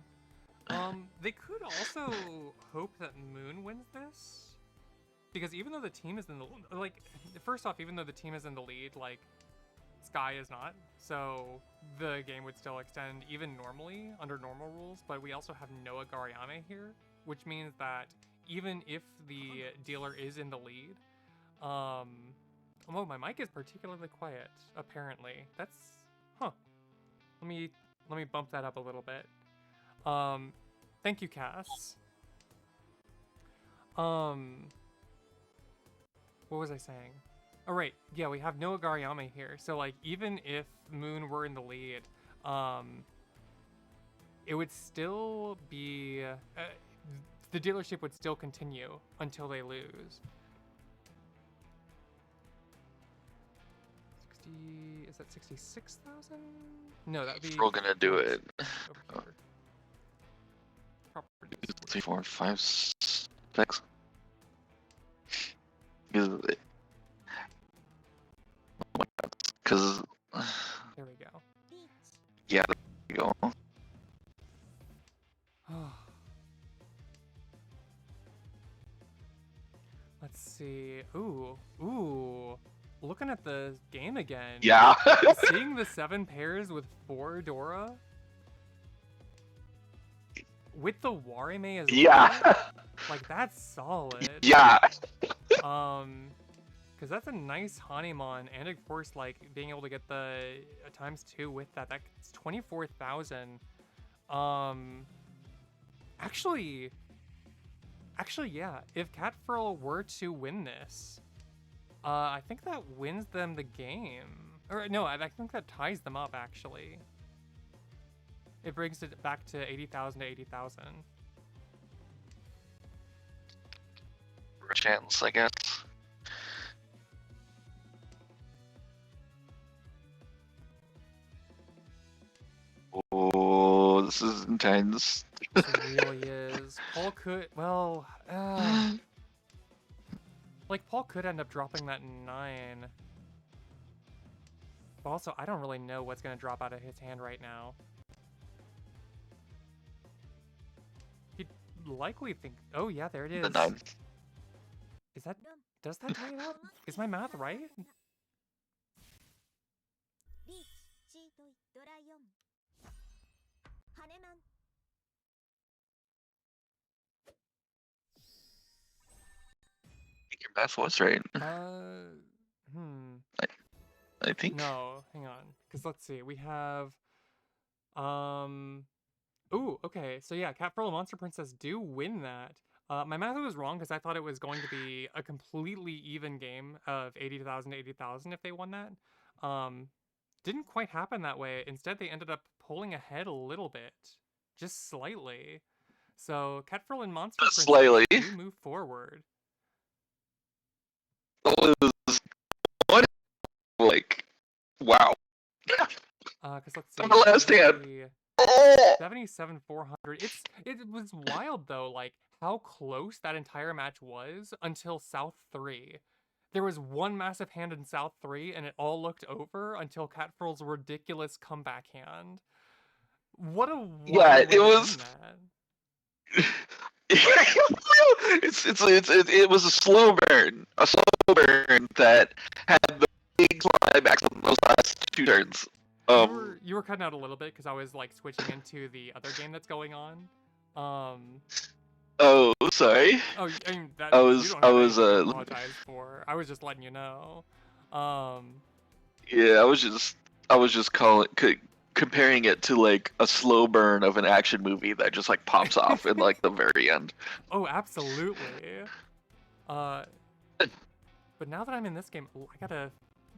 A: They could also hope that Moon wins this, because even though the team is in the first off, even though the team is in the lead, like Sky is not, so the game would still extend even normally under normal rules. But we also have Noah Gariyame here, which means that even if the dealer is in the lead, oh, my mic is particularly quiet. Apparently, that's Let me bump that up a little bit. Thank you, Cass. What was I saying? Oh, right. Yeah, we have Noah Gariyame here. So, like, even if Moon were in the lead, it would still be... the dealership would still continue until they lose. 60... Is that 66,000? No, that'd be...
C: We're gonna do it.
A: Over here. Properties.
C: 2, 3, 4, 5, 6. Because
A: There we go.
C: yeah, there you go.
A: Let's see. Ooh. Looking at the game again.
C: Yeah.
A: Seeing the 7 pairs with 4 Dora. With the wareme as well.
C: Yeah.
A: Like, that's solid.
C: Yeah.
A: Because that's a nice Hanemon, and of course, like, being able to get the ×2 with that, that's 24,000. Actually, yeah, if Catfurl were to win this, I think that wins them the game. Or, no, I think that ties them up, actually. It brings it back to 80,000 to 80,000.
C: For a chance, I guess. Oh, this is intense.
A: It really is. Paul could, well, like, Paul could end up dropping that 9. But also, I don't really know what's going to drop out of his hand right now. He'd likely think, oh yeah, there it is.
C: The 9.
A: Is that, does that tie it up? Is my math right?
C: I think your math was right. I think.
A: No, hang on. Because let's see, we have, ooh, okay, so yeah, Catfurl and Monster Princess do win that. My math was wrong because I thought it was going to be a completely even game of 80,000 to 80,000 if they won that. Didn't quite happen that way. Instead, they ended up pulling ahead a little bit, just slightly. So Catfurl and Monster Princess
C: Slightly.
A: do move forward.
C: What? Like, wow.
A: Because let's see.
C: On the last hand.
A: the
C: Oh!
A: 77,400. It was wild though, like how close that entire match was until South 3. There was one massive hand in South 3, and it all looked over until Catfurl's ridiculous comeback hand. What a wild
C: Yeah,
A: way
C: it
A: to
C: was.
A: end that.
C: It was a slow burn that had the big climax on those last 2 turns.
A: You were cutting out a little bit because I was like switching into the other game that's going on.
C: Oh, sorry.
A: Oh, I mean that
C: I
A: you
C: was
A: don't have anything to apologize for. I was just letting you know.
C: Yeah, I was just comparing it to like a slow burn of an action movie that just like pops off in like the very end.
A: Oh, absolutely. But now that I'm in this game, I gotta.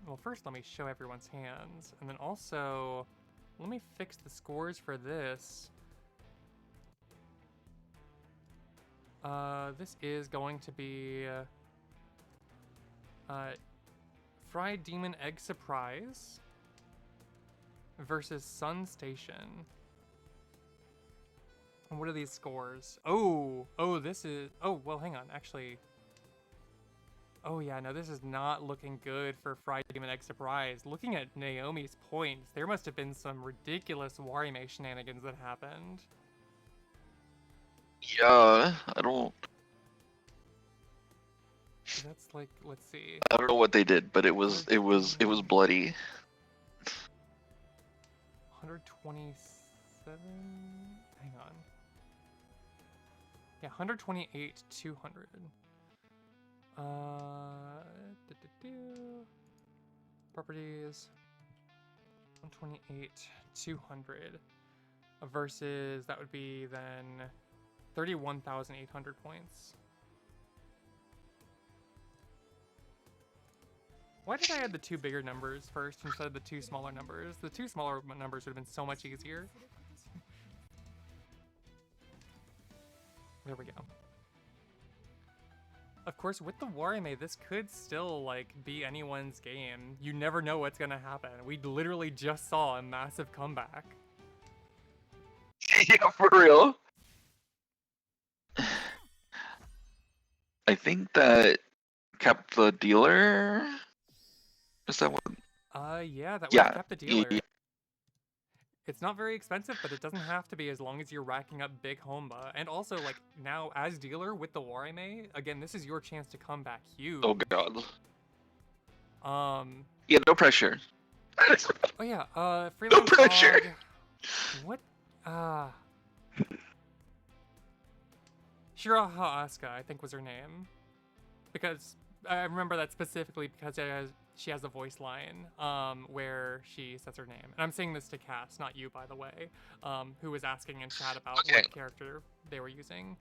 A: Well, first let me show everyone's hands, and then also let me fix the scores for this. This is going to be Fried Demon Egg Surprise versus Sun Station. And what are these scores? Oh, this is. Oh, well, hang on. Actually. Oh yeah, no, this is not looking good for Fried Demon Egg Surprise. Looking at Naomi's points, there must have been some ridiculous wareme shenanigans that happened.
C: Yeah, I don't
A: That's like, let's see.
C: know what they did, but it was bloody.
A: 127. Hang on. Yeah, 128, 200. Properties 128 200 versus that would be then 31,800 points. Why did I add the 2 bigger numbers first instead of the 2 smaller numbers? The 2 smaller numbers would have been so much easier. There we go. Of course, with the wareme, this could still, like, be anyone's game. You never know what's gonna happen. We literally just saw a massive comeback.
C: Yeah, for real. I think that kept the dealer. Is that what?
A: Yeah, that would
C: Yeah,
A: have kept the dealer.
C: yeah.
A: It's not very expensive, but it doesn't have to be as long as you're racking up big homba. And also, like, now as dealer with the wareme, again, this is your chance to come back huge.
C: Oh god.
A: Um.
C: Yeah, no pressure.
A: Oh yeah.
C: No
A: Freelance
C: pressure.
A: Dog. What? Shiraha Asuka, I think was her name. Because I remember that specifically because she has a voice line where she says her name. And I'm saying this to Cass, not you, by the way, who was asking in chat about
C: Okay.
A: what character they were using.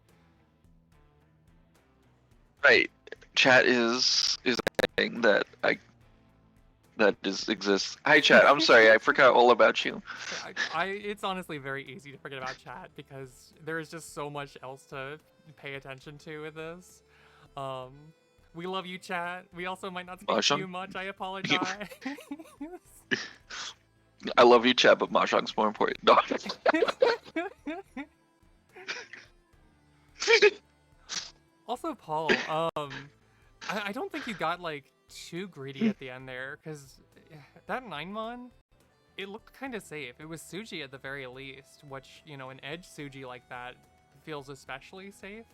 C: Right. Chat is a thing that exists. Hi, chat. I'm sorry, I forgot all about you.
A: It's honestly very easy to forget about chat because there is just so much else to pay attention to with this. We love you, chat. We also might not speak to you much. I apologize.
C: I love you, chat, but mahjong's more important. No.
A: Also, Paul, I don't think you got like too greedy at the end there, because that 9-mon, it looked kind of safe. It was Suji at the very least, which, you know, an edge Suji like that feels especially safe.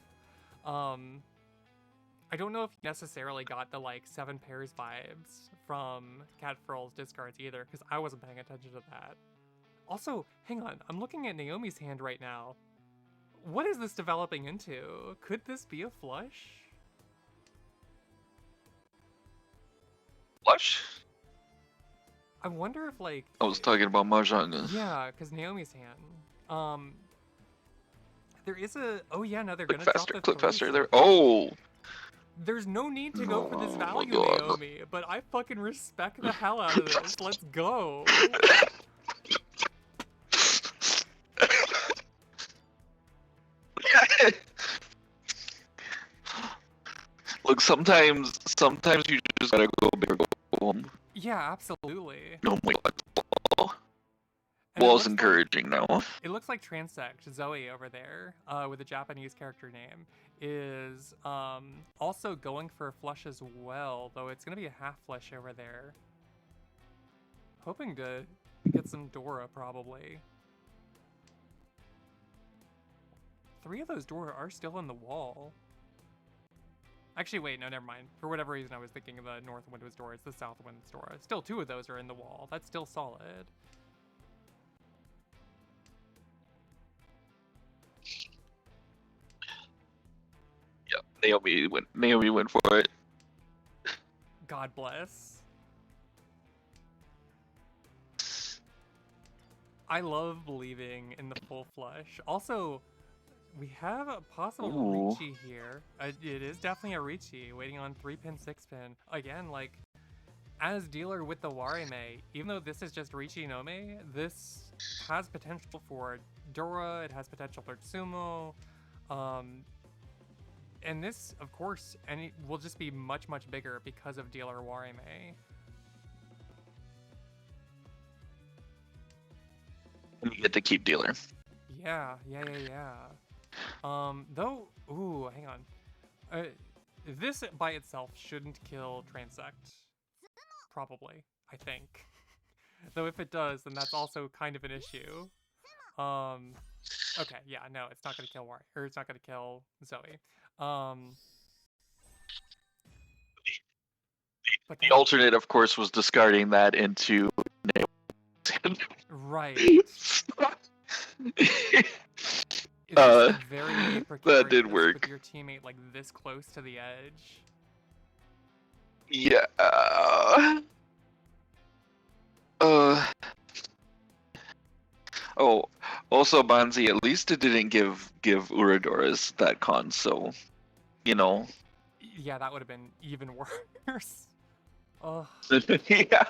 A: I don't know if you necessarily got the like 7 pairs vibes from Cat Furl's discards either, because I wasn't paying attention to that. Also, hang on, I'm looking at Naomi's hand right now. What is this developing into? Could this be a flush?
C: Flush?
A: I wonder if like...
C: I was talking about mahjong.
A: Yeah, because Naomi's hand. There is a... Oh yeah, no, they're
C: Click
A: gonna
C: faster,
A: drop the
C: click
A: 3
C: faster. There.
A: set.
C: Oh!
A: There's no need to go for this
C: Oh my
A: value,
C: God.
A: Naomi, but I fucking respect the hell out of this. Let's go.
C: Look, sometimes you just gotta go big or go home.
A: Yeah, absolutely.
C: Oh my God.
A: And it
C: Wall's
A: looks like-
C: encouraging now.
A: It looks like Transect, Zoe over there, with a Japanese character name, is also going for a flush as well, though it's going to be a half flush over there. Hoping to get some Dora, probably. 3 of those Dora are still in the wall. Actually, wait, no, never mind. For whatever reason, I was thinking of the North Wind was Dora. It's the South Wind's Dora. Still, 2 of those are in the wall. That's still solid.
C: Yeah, Naomi went for it.
A: God bless. I love believing in the full flush. Also, we have a possible
C: Ooh.
A: riichi here. It is definitely a riichi, waiting on 3-pin, 6-pin. Again, like, as dealer with the wareme, even though this is just riichi nome, this has potential for Dora, it has potential for Tsumo, and this, of course, it will just be much, much bigger because of dealer wareme.
C: And you get to keep dealer.
A: Yeah. Though, ooh, hang on. This by itself shouldn't kill Transect. Probably, I think. Though if it does, then that's also kind of an issue. Okay, yeah, no, it's not gonna kill it's not gonna kill Zoe. But
C: The alternate, of course, was discarding that into
A: right. It's
C: Uh,
A: very
C: that
A: precarious
C: did work.
A: with your teammate like this close to the edge.
C: Yeah. Oh, also Banzi, at least it didn't give Uradoras that con, so you know.
A: Yeah, that would have been even worse. Oh,
C: Yeah.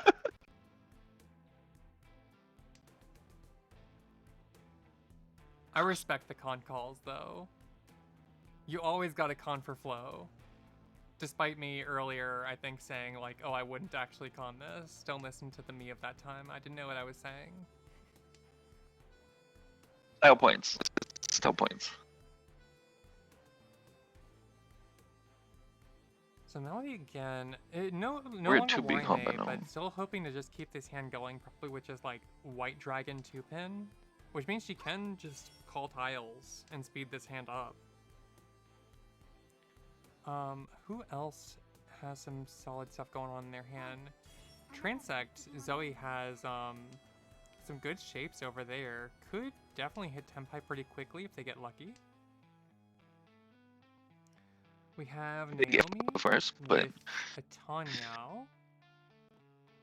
A: I respect the con calls though. You always got a con for flow. Despite me earlier, I think, saying like, oh, I wouldn't actually con this. Don't listen to the me of that time. I didn't know what I was saying.
C: Style points. Style points.
A: So Melody again, no
C: We're
A: longer
C: two being home
A: wareme,
C: now.
A: but still hoping to just keep this hand going, probably with just like White Dragon 2-pin, which means she can just call tiles and speed this hand up. Who else has some solid stuff going on in their hand? Transect, Zoe has some good shapes over there. Could definitely hit Tenpai pretty quickly if they get lucky. We have
C: Big gift
A: Naomi
C: first, but
A: with a Tanyao.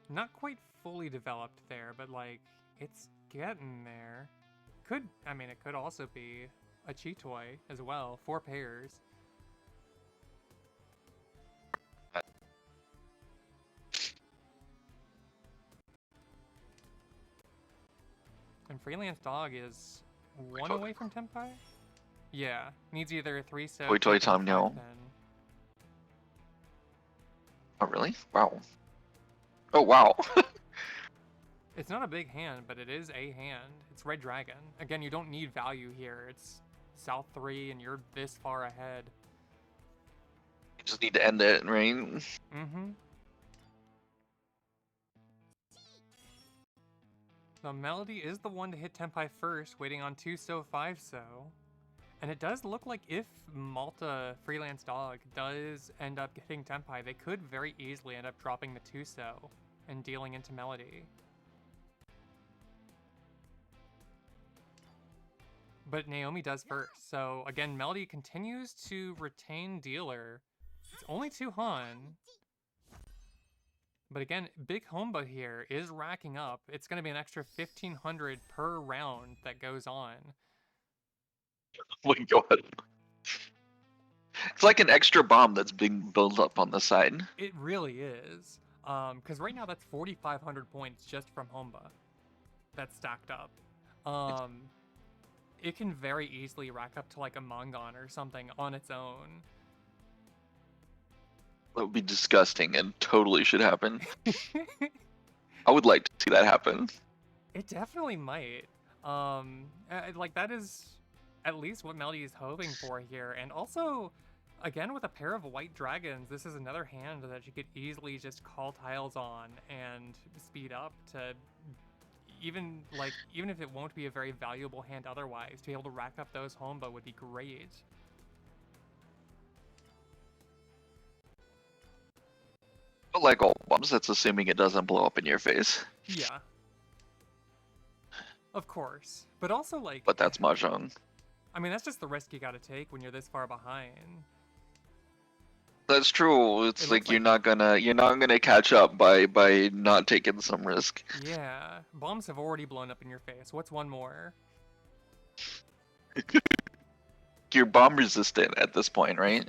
A: Not quite fully developed there, but like it's getting there. It could also be a Chitoy as well. 4 pairs. And Freelance Dog is 1 away from Tenpai? Yeah. Needs either a 3 so.
C: Toy Tom no. Oh really? Wow. Oh wow.
A: It's not a big hand, but it is a hand. It's Red Dragon. Again, you don't need value here. It's South 3 and you're this far ahead.
C: You just need to end it, right?
A: Mm-hmm. The Melody is the one to hit Tenpai first, waiting on 2 so 5 so. And it does look like if Malta Freelance Dog does end up getting Tenpai, they could very easily end up dropping the 2 so and dealing into Melody. But Naomi does first, so again, Melody continues to retain dealer. It's only 2 Han. But again, big Homba here is racking up. It's going to be an extra 1,500 per round that goes on.
C: Oh my god. It's like an extra bomb that's being built up on the side.
A: It really is. Because right now that's 4,500 points just from Homba. That's stacked up. It can very easily rack up to like a Mongon or something on its own.
C: That would be disgusting and totally should happen. I would like to see that happen.
A: It definitely might. Like that is at least what Melody is hoping for here. And also, again, with a pair of white dragons, this is another hand that you could easily just call tiles on and speed up to even if it won't be a very valuable hand otherwise, to be able to rack up those Homba would be great.
C: But like all bombs, that's assuming it doesn't blow up in your face.
A: Yeah. Of course. But also like...
C: But that's mahjong.
A: I mean, that's just the risk you gotta take when you're this far behind.
C: That's true. It's like you're not gonna catch up by not taking some risk.
A: Yeah. Bombs have already blown up in your face. What's one more?
C: You're bomb resistant at this point, right?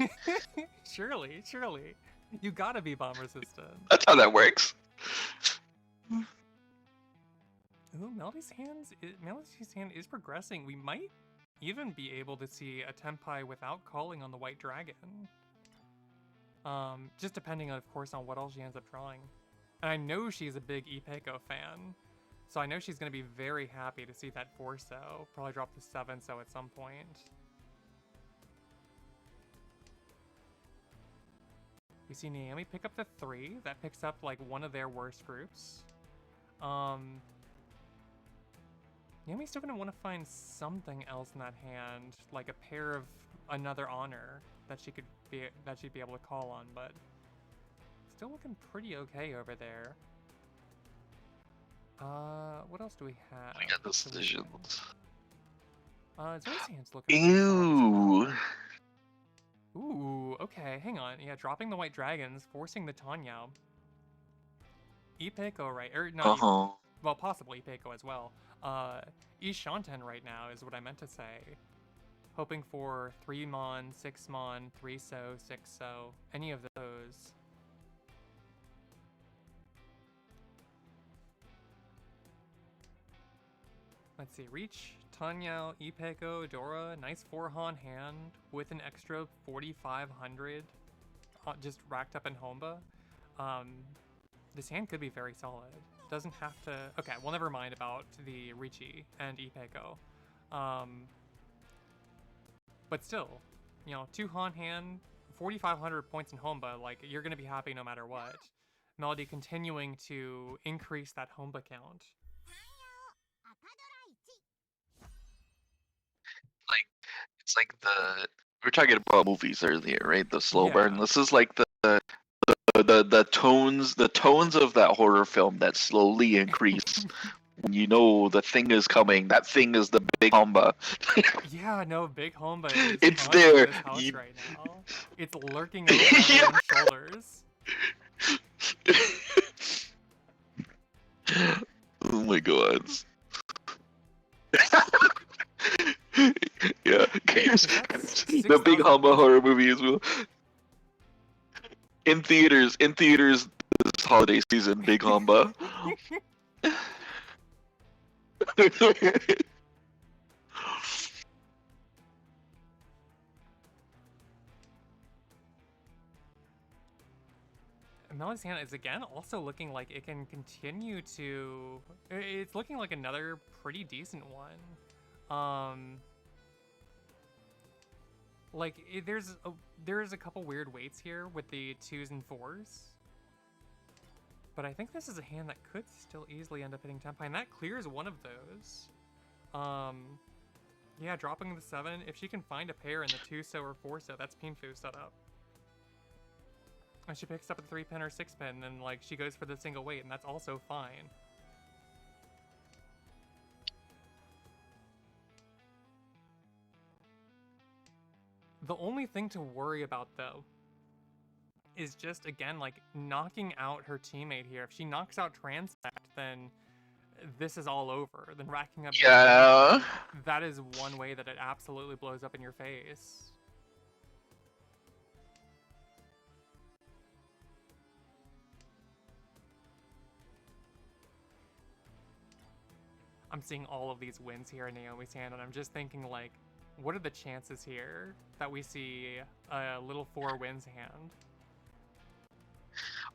A: Surely. You gotta be bomb resistant.
C: That's how that works.
A: Ooh, Melody's hand is progressing. We might even be able to see a Tenpai without calling on the white dragon. Just depending, of course, on what else she ends up drawing. And I know she's a big Ipeko fan, so I know she's going to be very happy to see that 4 so. Probably drop the 7 so at some point. We see Naomi pick up the 3. That picks up, like, one of their worst groups. Naomi's still going to want to find something else in that hand, like a pair of another honor that she'd be able to call on, but still looking pretty okay over there. What else do we have?
C: I got decisions.
A: Zoe's hand's looking
C: Ew.
A: Ooh, okay, hang on. Yeah, dropping the white dragons, forcing the Tanyao. Ipeko, right? Or not. Well, possibly Ipeko as well. Ishanten right now is what I meant to say. Hoping for 3 mon, 6 mon, 3 so, 6 so, any of those. Let's see, Reach, Tanyao, Ipeko, Dora, nice 4 Han hand with an extra 4,500 just racked up in Homba. This hand could be very solid. Doesn't have to... Okay, well, never mind about the riichi and Ipeko. But still, you know, 2 Han hand, 4,500 points in Homba, like, you're going to be happy no matter what. Melody continuing to increase that Homba count.
C: Like, it's like we were talking about movies earlier, right? The slow burn. This is like the tones of that horror film that slowly increase you know the thing is coming. That thing is the big Hamba.
A: Yeah, no, Big Homba is
C: It's
A: haunting
C: there.
A: this house
C: You-
A: right now. It's lurking over
C: Yeah.
A: everyone's shoulders.
C: Oh my god. Yeah,
A: Is that
C: the big
A: 6,000
C: Hamba
A: wins?
C: horror movie as well. In theaters this holiday season, Big Hamba.
A: Melisandre is again also looking like it can continue to. It's looking like another pretty decent one. Like there's a couple weird weights here with the 2s and 4s. But I think this is a hand that could still easily end up hitting Tenpai, and that clears one of those. Yeah, dropping the 7. If she can find a pair in the 2-so or 4-so, that's Pinfu set up. And she picks up a 3-pin or 6-pin, then like she goes for the single weight, and that's also fine. The only thing to worry about though is just again like knocking out her teammate here. If she knocks out Transnet, then this is all over. Then racking up
C: Yeah.
A: that is one way that it absolutely blows up in your face. I'm seeing all of these wins here in Naomi's hand, and I'm just thinking, like, what are the chances here that we see a little 4 wins hand?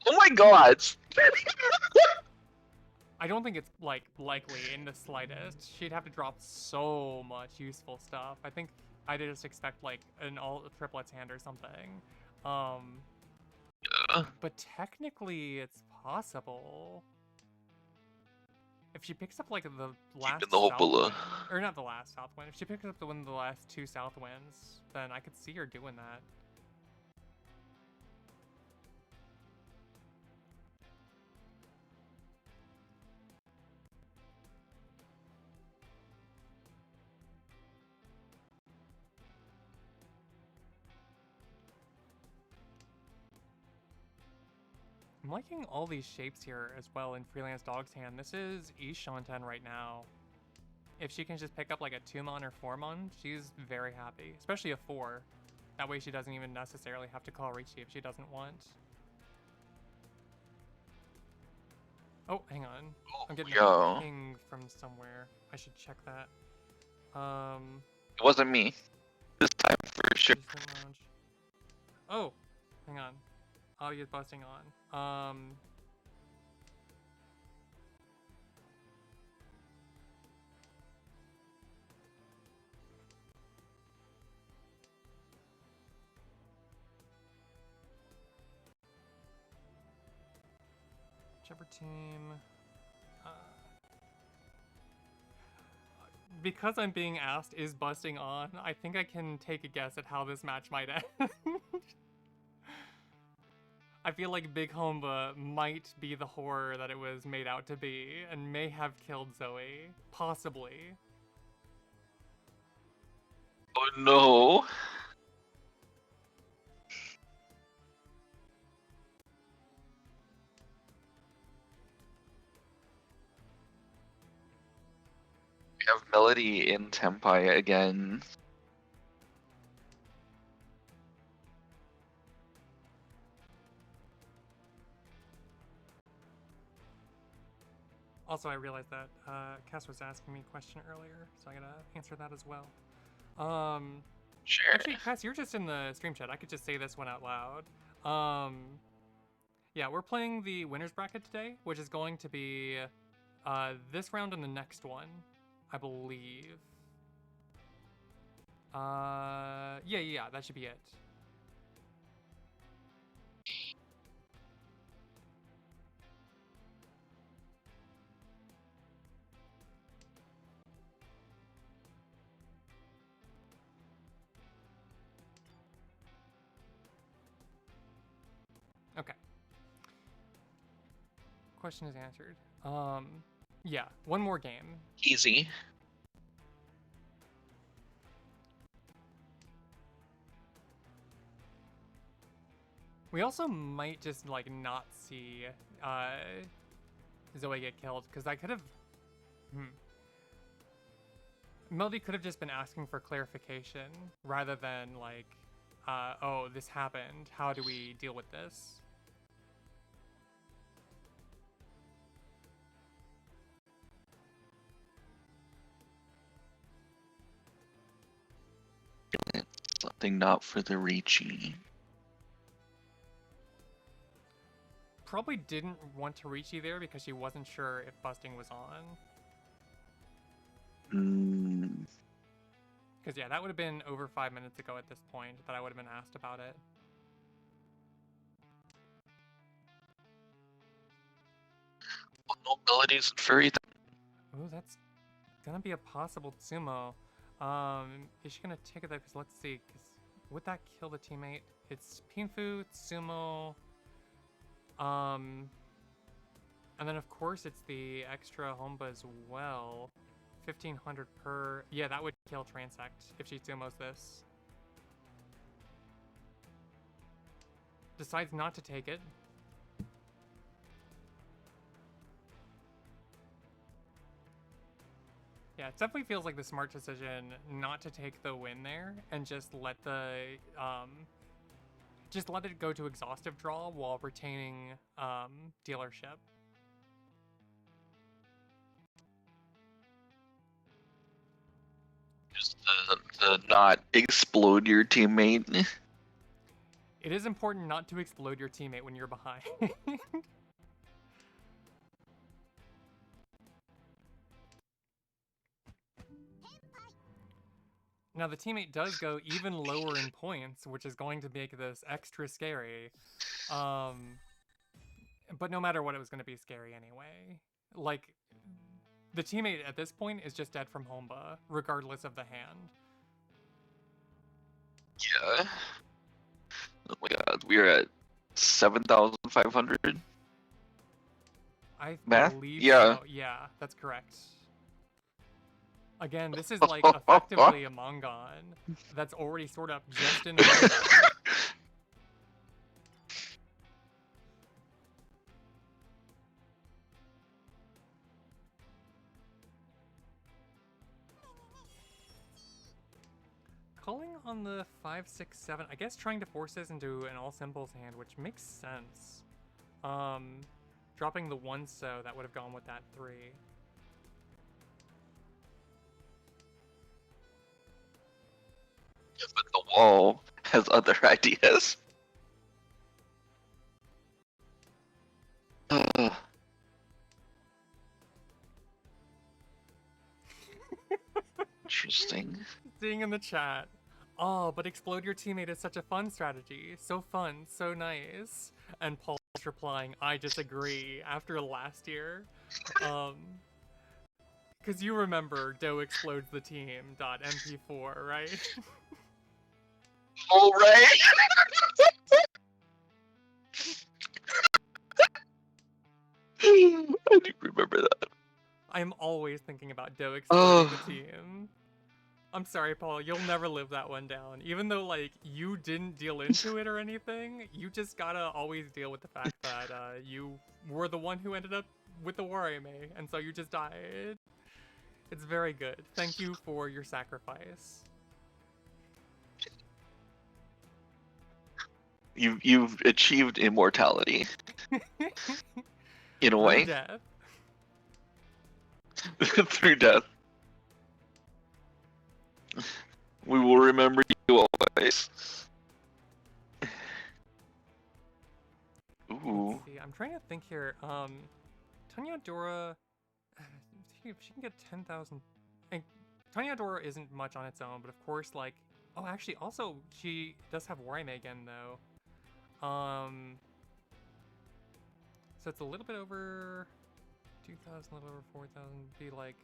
C: Oh my god.
A: I don't think it's, like, likely in the slightest. She'd have to drop so much useful stuff. I think I'd just expect, like, an all triplets hand or something. But technically, it's possible. If she picks up like the last
C: Keeping the hope
A: south
C: alive.
A: wind, or not the last south wind, if she picks up one of the last 2 south winds, then I could see her doing that. I'm liking all these shapes here as well in Freelance Dog's hand. This is Ishanten right now. If she can just pick up like a 2-mon or 4-mon, she's very happy. Especially a 4. That way she doesn't even necessarily have to call riichi if she doesn't want. Oh, hang on. I'm getting a ping from somewhere. I should check that.
C: It wasn't me. This time for sure.
A: Oh, hang on. Audio's busting on. Whichever team. Because I'm being asked, is busting on? I think I can take a guess at how this match might end. I feel like Big Homba might be the horror that it was made out to be, and may have killed Zoe. Possibly.
C: Oh no. We have Melody in Tenpai again.
A: Also, I realized that Cass was asking me a question earlier, so I gotta answer that as well.
C: Sure.
A: Actually, Cass, you're just in the stream chat. I could just say this one out loud. Yeah, we're playing the winner's bracket today, which is going to be this round and the next one, I believe. Yeah, that should be it. Okay. Question is answered. Yeah, one more game.
C: Easy.
A: We also might just like not see Zoe get killed because I could have. Melody could have just been asking for clarification rather than like, oh, this happened. How do we deal with this?
C: Something not for the riichi.
A: Probably didn't want to reach you there because she wasn't sure if busting was on. Because yeah, that would have been over 5 minutes ago at this point that I would have been asked about it.
C: Well, no melodies and furry.
A: Ooh, that's gonna be a possible Tsumo. Is she gonna take it though? Because let's see. Because would that kill the teammate? It's Pinfu, Tsumo. And then of course it's the extra Homba as well. 1500 per. Yeah, that would kill Transect if she Tsumos this. Decides not to take it. Yeah, it definitely feels like the smart decision not to take the win there and just let the just let it go to exhaustive draw while retaining dealership.
C: Just to not explode your teammate.
A: It is important not to explode your teammate when you're behind. Now the teammate does go even lower in points, which is going to make this extra scary. But no matter what, it was going to be scary anyway. Like, the teammate at this point is just dead from Homba, regardless of the hand.
C: Yeah. Oh my god, we're at 7,500.
A: I
C: Math?
A: believe
C: Yeah.
A: so. Yeah, that's correct. Again, this is like effectively a Mongon that's already stored up just in Homba. Calling on the 5, 6, 7. I guess trying to force this into an all symbols hand, which makes sense. Dropping the 1 so that would have gone with that 3.
C: Yeah, but the wall has other ideas. Interesting.
A: Seeing in the chat. Oh, but explode your teammate is such a fun strategy. So fun, so nice. And Paul's replying, I disagree after last year. Because you remember Doe explodes the team .mp4, right?
C: All right. I do remember that.
A: I'm always thinking about Doe exploding the team. I'm sorry, Paul, you'll never live that one down. Even though, like, you didn't deal into it or anything, you just gotta always deal with the fact that you were the one who ended up with the wareme, and so you just died. It's very good. Thank you for your sacrifice.
C: You've achieved immortality. In a way.
A: Through death.
C: Through death. We will remember you always. Ooh.
A: Let's see, I'm trying to think here. Tanya Dora, if she can get 10,000. Tanya Dora isn't much on its own, but of course, like, oh, actually, also she does have wareme again though. So it's a little bit over 2,000, a little over 4,000. Be like,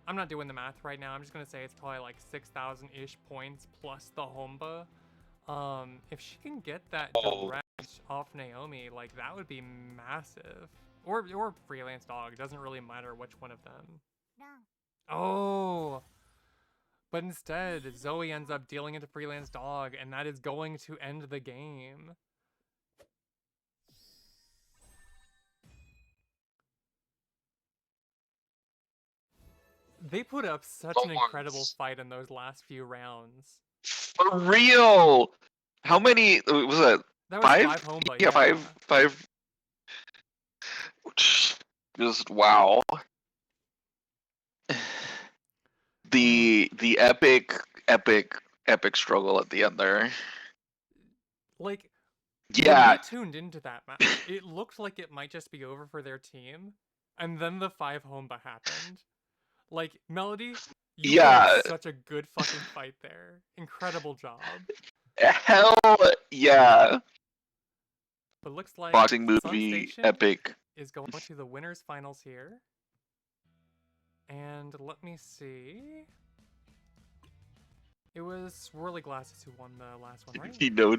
A: I'm not doing the math right now. I'm just gonna say it's probably like 6,000-ish points plus the Homba. If she can get that direct off Naomi, like that would be massive. Or freelance dog. Doesn't really matter which one of them. Oh. But instead, Zoe ends up dealing into freelance dog, and that is going to end the game. They put up such an incredible fight in those last few rounds.
C: For real! How many was that?
A: That was 5 home, but yeah.
C: Five. Just wow. The epic struggle at the end there.
A: Like,
C: yeah.
A: when we tuned into that match, it looked like it might just be over for their team, and then the 5 homba happened. Like, Melody, you put up such a good fucking fight there. Incredible job.
C: Hell yeah.
A: But looks like
C: boxing movie epic
A: is going to the winners finals here. And let me see. It was Swirly Glasses who won the last one, right?
C: You know.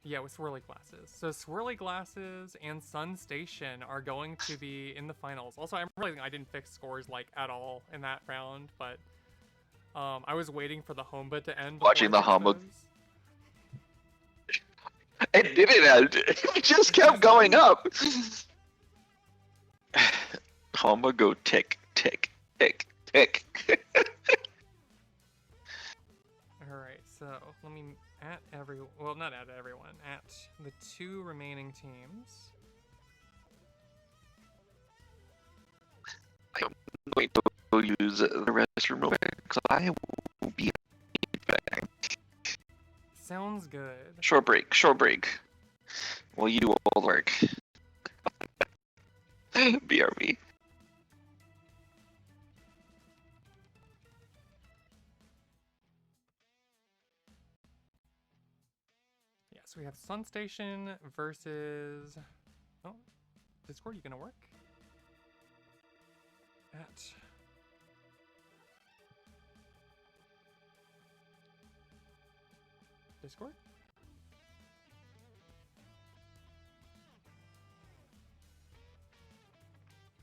A: Yeah, with Swirly Glasses. So Swirly Glasses and Sun Station are going to be in the finals. Also, I'm realizing I didn't fix scores like at all in that round, but I was waiting for the homba to end.
C: Watching the homba. It didn't end. It just kept going up. Homba go tick, tick, tick, tick.
A: Alright, so let me at well, not at everyone, at the 2 remaining teams.
C: I'm going to go use the restroom real quick, because I will be back.
A: Sounds good.
C: Short break. Well, you do all the work. BRB.
A: Yeah, so we have Sun Station versus... Oh, Discord, you gonna work? At... Discord?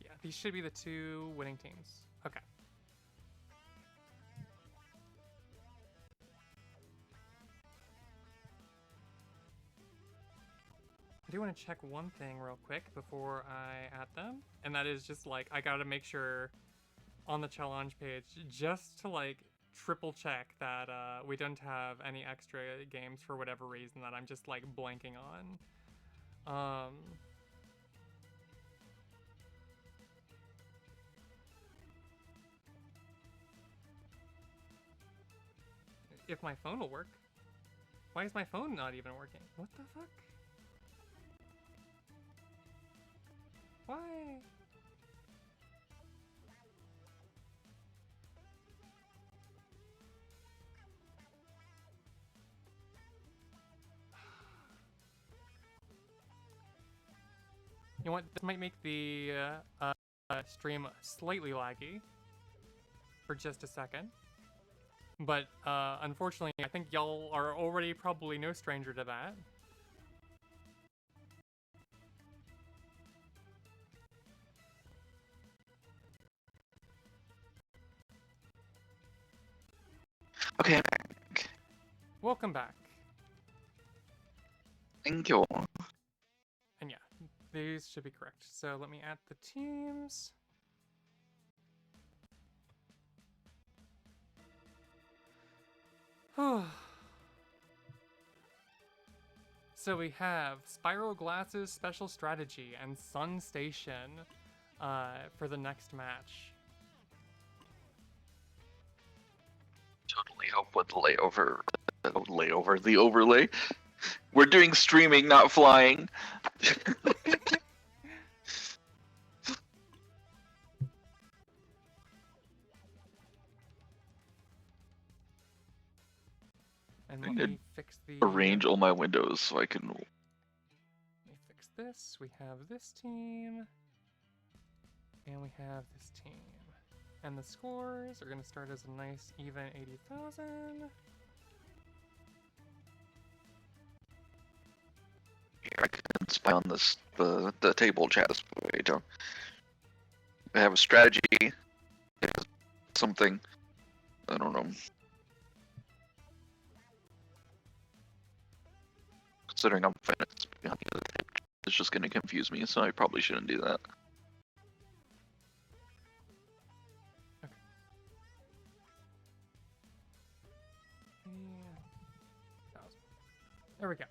A: Yeah, these should be the 2 winning teams. Okay. I do want to check one thing real quick before I add them, and that is just like I gotta make sure on the challenge page just to like triple check that we don't have any extra games for whatever reason that I'm just like blanking on. If my phone will work. Why is my phone not even working? What the fuck? Why? You know what? This might make the stream slightly laggy for just a second. But unfortunately, I think y'all are already probably no stranger to that.
C: Okay, I'm back.
A: Welcome back.
C: Thank you.
A: And yeah, these should be correct. So let me add the teams. So we have Spiral Glasses Special Strategy and Sun Station for the next match.
C: Totally help with the overlay. We're doing streaming, not flying.
A: And let me fix the...
C: Arrange all my windows so I can...
A: Let me fix this. We have this team. And we have this team. And the scores are going to start as a nice even 80,000.
C: Here, I can spy on this the table chat. I don't have a strategy, something. I don't know. Considering I'm fighting behind the other table, it's just going to confuse me, so I probably shouldn't do that.
A: There we go.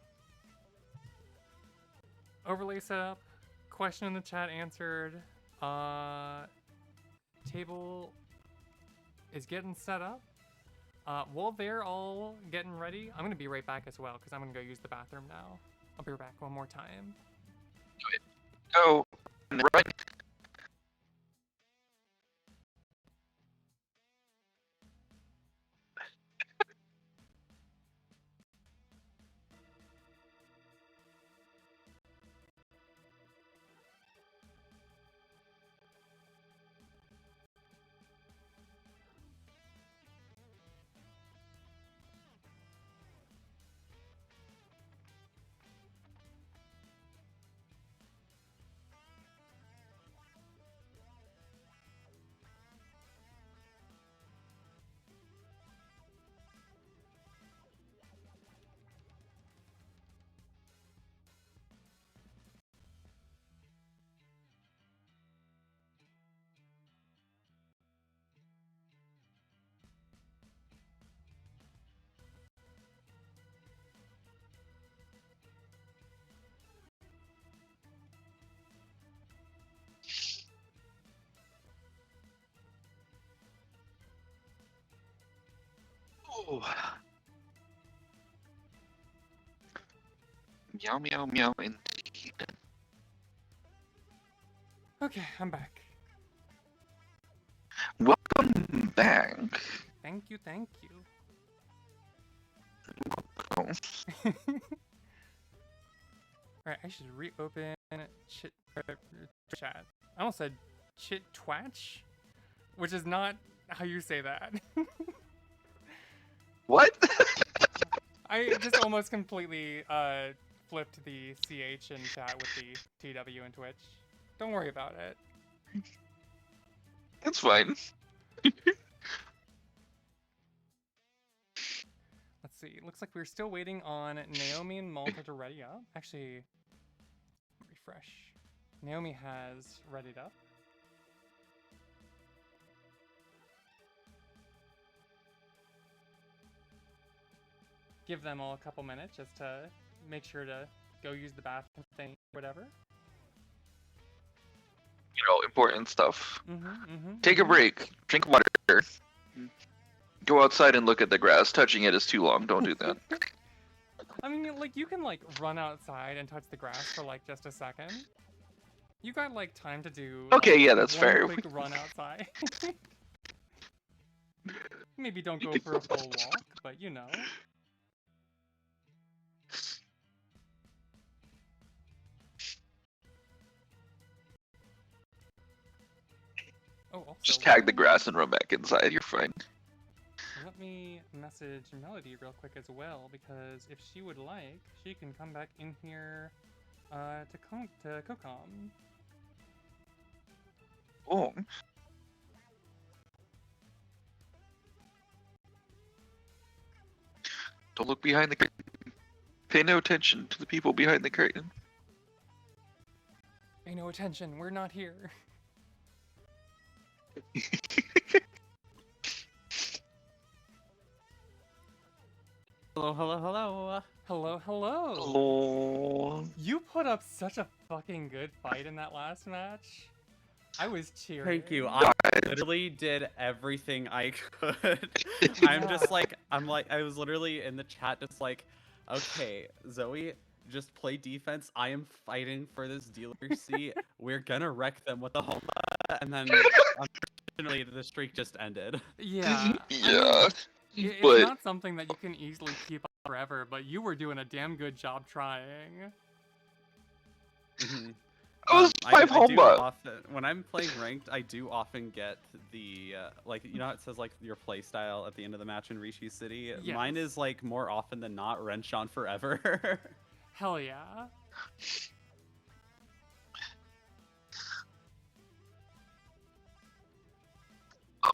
A: Overlay set up. Question in the chat answered. Table is getting set up. While they're all getting ready, I'm gonna be right back as well because I'm gonna go use the bathroom now. I'll be back one more time.
C: Oh, right. Oh. Meow, meow, meow, indeed.
A: Okay, I'm back.
C: Welcome back.
A: Thank you, thank you.
C: Oh.
A: Alright, I should reopen chat. I almost said chit twatch, which is not how you say that.
C: What?
A: I just almost completely flipped the CH in chat with the TW in Twitch. Don't worry about it.
C: It's fine.
A: Let's see. Looks like we're still waiting on Naomi and Malta to ready up. Actually, refresh. Naomi has readied up. Give them all a couple minutes just to make sure to go use the bathroom thing, whatever.
C: You know, important stuff.
A: Mm-hmm.
C: Take a break. Drink water. Go outside and look at the grass. Touching it is too long. Don't do that.
A: I mean, like, you can, like, run outside and touch the grass for, like, just a second. You got, like, time to do...
C: Okay,
A: like,
C: yeah, that's
A: one
C: fair.
A: quick run outside. Maybe don't go for a full walk, but you know. Oh, also,
C: Just tag the grass and run back inside. You're fine.
A: let me message Melody real quick as well, because if she would like, she can come back in here to CoCom.
C: Oh. Don't look behind the curtain. Pay no attention to the people behind the curtain.
A: Pay no attention, we're not here.
B: Hello, hello, hello.
A: Hello, hello.
C: Oh.
A: You put up such a fucking good fight in that last match. I was cheering.
B: Thank you. I literally did everything I could. I'm just like, I was literally in the chat just like, okay, Zoe, just play defense. I am fighting for this dealer seat. We're gonna wreck them with a home. And then, unfortunately, the streak just ended.
A: Yeah.
C: Yeah.
A: It's
C: But
A: not something that you can easily keep up forever, but you were doing a damn good job trying.
C: I was five
B: I
C: home
B: do
C: up.
B: often, when I'm playing ranked, I do often get the, like, you know how it says, like, your play style at the end of the match in Riichi City?
A: Yes.
B: Mine is, like, more often than not, wrench on forever.
A: Hell yeah.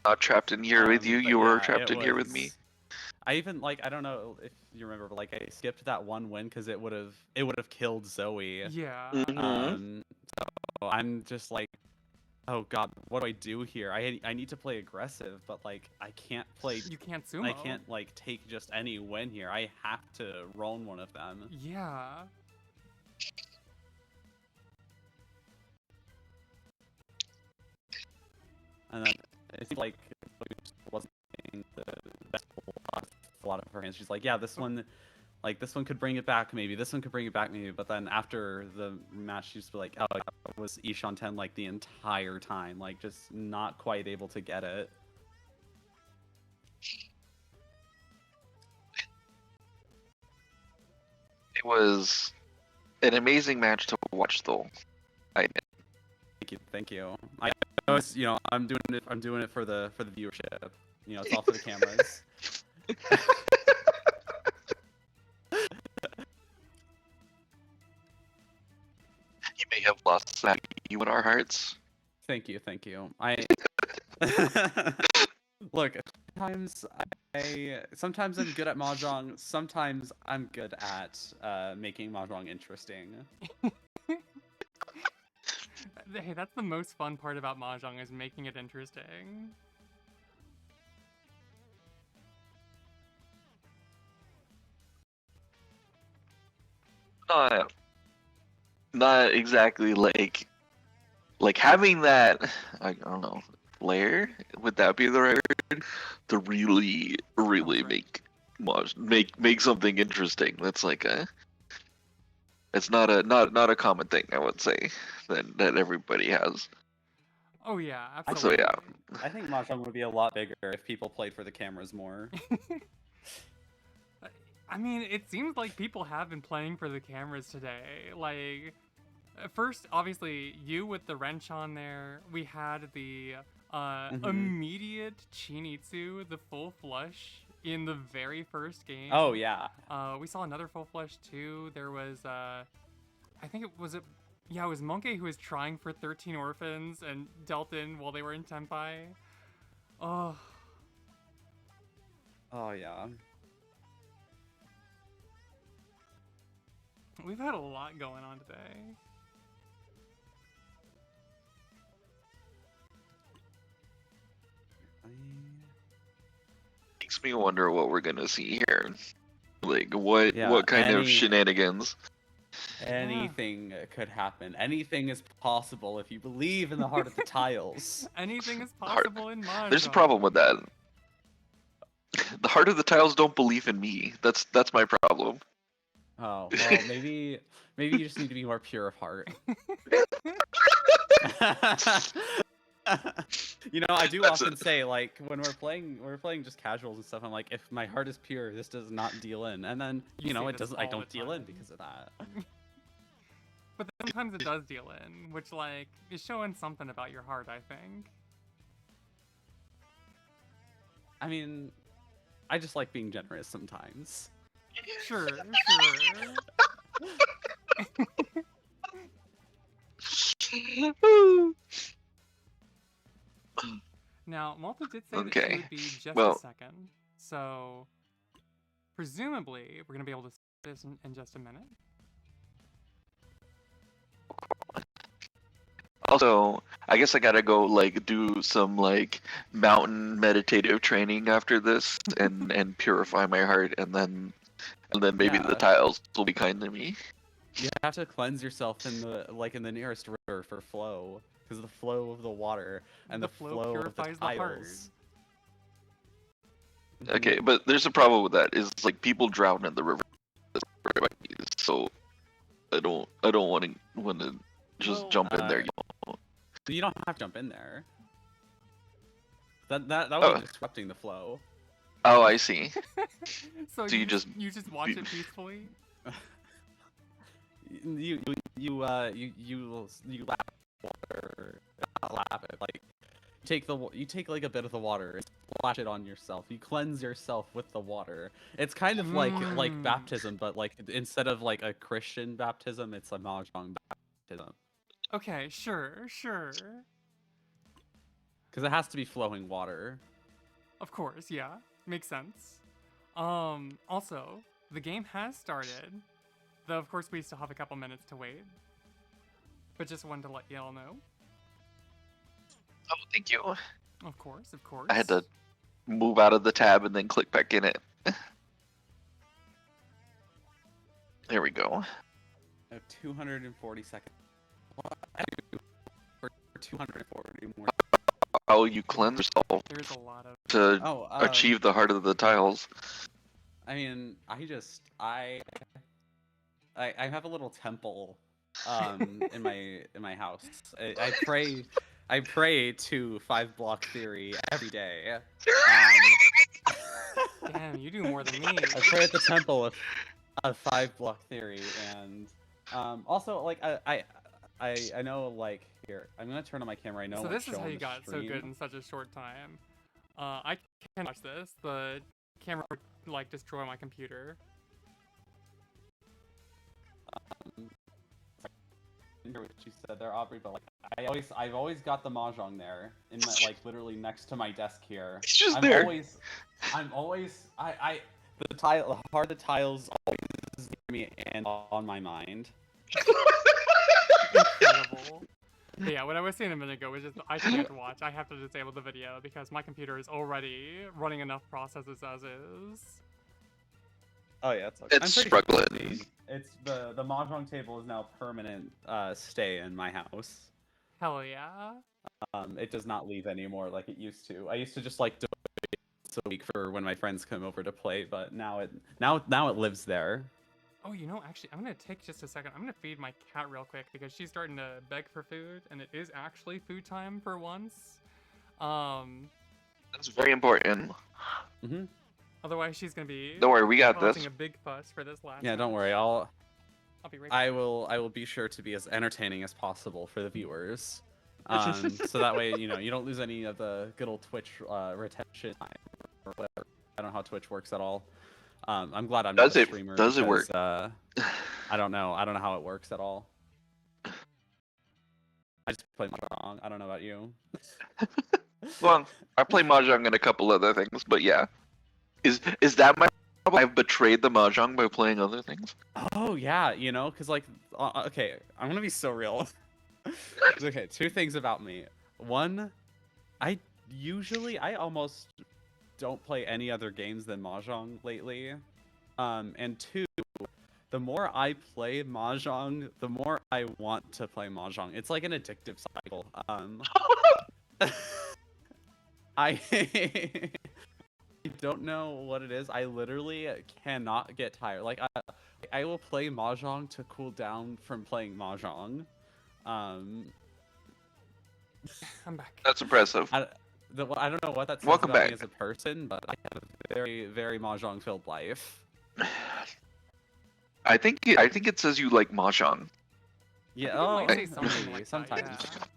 C: not trapped in here with you.
B: But
C: You were
B: yeah,
C: trapped
B: it
C: in here with me.
B: was- I even like I don't know if you remember, but like I skipped that one win because it would have killed Zoe.
A: Yeah.
C: Mhm.
B: So I'm just like, oh god, what do I do here? I need to play aggressive, but like I can't play.
A: You can't sumo.
B: I can't like take just any win here. I have to roam one of them.
A: Yeah.
B: And then it seems like Zoe just wasn't getting the best a lot of her hands. She's like, yeah, this one could bring it back maybe. This one could bring it back maybe. But then after the match, she's like, oh, it was Ishan 10 like the entire time, like just not quite able to get it.
C: It was an amazing match to watch, though.
B: Thank you. I know it's, I'm doing it for the viewership. It's all for the cameras.
C: You may have lost that you in our hearts.
B: Thank you. I look. Sometimes I'm good at mahjong. Sometimes I'm good at making mahjong interesting.
A: Hey, that's the most fun part about mahjong, is making it interesting.
C: Not exactly like having that. I don't know, layer. Would that be the right word? To really
A: Right.
C: make something interesting. That's like a. It's not a common thing, I would say, that everybody has.
A: Oh yeah,
C: So
A: absolutely.
C: yeah.
B: I think mahjong would be a lot bigger if people played for the cameras more.
A: I mean, it seems like people have been playing for the cameras today. Like, first, obviously, you with the wrench on there. We had the immediate Chinitsu, the full flush in the very first game.
B: Oh yeah.
A: We saw another full flush too. There was, I think it was Monkey who was trying for 13 orphans and dealt in while they were in Tenpai. Oh.
B: Oh yeah.
A: We've had a lot going on today.
C: Makes me wonder what we're gonna see here. Like what kind of shenanigans?
B: Anything could happen. Anything is possible if you believe in the heart of the tiles.
A: Anything is possible in Mahjong.
C: There's a problem with that. The heart of the tiles don't believe in me. That's my problem.
B: Oh, well, maybe you just need to be more pure of heart. I do often say, like, when we're playing just casuals and stuff, I'm like, if my heart is pure, this does not deal in. And then, it doesn't, I don't deal in because of that.
A: But sometimes it does deal in, which, like, is showing something about your heart, I think.
B: I mean, I just like being generous sometimes.
A: Sure. Now, Malta did say that she would be just a second, so presumably we're gonna be able to see this in just a minute.
C: Also, I guess I gotta go like do some like mountain meditative training after this and purify my heart, and then maybe the tiles will be kind to me.
B: You have to cleanse yourself in the nearest river for flow, because of the flow of the water and the flow
A: purifies
B: of the tiles.
C: Okay, but there's a problem with that. Is like people drown in the river, so I don't want to just jump in there.
B: You don't have to jump in there. That was disrupting the flow.
C: Oh, I see.
A: So you just watch it peacefully.
B: You lap water, not lap it. Like you take like a bit of the water and splash it on yourself. You cleanse yourself with the water. It's kind of like baptism, but like instead of like a Christian baptism, it's a mahjong baptism.
A: Okay, sure.
B: Because it has to be flowing water.
A: Of course, yeah. Makes sense. Also, the game has started. Though, of course, we still have a couple minutes to wait. But just wanted to let y'all know.
C: Oh, thank you.
A: Of course, of course.
C: I had to move out of the tab and then click back in it. There we go.
B: I have 240 seconds. What? For 240 more.
C: How you cleanse yourself
A: There's a lot of...
C: to achieve the heart of the tiles.
B: I mean, I have a little temple in my house. I pray to 5-block theory every day.
A: Damn, you do more than me.
B: I pray at the temple of 5-block theory, and also like I know, like, here I'm gonna turn on my camera. I know.
A: So
B: like,
A: this is
B: show
A: how
B: on
A: you
B: the
A: got so
B: stream.
A: good in such a short time. I can't watch this. The camera would like destroy my computer.
B: Hear what she said there, Aubrey, but like I've always got the mahjong there in my, like literally next to my desk here.
C: It's just there.
B: I'm always the heart of the tiles always near me and on my mind.
A: Incredible. But yeah, what I was saying a minute ago was just I can't watch. I have to disable the video because my computer is already running enough processes as is.
B: Oh yeah, it's okay.
C: It's struggling.
B: It's the mahjong table is now permanent stay in my house.
A: Hell yeah.
B: It does not leave anymore like it used to. I used to just like do it once a week for when my friends come over to play, but now it lives there.
A: Oh, you know, actually, I'm gonna take just a second. I'm gonna feed my cat real quick because she's starting to beg for food, and it is actually food time for once.
C: That's very important.
B: Mm-hmm.
A: Otherwise, she's gonna be.
C: Don't worry, we got
A: causing
C: this.
A: a big fuss for this last.
B: Yeah, don't
A: match.
B: worry.
A: I'll be right back.
B: I will be sure to be as entertaining as possible for the viewers. So that way, you know, you don't lose any of the good old Twitch retention time or whatever. I don't know how Twitch works at all. I'm glad I'm not a streamer.
C: Does it work?
B: I don't know. I don't know how it works at all. I just play mahjong. I don't know about you.
C: Well, I play mahjong and a couple other things, but yeah. Is that my problem? I've betrayed the mahjong by playing other things.
B: Oh yeah, you know, cause like, okay, I'm gonna be so real. Okay, 2 things about me. One, I almost don't play any other games than mahjong lately. And 2, the more I play mahjong, the more I want to play mahjong. It's like an addictive cycle. I don't know what it is. I literally cannot get tired. Like I will play mahjong to cool down from playing mahjong.
A: I'm back.
C: That's impressive.
B: I don't know what that says
C: Welcome
B: about
C: back.
B: me as a person, but I have a very, very mahjong-filled life.
C: I think it says you like mahjong.
B: Yeah,
A: I think it might say
B: maybe,
A: something like that,
B: sometimes.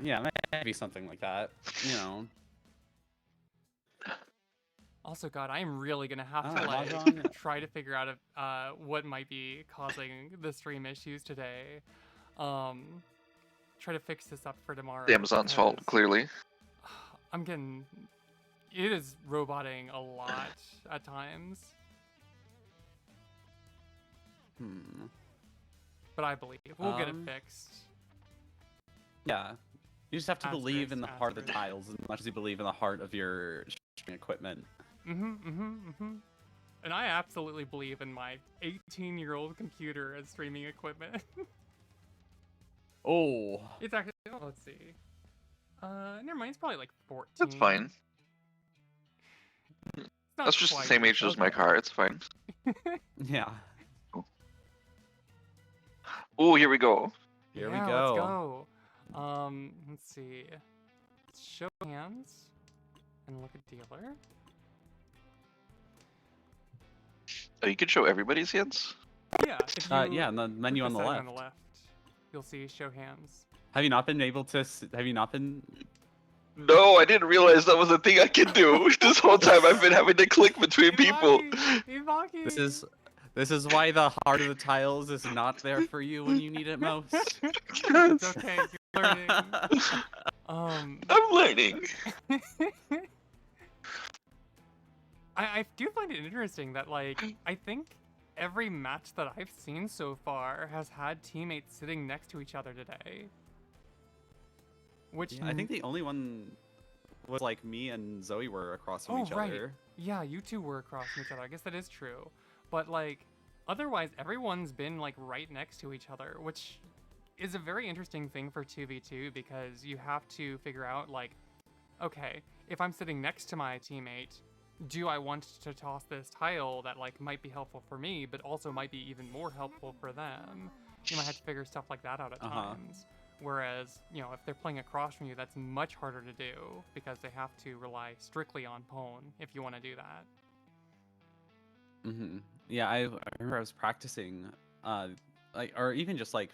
B: Yeah, maybe something like that. You know.
A: Also, God, I am really gonna have to like
B: mahjong.
A: try to figure out what might be causing the stream issues today. Try to fix this up for tomorrow.
C: The Amazon's fault,
A: because
C: clearly.
A: I'm getting. It is roboting a lot at times, but I believe we'll get it fixed.
B: Yeah, you just have to believe in the heart of the
A: Asterisk.
B: tiles as much as you believe in the heart of your streaming equipment.
A: And I absolutely believe in my 18-year-old computer as streaming equipment.
B: Oh.
A: It's actually, oh, let's see. Never mind, it's probably like 14.
C: That's fine.
A: It's not
C: That's just the
A: quite-
C: same age as my car. It's fine.
B: Yeah.
C: Oh, here we go.
B: Here
A: Yeah,
B: we
A: let's
B: go.
A: go. Let's see. Show hands and look at dealer.
C: Oh, you can show everybody's hands?
A: Yeah. If
B: Yeah, on the menu on the
A: setting
B: left.
A: on the left, you'll see show hands.
B: Have you not been able to? Have you not been?
C: No, I didn't realize that was a thing I could do. This whole time I've been having to click between people.
A: Ivaki.
B: This is why the heart of the tiles is not there for you when you need it most.
A: It's okay, you're learning. Um,
C: I'm learning.
A: I do find it interesting that, like, I think every match that I've seen so far has had teammates sitting next to each other today. Which
B: Yeah, I think the only one was like me and Zoe were across from
A: Oh,
B: each
A: right.
B: other.
A: Yeah, you two were across from each other. I guess that is true. But, like, otherwise, everyone's been, like, right next to each other, which is a very interesting thing for 2v2 because you have to figure out, like, okay, if I'm sitting next to my teammate, do I want to toss this tile that, like, might be helpful for me, but also might be even more helpful for them? You might have to figure stuff like that out at times. Whereas, you know, if they're playing across from you, that's much harder to do because they have to rely strictly on pwn if you want to do that.
B: Yeah, I remember I was practicing, like, or even just like,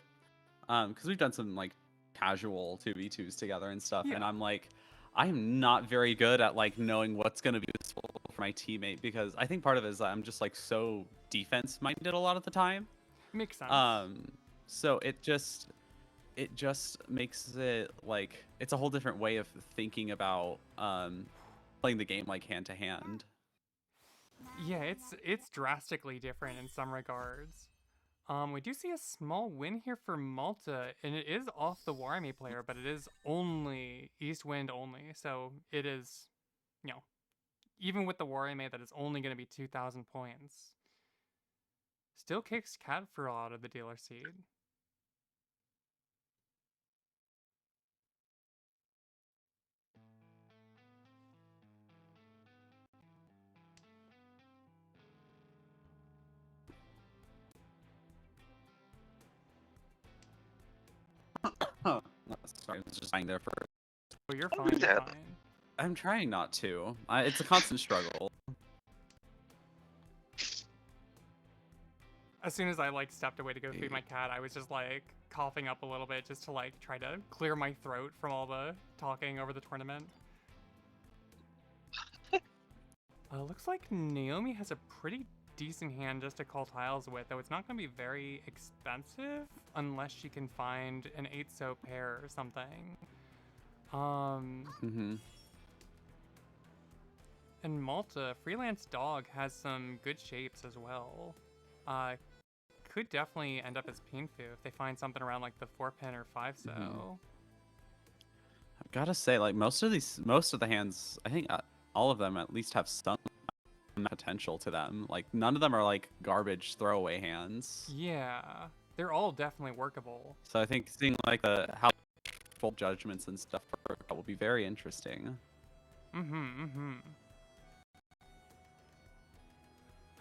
B: because we've done some like casual 2v2s together and stuff, and
A: Yeah.
B: I'm like, I'm not very good at like knowing what's gonna be useful for my teammate because I think part of it is that I'm just like so defense minded a lot of the time.
A: Makes sense.
B: So it just makes it like it's a whole different way of thinking about playing the game like hand to hand.
A: Yeah, it's drastically different in some regards. We do see a small win here for Malta, and it is off the wareme player, but it is only East Wind only, so it is, you know, even with the wareme, that is only going to be 2,000 points. Still kicks Catfril out of the dealer seed.
B: Oh, sorry, I was just lying there for.
A: Oh, you're
C: Don't
A: fine,
C: do
A: you're
C: that.
A: fine.
B: I'm trying not to. It's a constant struggle.
A: As soon as I, like, stepped away to go feed my cat, I was just, like, coughing up a little bit just to, like, try to clear my throat from all the talking over the tournament. Looks like Naomi has a pretty decent hand just to call tiles with, though it's not going to be very expensive unless she can find an 8-so pair or something. And Malta, Freelance Dog has some good shapes as well. Could definitely end up as Pinfu if they find something around like the 4-pin or 5-so.
B: I've got to say, like most of the hands, I think all of them at least have some potential to them. Like none of them are like garbage throwaway hands.
A: Yeah, they're all definitely workable.
B: So I think seeing like how full judgments and stuff will be very interesting.
A: I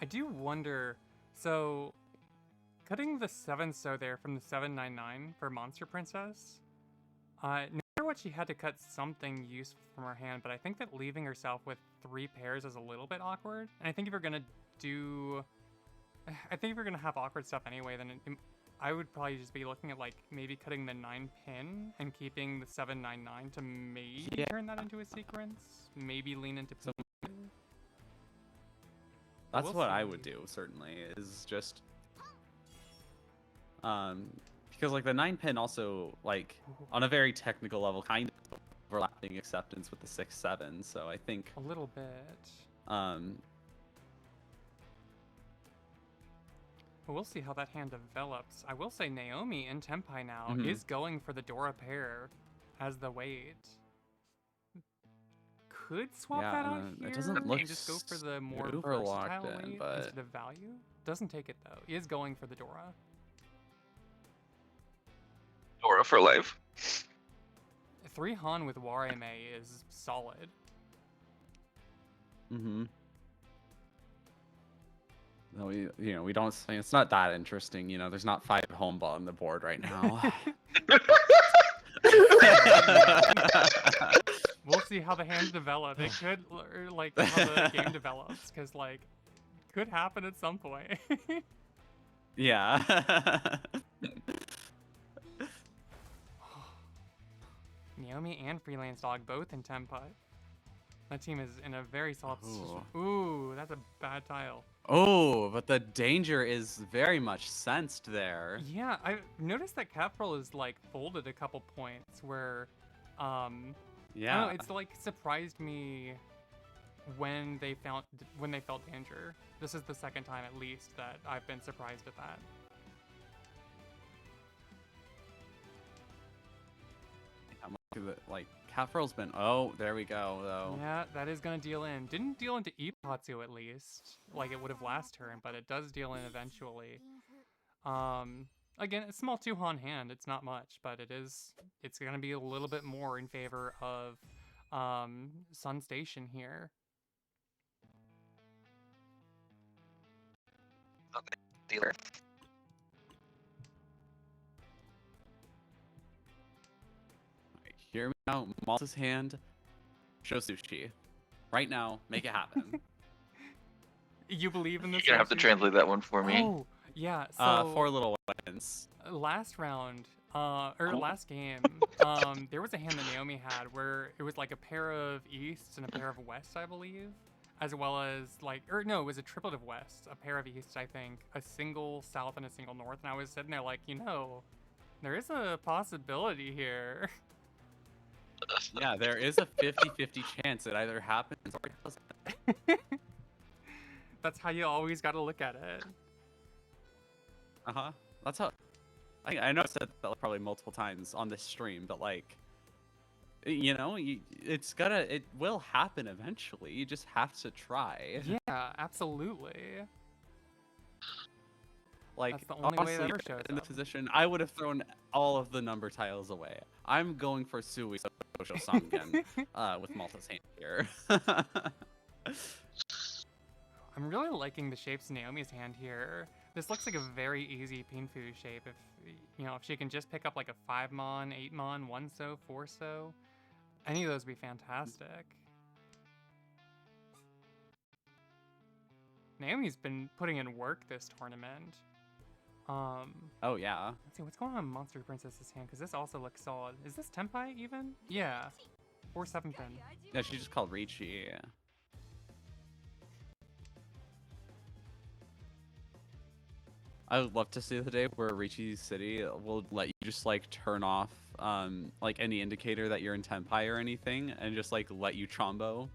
A: do wonder, so cutting the 7-so there from the 799 for Monster Princess, no matter what, she had to cut something useful from her hand, but I think that leaving herself with 3 pairs is a little bit awkward. And I think if you're gonna have awkward stuff anyway, then I would probably just be looking at like maybe cutting the 9-pin and keeping the 799 to maybe turn that into a sequence, maybe lean into.
B: That's what I would do, certainly, is just because like the 9-pin also, like on a very technical level, kind of overlapping acceptance with the 6-7, so I think
A: a little bit. We'll see how that hand develops. I will say Naomi in Tempai now is going for the Dora pair as the weight. Could swap that out here
B: it doesn't look
A: and just go for the more
B: super locked
A: versatile
B: in,
A: weight
B: but
A: instead of value. Doesn't take it though. He is going for the Dora.
C: Dora for life.
A: 3 Han with wareme is solid.
B: No, we don't. It's not that interesting. You know, there's not 5 home ball on the board right now.
A: We'll see how the hands develop. It could, like, how the game develops, because, like, could happen at some point.
B: Yeah.
A: Naomi and Freelance Dog both in Tempai. That team is in a very solid. Ooh, that's a bad tile.
B: Oh, but the danger is very much sensed there.
A: Yeah, I noticed that Capril is like folded a couple points where I don't
B: Yeah.
A: know, it's like surprised me when they felt danger. This is the second time at least that I've been surprised at that.
B: Like Catfurl's been. Oh, there we go though.
A: Yeah, that is gonna deal in. Didn't deal into Ipatsu at least, like it would have last turn, but it does deal in eventually. Again, a small two-han hand. It's not much, but it's gonna be a little bit more in favor of Sun Station here.
C: Dealer.
B: Hear me out. Malta's hand. Show sushi. Right now, make it happen.
A: You believe in this?
C: You're gonna have to translate that one for me.
A: Oh, yeah. So
B: 4 little wins.
A: last round, last game, there was a hand that Naomi had where it was like a pair of easts and a pair of wests, I believe, as well as it was a triplet of wests, a pair of easts, I think, a single south and a single north, and I was sitting there like, there is a possibility here.
B: Yeah, there is a 50-50 chance it either happens or it doesn't.
A: That's how you always got to look at it.
B: That's how. I know I've said that probably multiple times on this stream, but like, it will happen eventually. You just have to try.
A: Yeah, absolutely.
B: Like,
A: That's the only way
B: honestly,
A: that ever shows
B: in the
A: up.
B: position, I would have thrown all of the number tiles away. I'm going for Sui Social Sangen with Malta's hand here.
A: I'm really liking the shapes in Naomi's hand here. This looks like a very easy Pinfu shape. If she can just pick up like a 5-mon, 8-mon, 1-so, 4-so, any of those would be fantastic. Naomi's been putting in work this tournament.
B: Oh yeah.
A: Let's see what's going on in Monster Princess's hand, because this also looks solid. Is this Tenpai even? Yeah. Or 7th pin.
B: Yeah, she just called riichi. I would love to see the day where Riichi City will let you just like turn off like any indicator that you're in Tenpai or anything, and just like let you chombo.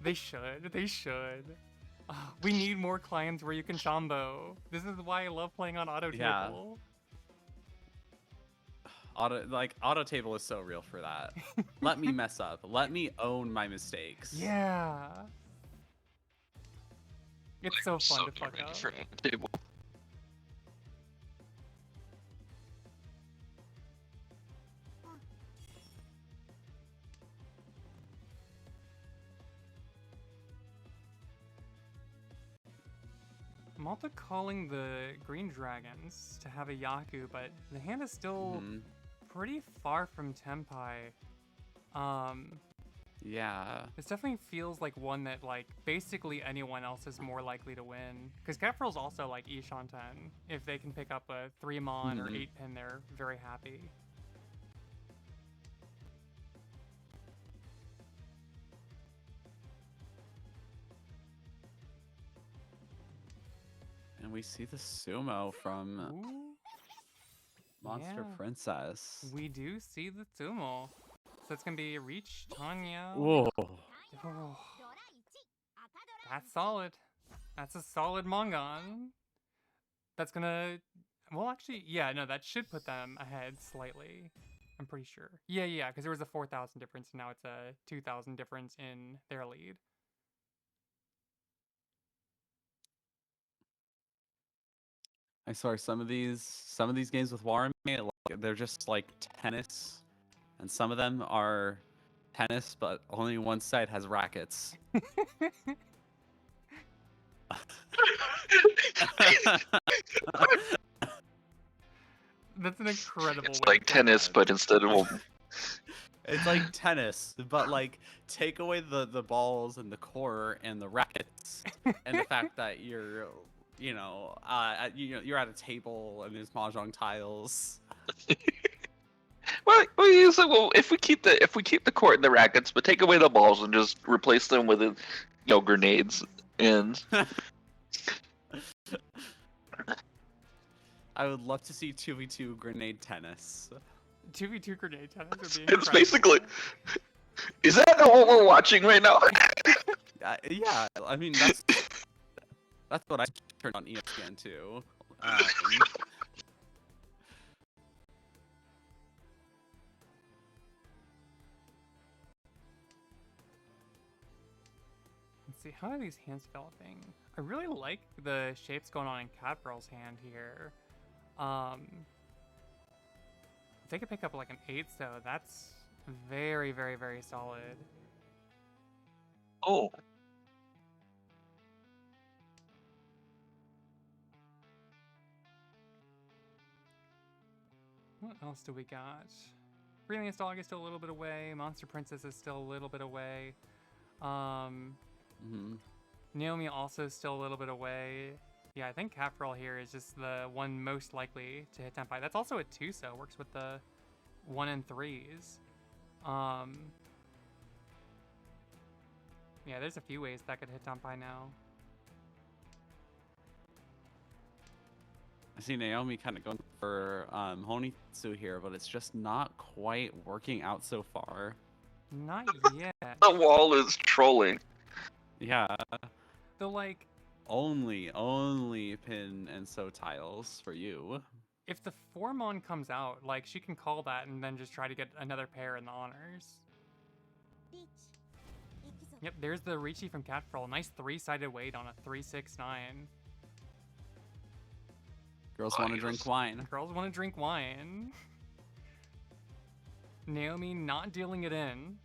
A: They should. They should. We need more clients where you can chombo. This is why I love playing on Auto
B: Yeah.
A: Table.
B: Auto Table is so real for that. Let me mess up. Let me own my mistakes.
A: Yeah. It's so fun to fuck up.
C: For table.
A: I'm also calling the green dragons to have a Yaku, but the hand is still pretty far from Tenpai.
B: Yeah.
A: This definitely feels like one that basically anyone else is more likely to win. Because Catfurl's also like Ishanten. If they can pick up a 3-mon or 8-pin, they're very happy.
B: And we see the sumo from
A: Ooh.
B: Monster
A: Yeah.
B: Princess.
A: We do see the sumo. So it's gonna be Reach, Tanya.
B: Whoa.
A: Oh, that's solid. That's a solid Mongon. That's gonna... Well, actually, yeah, no, that should put them ahead slightly. I'm pretty sure. Yeah, because there was a 4,000 difference, and now it's a 2,000 difference in their lead.
B: I swear some of these games with wareme, they're just like tennis, and some of them are tennis, but only one side has rackets.
A: That's an incredible
C: It's
A: way
C: like
A: to put
C: tennis,
A: that.
C: but instead of
B: It's like tennis, but like take away the balls and the core and the rackets, and the fact that you're at a table and there's mahjong tiles.
C: well, if we keep the court and the rackets, but take away the balls and just replace them with grenades and
B: I would love to see 2v2 grenade tennis.
A: 2v2 grenade tennis would be
C: It's
A: incredible.
C: basically. Is that what we're watching right now?
B: Yeah, I mean that's what I turned on ESPN too.
A: Let's see, how are these hands developing? I really like the shapes going on in Catpearl's hand here. If they could pick up like an 8, though, that's very, very, very solid.
C: Oh.
A: What else do we got? Brilliance Dog is still a little bit away. Monster Princess is still a little bit away. Naomi also still a little bit away. Yeah, I think Catpearl here is just the one most likely to hit Tenpai. That's also a 2, so works with the 1 and 3s. Yeah, there's a few ways that could hit Tenpai now.
B: I see Naomi kind of going for Honitsu here, but it's just not quite working out so far.
A: Not yet.
C: The wall is trolling.
B: Yeah.
A: Though, like,
B: Only pin and sew tiles for you.
A: if the Formon comes out, like, she can call that and then just try to get another pair in the honors. Yep, there's the riichi from Catpearl. Nice 3-sided weight on a 369.
B: Girls want to drink wine.
A: Girls want to drink wine. Naomi not dealing it in.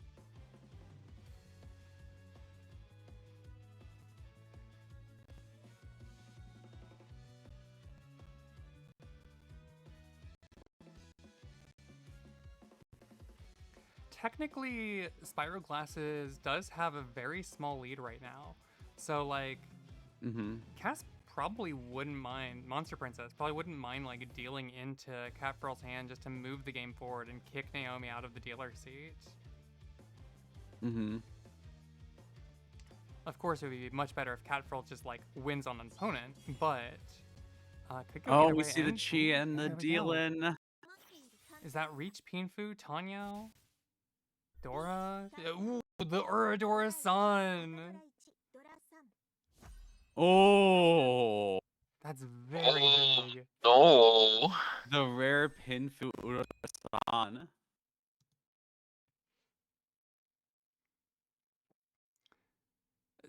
A: Technically, Spyro Glasses does have a very small lead right now. So, like, Cass probably wouldn't mind, Monster Princess probably wouldn't mind, like, dealing into Catpearl's hand just to move the game forward and kick Naomi out of the dealer seat. Of course, it would be much better if Catpearl just, like, wins on an opponent, but... could go either
B: we
A: way,
B: see the chi and the
A: there we go.
B: deal-in.
A: Is that Reach, Pinfu, Tanya? Dora? Ooh, the Uradora-san!
B: Oh!
A: That's very big.
C: No.
B: The rare Pinfu Urasan.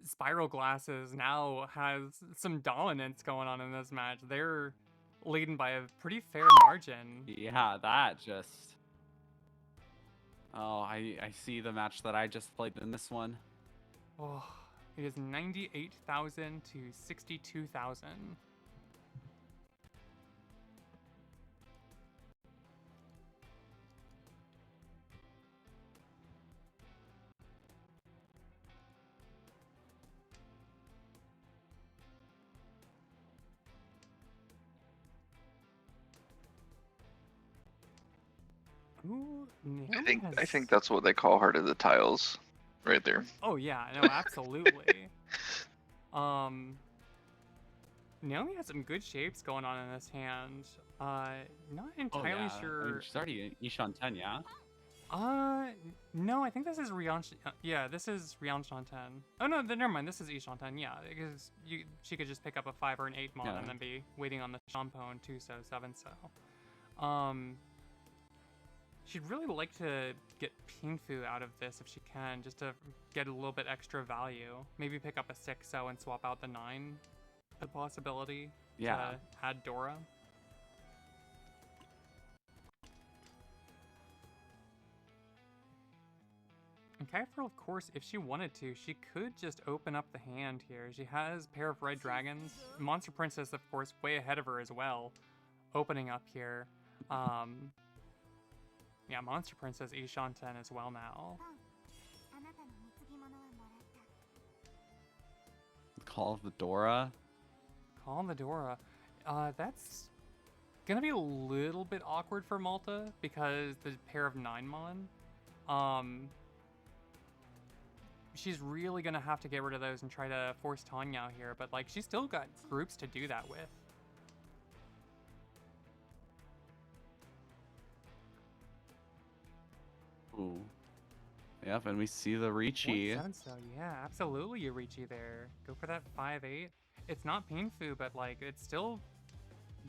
A: Spiral Glasses now has some dominance going on in this match. They're leading by a pretty fair margin.
B: Yeah, that just... Oh, I see the match that I just played in this one.
A: Oh, it is 98,000 to 62,000. Ooh,
C: I think that's what they call Heart of the Tiles, right there.
A: Oh yeah, no, absolutely. Naomi has some good shapes going on in this hand. Not entirely sure.
B: I mean, she's already Ishan 10, yeah?
A: No, I think this is Rian. Yeah, this is Rian Shanten. Oh no, never mind. This is Ishanten. Yeah, because she could just pick up a 5 or an 8 mod and then be waiting on the Shampone 2 so 7 so. She'd really like to get Pinfu out of this if she can, just to get a little bit extra value. Maybe pick up a 6 so and swap out the 9. A possibility.
B: Yeah.
A: To add Dora. And Kaifro, of course, if she wanted to, she could just open up the hand here. She has a pair of red dragons. Monster Princess, of course, way ahead of her as well. Opening up here. Yeah, Monster Princess Ishanten as well now.
B: Call of the Dora.
A: Call the Dora. That's gonna be a little bit awkward for Malta because the pair of 9mon. She's really gonna have to get rid of those and try to force Tanya out here, but like she's still got groups to do that with.
B: Ooh. Yep, and we see the riichi.
A: 1-7, so yeah, absolutely a riichi there. Go for that 5-8. It's not Pinfu, but like it's still,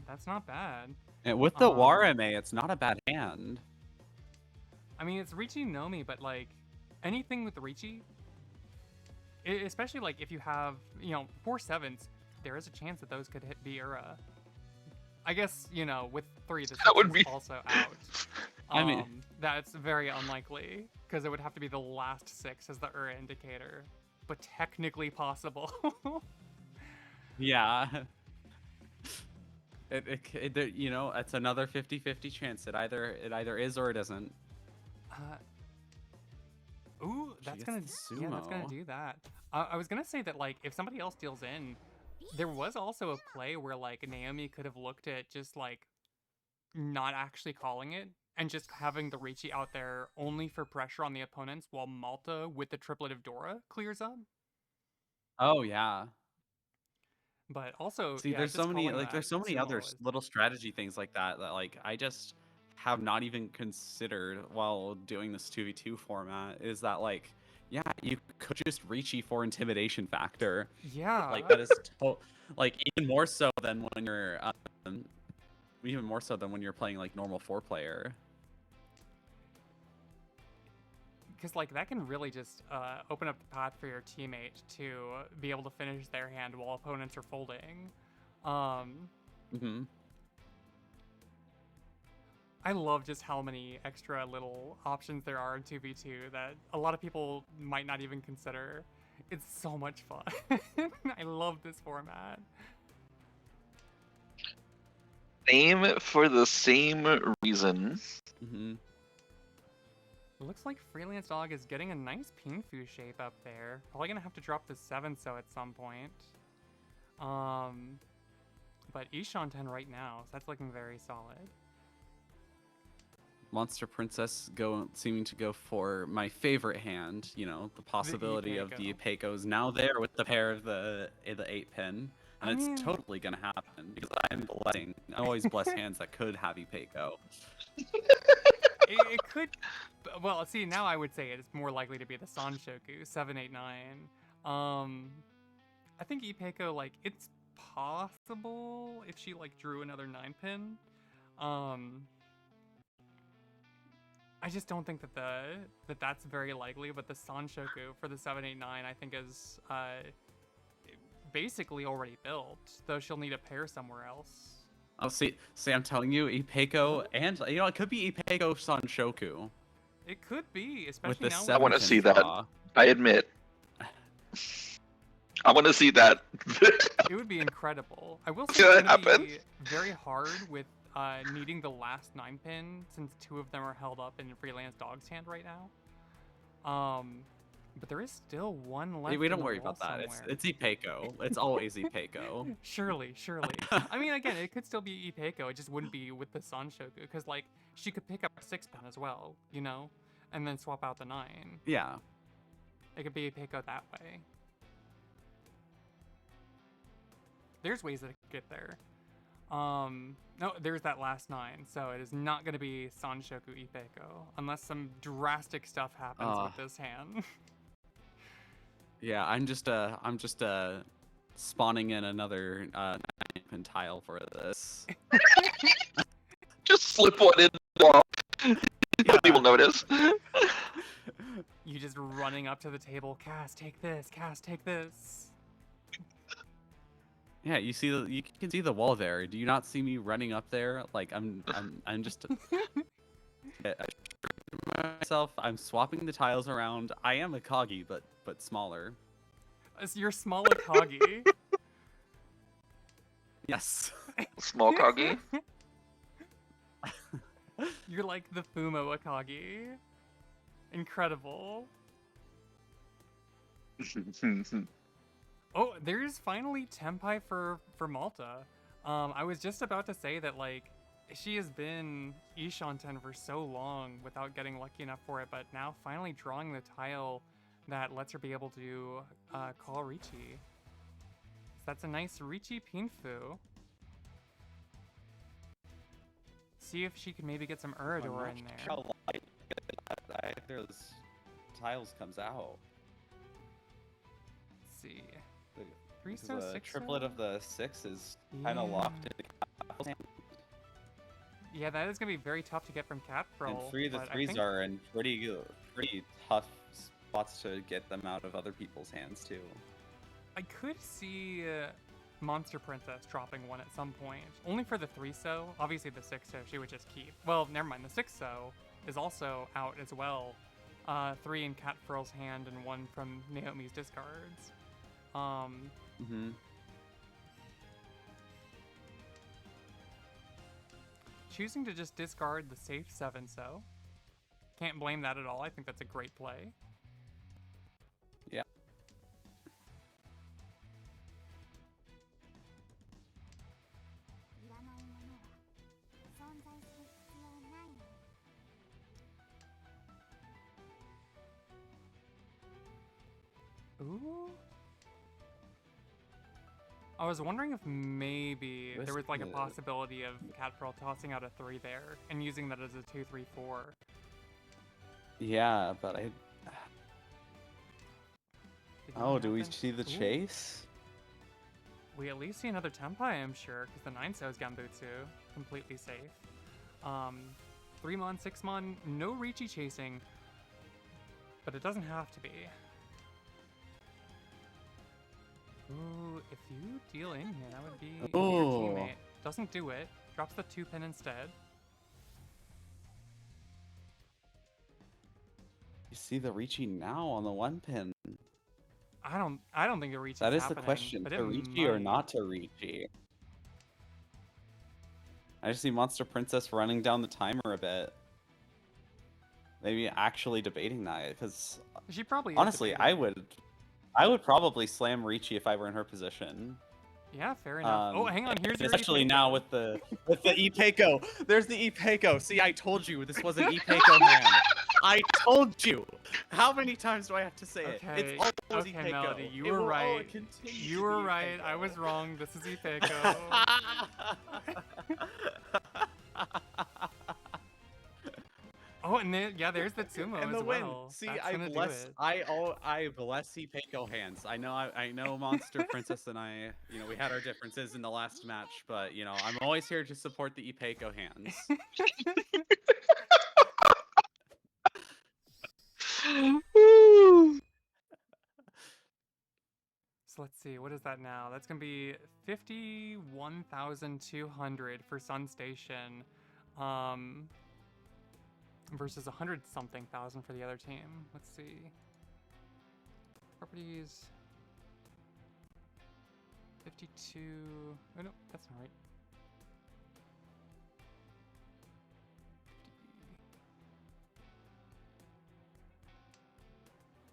A: that's not bad.
B: And with the wareme, it's not a bad hand.
A: I mean, it's riichi nomi, but like anything with the riichi, especially like if you have 4-7s, there is a chance that those could be Ura. I guess with 3, the 6
C: would be...
A: also out.
B: I mean,
A: that's very unlikely because it would have to be the last 6 as the Ura indicator, but technically possible.
B: yeah. It's another 50-50 chance. It either is or it isn't.
A: Ooh, that's gonna do that. I was gonna say that like if somebody else deals in, there was also a play where like Naomi could have looked at just like not actually calling it and just having the riichi out there only for pressure on the opponents while Malta with the triplet of Dora clears up.
B: Oh yeah.
A: But also,
B: see,
A: yeah,
B: there's so many other
A: is...
B: little strategy things like that like I just have not even considered while doing this 2v2 format. Is that like, yeah, you could just riichi for intimidation factor.
A: Yeah.
B: Like that is like even more so than when you're playing like normal 4-player.
A: Because like that can really just open up the path for your teammate to be able to finish their hand while opponents are folding. I love just how many extra little options there are in 2v2 that a lot of people might not even consider. It's so much fun. I love this format.
C: Same for the same reason.
A: It looks like Freelance Dog is getting a nice Pinfu shape up there. Probably gonna have to drop the 7-so at some point. But Ishan 10 right now, so that's looking very solid.
B: Monster Princess seeming to go for my favorite hand, the possibility of the Ipeco is now there with the pair of the 8-pin. And it's totally gonna happen because I'm always bless hands that could have Ipeco.
A: It could, well, see, now I would say it's more likely to be the Sanshoku 7-8-9. I think Ipeco, like, it's possible if she like drew another 9-pin. I just don't think that that's very likely, but the Sanshoku for the 7-8-9 I think is basically already built, though she'll need a pair somewhere else.
B: Oh, see, I'm telling you, Ipeco, and it could be Ipeco Sanshoku.
A: It could be, especially
B: with
A: now.
C: I want to see that. I admit. I want to see that.
A: It would be incredible. I will say it's going to be very hard with needing the last 9-pin, since 2 of them are held up in Freelance Dog's hand right now. But there is still one left.
B: We don't worry about that. It's Ipeco. It's always Ipeco.
A: Surely. I mean, again, it could still be Ipeco. It just wouldn't be with the Sanshoku, because like she could pick up a 6-pin as well, and then swap out the 9.
B: Yeah.
A: It could be Ipeco that way. There's ways that it could get there. No, there's that last 9, so it is not going to be Sanshoku Ipeco unless some drastic stuff happens with this hand.
B: Yeah, I'm just spawning in another 9-pin tile for this.
C: Just slip one in. Nobody will notice.
A: You just running up to the table. Cass, take this. Cass, take this.
B: Yeah, you can see the wall there. Do you not see me running up there? Like I'm just myself. I'm swapping the tiles around. I am a Kagi, but smaller.
A: You're small Akagi.
B: Yes.
C: Small Kagi.
A: You're like the Fumo Akagi. Incredible. Oh, there's finally Tenpai for Malta. I was just about to say that, like, she has been Ishan 10 for so long without getting lucky enough for it, but now finally drawing the tile that lets her be able to call riichi. So that's a nice riichi Pinfu. See if she can maybe get some Urador in there.
B: I those tiles comes out.
A: Let's see.
B: The,
A: 3-so,
B: the
A: 6-so?
B: triplet of the 6 is kind of locked in the hand.
A: Yeah, that is gonna be very tough to get from Cat
B: And
A: Pearl.
B: 3 of the
A: but I
B: 3s
A: think
B: are in pretty tough spots to get them out of other people's hands too.
A: I could see Monster Princess dropping one at some point. Only for the 3-so. Obviously the 6-so she would just keep. Well, never mind. The 6-so is also out as well. 3 in Cat Pearl's hand and 1 from Naomi's discards. Choosing to just discard the safe 7-so. Can't blame that at all. I think that's a great play.
B: Yeah.
A: Ooh. I was wondering if maybe there was like a possibility of Cat Pearl tossing out a 3 there and using that as a 2-3-4.
B: Yeah, but I.
A: Did
B: Oh,
A: not
B: do we
A: happen?
B: see the
A: Ooh.
B: chase?
A: We at least see another Tempai, I'm sure, because the 9-so is Gambutsu, completely safe. 3-mon, 6-mon, no riichi chasing, but it doesn't have to be. Ooh, if you deal in here, that would be your
B: Ooh.
A: teammate. Doesn't do it. Drops the 2-pin instead.
B: You see the riichi now on the 1-pin.
A: I don't think the riichi
B: That is
A: happening,
B: the question:
A: but
B: to
A: it
B: riichi or
A: might.
B: not to riichi? I just see Monster Princess running down the timer a bit. Maybe actually debating that, because
A: She probably is
B: honestly,
A: debating.
B: I would probably slam riichi if I were in her position.
A: Yeah, fair enough. Oh, hang on, here's your
B: especially
A: Ipeco.
B: now with the Ipeco. There's the Ipeco. See, I told you this was an Ipeco hand. I told you. How many times do I have to say it?
A: Okay,
B: It's always
A: okay,
B: Ipeco.
A: Melody, you
B: It
A: were
B: will
A: right.
B: continue
A: You
B: to
A: were
B: be
A: right. I
B: Ipeco.
A: was wrong. This is Ipeco. Oh, and then, yeah, there's the Tsumo
B: And
A: as
B: the win.
A: well.
B: See,
A: That's
B: I
A: gonna do
B: bless
A: it.
B: I bless Ipeco hands. I know Monster Princess and I, we had our differences in the last match, but I'm always here to support the Ipeco hands.
A: So let's see, what is that now? That's gonna be 51,200 for Sun Station, versus 100-something thousand for the other team. Let's see. Properties. 52. Oh no, that's not right.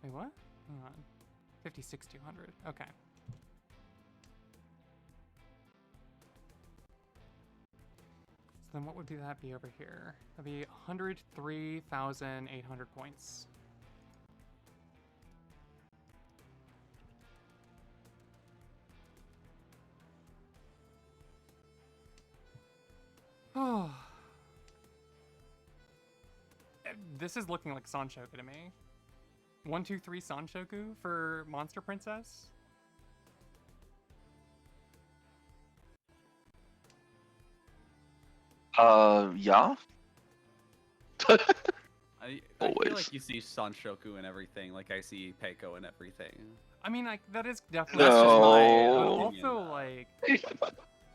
A: 50. Wait, what? Hang on. 56,200. Okay. So then what would that be over here? That'd be 103,800 points. Oh. This is looking like Sanshoku to me. 1, 2, 3 Sanshoku for Monster Princess.
C: Yeah.
B: I
C: Always.
B: feel like you see Sanshoku and everything, like I see Peiko and everything.
A: I mean, like that is definitely.
B: That's just my
C: No.
A: But
B: opinion,
A: also,
B: though.
A: like,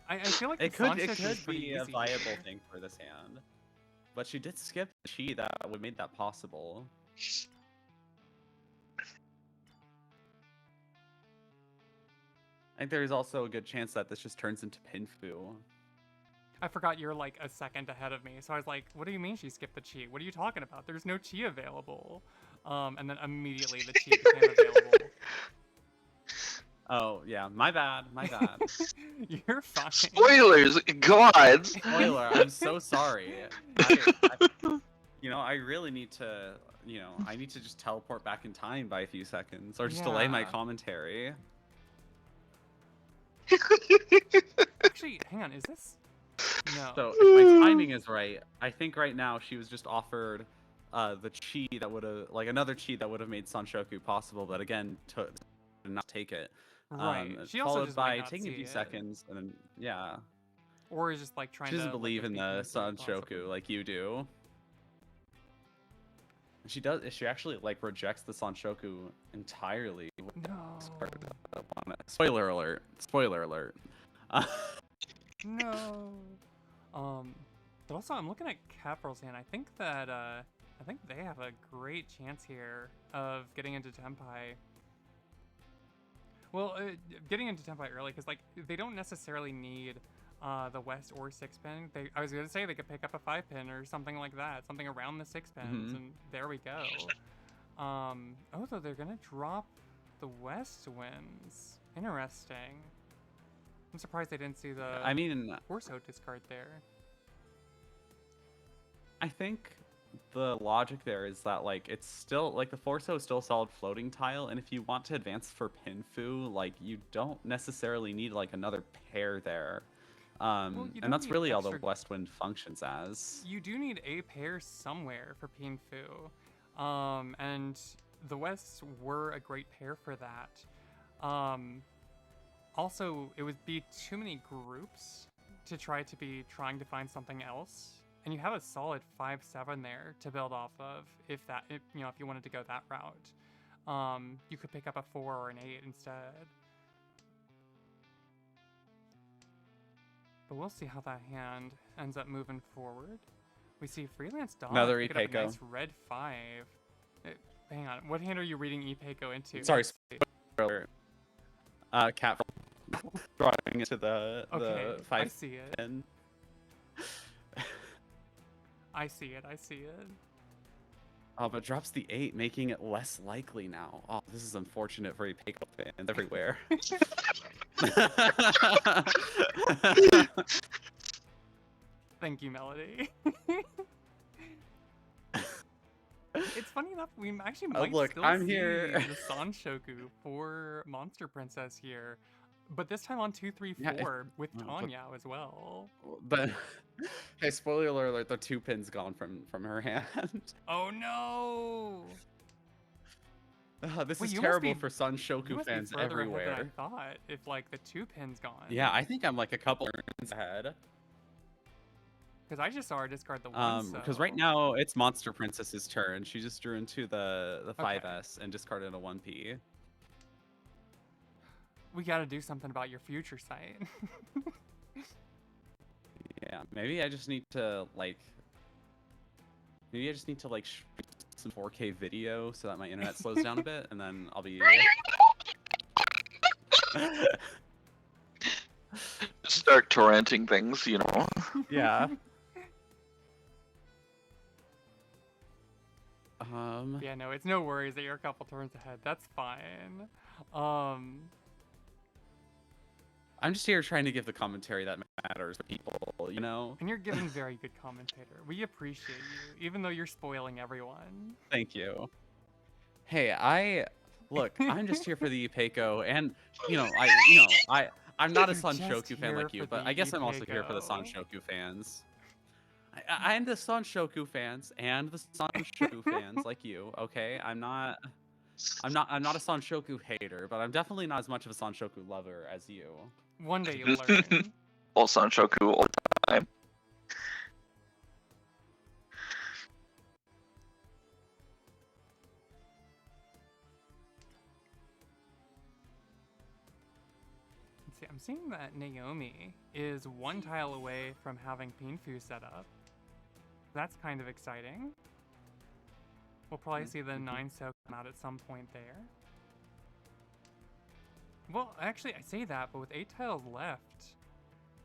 A: I feel like
B: It
A: the
B: could
A: Sanshoku is pretty
B: be a
A: easy
B: viable
A: here.
B: thing for this hand, but she did skip the chi that would made that possible. I think there's also a good chance that this just turns into Pinfu.
A: I forgot you're like a second ahead of me, so I was like, "What do you mean she skipped the chi? What are you talking about? There's no chi available." And then immediately the chi became available.
B: Oh yeah, my bad, my bad.
A: You're fine.
C: Spoilers, God.
B: Spoiler, I'm so sorry. I really need to, I need to just teleport back in time by a few seconds, or just delay my
A: Yeah.
B: commentary.
A: Actually, hang on, is this? No.
B: So if my timing is right, I think right now she was just offered the chi that would have like another chi that would have made Sanshoku possible, but again did not take it.
A: Right. She also
B: Followed
A: just might
B: by
A: not
B: taking a
A: see
B: few
A: it.
B: seconds, and then yeah,
A: Or is just like trying
B: she doesn't
A: to
B: believe in
A: defeat
B: the
A: Pinfu, possibly.
B: Sanshoku like you do. She does. She actually like rejects the Sanshoku entirely.
A: No.
B: Spoiler alert! Spoiler alert!
A: No. But also I'm looking at Capral's hand. I think that I think they have a great chance here of getting into Tenpai. Well, getting into Tenpai early because like they don't necessarily need the West or 6-pin. I was gonna say they could pick up a 5-pin or something like that, something around the 6-pins, and there we go. Oh, so they're gonna drop the West wins. Interesting. I'm surprised they didn't see the
B: I mean,
A: Corso discard there.
B: I think the logic there is that like it's still like the Forso is still a solid floating tile, and if you want to advance for Pinfu, like you don't necessarily need like another pair there.
A: Well, you
B: And
A: don't
B: that's
A: need
B: really all the
A: extra-
B: West Wind functions as.
A: You do need a pair somewhere for Pinfu. And the Wests were a great pair for that. Also, it would be too many groups to try to be trying to find something else. And you have a solid 5-7 there to build off of if you wanted to go that route. You could pick up a 4 or an 8 instead. But we'll see how that hand ends up moving forward. We see Freelance Dog
B: Another
A: pick up a
B: Ipeiko.
A: nice red 5. Hang on, what hand are you reading Ipeiko into?
B: Sorry, spoiler. Cat drawing into the
A: Okay,
B: 5
A: I see it.
B: pin.
A: I see it.
B: Oh, but drops the 8, making it less likely now. Oh, this is unfortunate for Ipeiko fans everywhere.
A: Thank you, Melody. It's funny enough, we actually might
B: look,
A: still
B: I'm
A: see
B: here.
A: the Sanshoku for Monster Princess here, but this time on 2, 3, 4
B: Yeah,
A: with
B: but-
A: Tanya as well.
B: But hey, spoiler alert: the 2 pins gone from her hand.
A: Oh no!
B: This
A: Wait,
B: is
A: you must
B: terrible
A: be-
B: for
A: You
B: Sanshoku
A: must be
B: fans
A: further ahead
B: everywhere.
A: than I thought. If like the 2 pins gone.
B: Yeah, I think I'm like a couple turns ahead.
A: Because I just saw her discard the 1.
B: Because right now it's Monster Princess's turn. She just drew into the
A: Okay.
B: 5S and discarded a 1P.
A: We got to do something about your future sight.
B: Yeah, maybe I just need to like. Maybe I just need to like shoot some 4K video so that my internet slows down a bit, and then I'll be.
C: Start torrenting things, you know.
B: Yeah.
A: Yeah, no, it's no worries that you're a couple turns ahead. That's fine.
B: I'm just here trying to give the commentary that matters to people, you know?
A: And you're giving very good commentator. We appreciate you, even though you're spoiling everyone.
B: Thank you. Hey, look, I'm just here for the Ipeiko, and I'm not a
A: You're just
B: Sanshoku fan
A: here
B: like you,
A: for
B: but
A: the
B: I guess I'm also here for the
A: Ipeiko.
B: Sanshoku fans. I'm the Sanshoku fans and the Sanshoku fans like you. Okay, I'm not a Sanshoku hater, but I'm definitely not as much of a Sanshoku lover as you.
A: One day you'll learn.
C: All Sanshoku all the time.
A: Let's see, I'm seeing that Naomi is 1 tile away from having Pinfu set up. That's kind of exciting. We'll probably see the 9 so come out at some point there. Well, actually, I say that, but with 8 tiles left,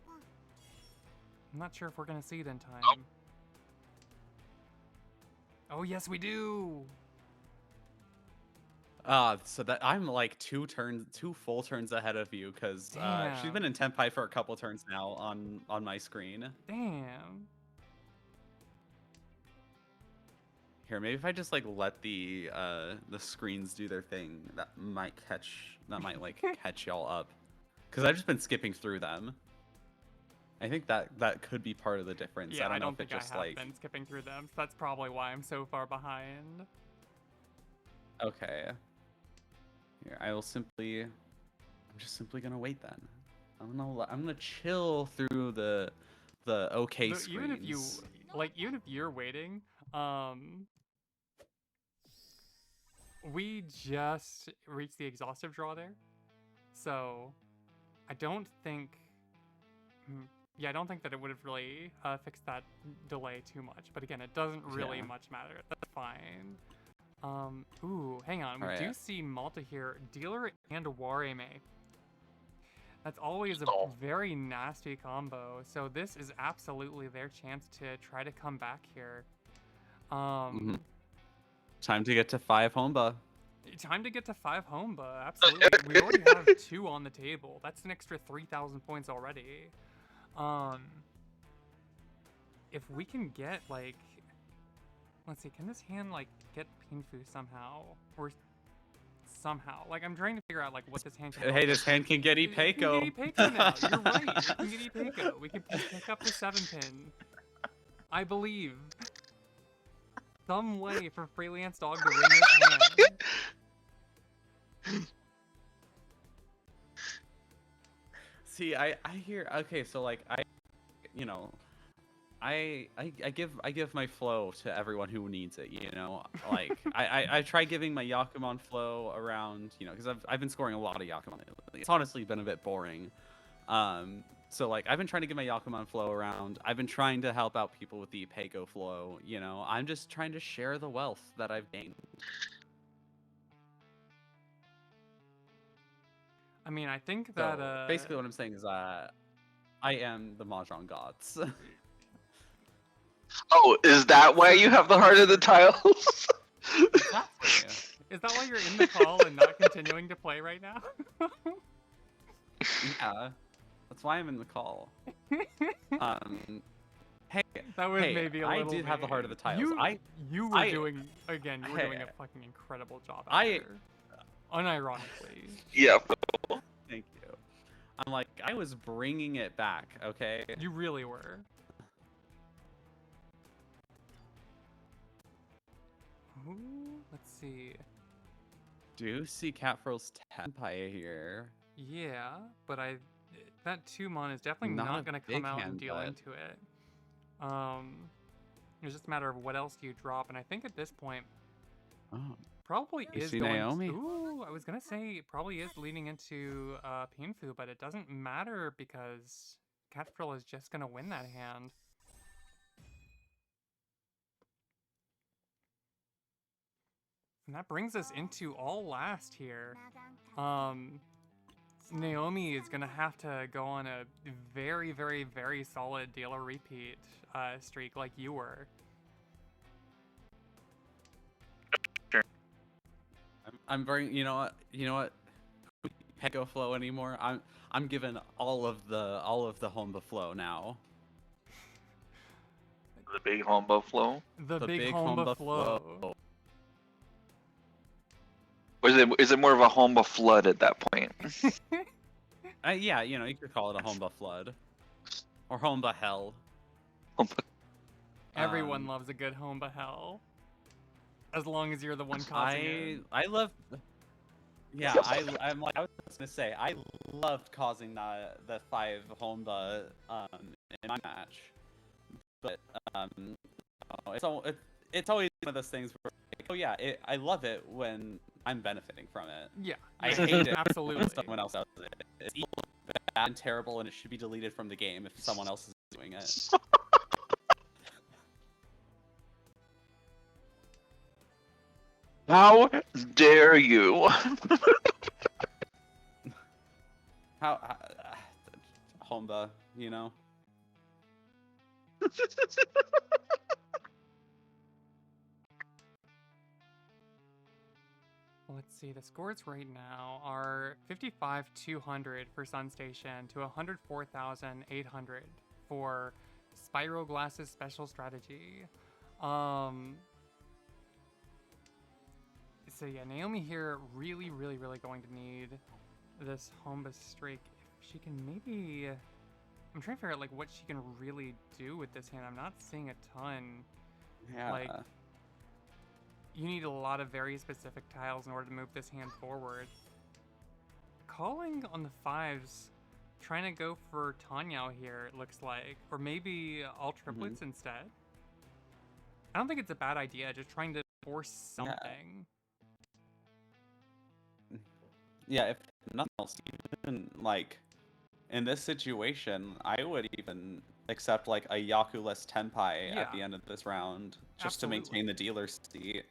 A: I'm not sure if we're going to see it in time. Oh, yes, we do!
B: So that I'm like 2 full turns ahead of you, because she's been in Tenpai for a couple turns now on my screen.
A: Damn.
B: Here, maybe if I just like let the screens do their thing, that might like catch y'all up, because I've just been skipping through them. I think that could be part of the difference.
A: Yeah,
B: I don't know if
A: think
B: it just
A: I have
B: like
A: been skipping through them, so that's probably why I'm so far behind.
B: okay. Here, I will simply. I'm just simply gonna wait then. I'm gonna chill through the okay
A: Though,
B: screens.
A: even if you're waiting, we just reached the exhaustive draw there, so I don't think. Yeah, I don't think that it would have really fixed that delay too much. But again, it doesn't really
B: Yeah.
A: much matter. That's fine. Ooh, hang on. We
B: All
A: do
B: right.
A: see Malta here, dealer and wareme. That's always a
C: Oh.
A: very nasty combo. So this is absolutely their chance to try to come back here.
B: Mhm. Time to get to 5 Homba.
A: Time to get to 5 Homba. Absolutely. We already have 2 on the table. That's an extra 3,000 points already. If we can get like, let's see, can this hand like get Pinfu somehow, or somehow? Like, I'm trying to figure out like what this hand can.
B: Hey, this hand can get
A: It can
B: Ipeco.
A: get Ipeco now. You're right. It can get Ipeco. We can pick up the 7-pin. I believe. Some way for Freelance Dog to win this hand.
B: See, I hear. Okay, so like you know, I give my flow to everyone who needs it. You know, like I try giving my Yakuman flow around. You know, because I've been scoring a lot of Yakuman lately. It's honestly been a bit boring. So like I've been trying to get my Yakuman flow around. I've been trying to help out people with the Ipeco flow. You know, I'm just trying to share the wealth that I've gained.
A: I mean, I think
B: So
A: that
B: basically, what I'm saying is I am the mahjong gods.
C: Oh, is that why you have the heart of the tiles?
B: Exactly.
A: is that why you're in the call and not continuing to play right now?
B: Yeah, that's why I'm in the call. Hey,
A: That was
B: hey,
A: maybe a
B: I
A: little.
B: did have the heart of the tiles.
A: You were
B: I-
A: doing again. You were doing
B: Hey,
A: a fucking incredible job. Out
B: I-
A: there. Unironically.
C: Yeah.
B: Thank you. I'm like, I was bringing it back, okay?
A: You really were. Ooh, let's see.
B: Do see Catfurl's Tenpai here.
A: Yeah, but that 2-mon is definitely
B: Not
A: not
B: a
A: gonna
B: big
A: come out and
B: hand,
A: deal
B: but-
A: into it. It's just a matter of what else you drop, and I think at this point
B: Oh,
A: probably
B: We
A: is
B: see
A: going.
B: Naomi.
A: Ooh, I was gonna say it probably is leading into Pinfu, but it doesn't matter because Catfrill is just gonna win that hand. And that brings us into all last here. Naomi is gonna have to go on a very, very, very solid dealer repeat streak like you were.
B: I'm very. You know what? Peko flow anymore. I'm giving all of the Homba flow now.
C: The big Homba flow.
A: The big Homba flow.
C: Or is it more of a Homba flood at that point?
B: Yeah, you know, you could call it a Homba flood, or Homba hell.
A: Everyone loves a good Homba hell. As long as you're the one causing it.
B: I love. Yeah, I'm like I was gonna say I loved causing the 5 Homba in my match, but it's always one of those things where like, oh yeah, I love it when I'm benefiting from it.
A: Yeah,
B: I hate it
A: absolutely.
B: when someone else does it. It's evil, bad, and terrible, and it should be deleted from the game if someone else is doing it.
C: How dare you?
B: How Homba, you know.
A: Let's see, the scores right now are 55,200 for Sun Station to 104,800 for Spiral Glass's special strategy. So yeah, Naomi here really, really, really going to need this Homba streak. If she can maybe I'm trying to figure out like what she can really do with this hand. I'm not seeing a ton.
B: Yeah.
A: Like, you need a lot of very specific tiles in order to move this hand forward. Calling on the 5s, trying to go for Tanyao here, it looks like. Or maybe all triplets instead. I don't think it's a bad idea, just trying to force something.
B: Yeah, if nothing else, even like in this situation, I would even accept like a Yaku-less Tenpai
A: Yeah.
B: at the end of this round just
A: Absolutely.
B: to maintain the dealer's seat.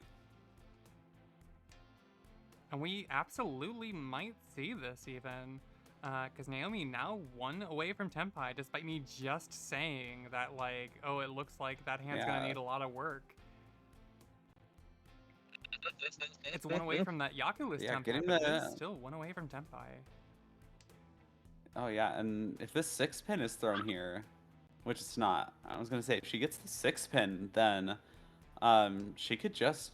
A: And we absolutely might see this even. Because Naomi now 1 away from Tenpai, despite me just saying that, like, oh, it looks like that hand's gonna need a lot of work. It's 1 away from that Yaku-less Tenpai,
B: getting
A: but it
B: the...
A: is still 1 away from Tenpai.
B: Oh yeah, and if this 6-pin is thrown here, which it's not, I was gonna say if she gets the 6-pin, then she could just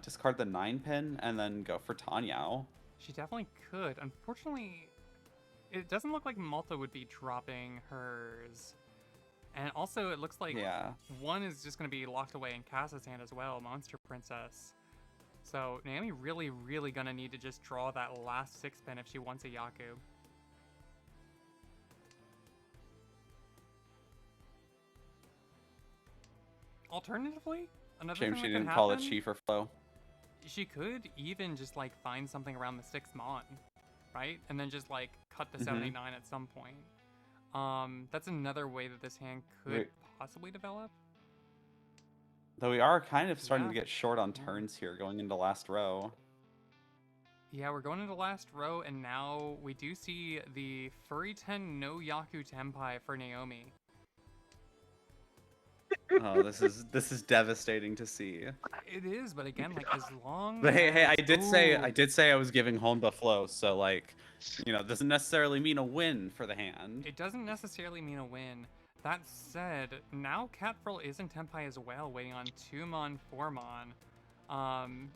B: discard the 9-pin and then go for Tanyao.
A: She definitely could. Unfortunately, it doesn't look like Malta would be dropping hers. And also, it looks like 1 is just going to be locked away in Cass's hand as well, Monster Princess. So Naomi really, really going to need to just draw that last 6-pin if she wants a Yaku. Alternatively, another
B: Shame
A: thing
B: she
A: that
B: didn't
A: could
B: call it
A: happen,
B: Chi for flow.
A: she could even just like find something around the 6th Mon, right? And then just like cut the 7, 8, 9 at some point. That's another way that this hand could possibly develop.
B: Though we are kind of starting to get short on turns here going into last row.
A: Yeah, we're going into last row, and now we do see the Furry 10 no Yaku Tenpai for Naomi.
B: Oh, this is devastating to see.
A: It is, but again, like as long.
B: But hey,
A: as...
B: I did say I was giving Honda flow, so like, you know, doesn't necessarily mean a win for the hand.
A: It doesn't necessarily mean a win. That said, now Catfrill is in Tenpai as well, waiting on 2-mon, 4-mon.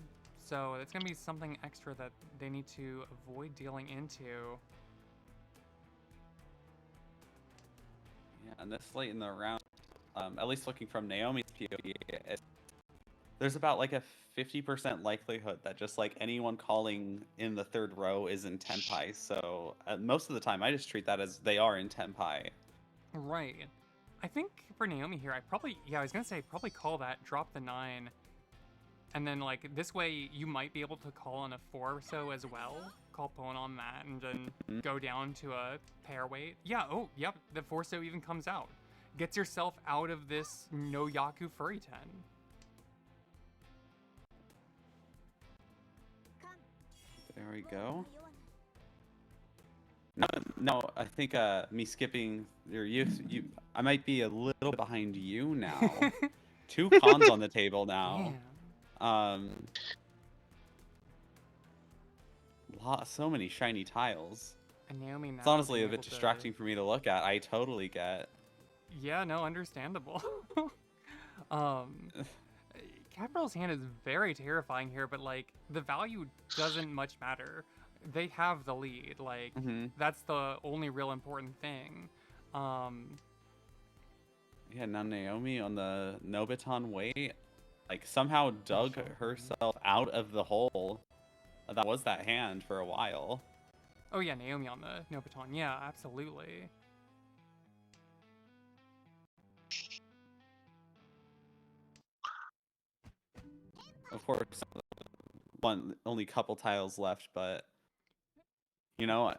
A: So it's gonna be something extra that they need to avoid dealing into.
B: Yeah, and this late in the round, at least looking from Naomi's POV, there's about like a 50% likelihood that just like anyone calling in the 3rd row is in Tenpai. So most of the time, I just treat that as they are in Tenpai.
A: Right. I think for Naomi here, I was gonna say probably call that, drop the 9. And then, like, this way you might be able to call on a 4 or so as well. Call Pwn on that and then go down to a pair weight. Yeah, oh, yep, the 4 so even comes out. Gets yourself out of this no Yaku Furry 10.
B: There we go. No, I think me skipping I might be a little behind you now. 2 cons on the table now. So many shiny tiles.
A: And Naomi now
B: it's honestly a bit distracting for me to look at. I totally get.
A: Yeah, no, understandable. Capral's hand is very terrifying here, but like the value doesn't much matter. They have the lead. Like that's the only real important thing.
B: Yeah, now Naomi on the Nobiton weight, like somehow dug herself out of the hole that was that hand for a while.
A: Oh yeah, Naomi on the Nobiton. Yeah, absolutely.
B: Of course, only couple tiles left, but you know,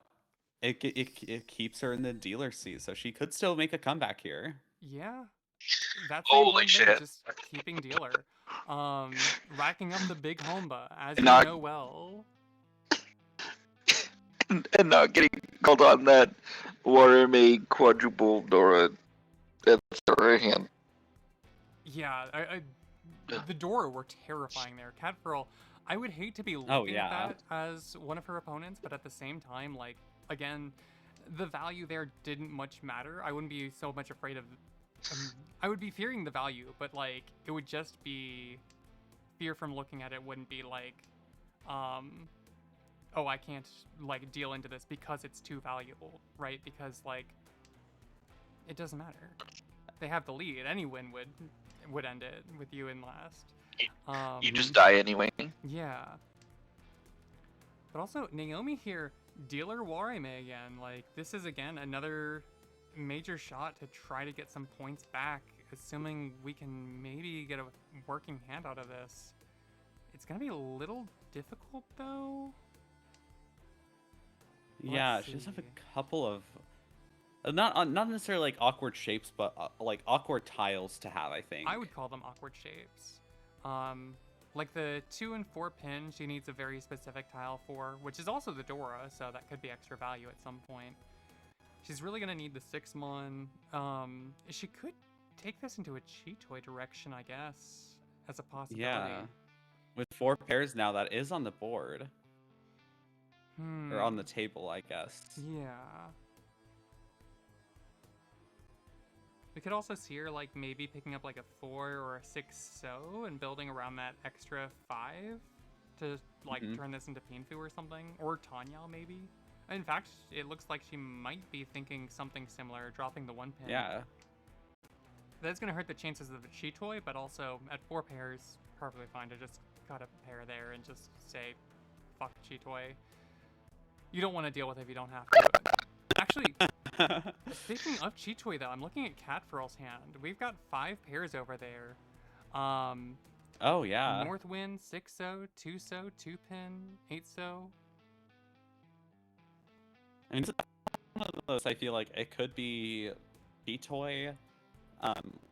B: it keeps her in the dealer seat, so she could still make a comeback here.
A: Yeah. That's
C: holy shit.
A: Just keeping dealer. Racking up the big Homba, as you know well.
C: And not getting called on that wareme quadruple Dora. That's the right hand.
A: Yeah, the Dora were terrifying there. Catfrill, I would hate to be looking at that as one of her opponents, but at the same time, like, again, the value there didn't much matter. I wouldn't be so much afraid of... I would be fearing the value, but, like, it would just be... Fear from looking at it wouldn't be, like, oh, I can't, like, deal into this because it's too valuable, right? Because, like, it doesn't matter. They have the lead. Any win would end it with you in last.
C: You just die anyway.
A: Yeah. But also, Naomi here, dealer wareme again. Like, this is, again, another major shot to try to get some points back, assuming we can maybe get a working hand out of this. It's going to be a little difficult, though.
B: Yeah,
A: Let's
B: she does have a
A: see.
B: couple of not necessarily like awkward shapes, but like awkward tiles to have. I think.
A: I would call them awkward shapes. Like the 2 and 4 pin, she needs a very specific tile for, which is also the Dora, so that could be extra value at some point. She's really gonna need the 6-mon. She could take this into a Cheetoy direction, I guess, as a possibility.
B: Yeah. With 4 pairs now, that is on the board. Or on the table, I guess.
A: Yeah. We could also see her like maybe picking up like a 4 or a 6 so and building around that extra 5 to like turn this into Pinfu or something. Or Tanyao maybe. In fact, it looks like she might be thinking something similar, dropping the 1 pin.
B: Yeah.
A: That's gonna hurt the chances of the Cheetoy, but also at 4 pairs, perfectly fine to just cut a pair there and just say, fuck Cheetoy. You don't want to deal with it if you don't have to. Actually, speaking of Cheetoy though, I'm looking at Catferl's hand. We've got 5 pairs over there.
B: Oh yeah.
A: North Wind, 6-so, 2-so, 2-pin, 8-so.
B: I mean, it's one of those. I feel like it could be Cheetoy,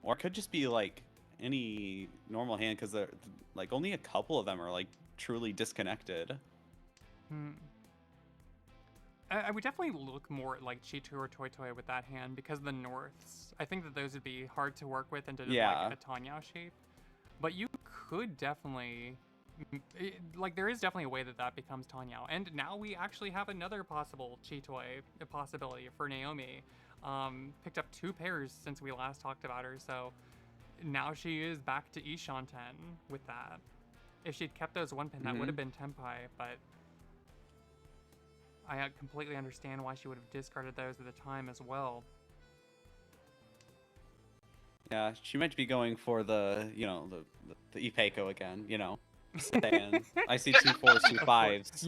B: or it could just be like any normal hand because like only a couple of them are like truly disconnected.
A: I would definitely look more at like Cheetoy or Toy Toy with that hand because of the Norths. I think that those would be hard to work with into like a Tanyao shape. But you could definitely, like there is definitely a way that that becomes Tanyao. And now we actually have another possible Cheetoy possibility for Naomi. Picked up 2 pairs since we last talked about her, so now she is back to Ishan 10 with that. If she'd kept those 1 pin, that would have been Tenpai, but I completely understand why she would have discarded those at the time as well.
B: Yeah, she might be going for the, you know, the Ipeco again, you know. Saying, I see 2 4s, 2 5s.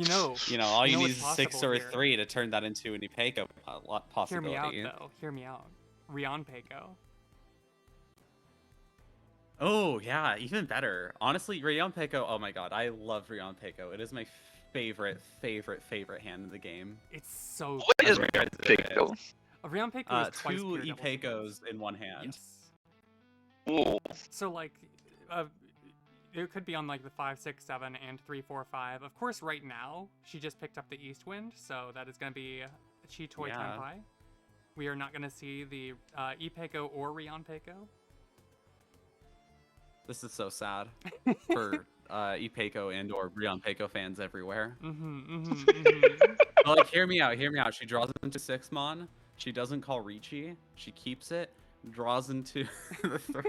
B: You know, all you need is a 6 or a 3 to turn that into an Ipeco possibility.
A: Hear me out, though. Hear me out. Rion Peiko.
B: Oh, yeah, even better. Honestly, Rion Peiko, oh my god, I love Rion Peiko. It is my favorite hand in the game.
A: It's so
C: What is Rion Peiko?
A: Rion Peiko is
B: 2 Ipecos in one hand.
A: Yes.
C: Ooh.
A: So, like, it could be on, like, the 5, 6, 7, and 3, 4, 5. Of course, right now, she just picked up the East Wind, so that is going to be a Cheetoy Tenpai. We are not going to see the Ipeco or Rion Peiko.
B: This is so sad for Ipeco and or Rion Peiko fans everywhere. But, like, hear me out. She draws into 6-mon. She doesn't call riichi. She keeps it. Draws into the 3.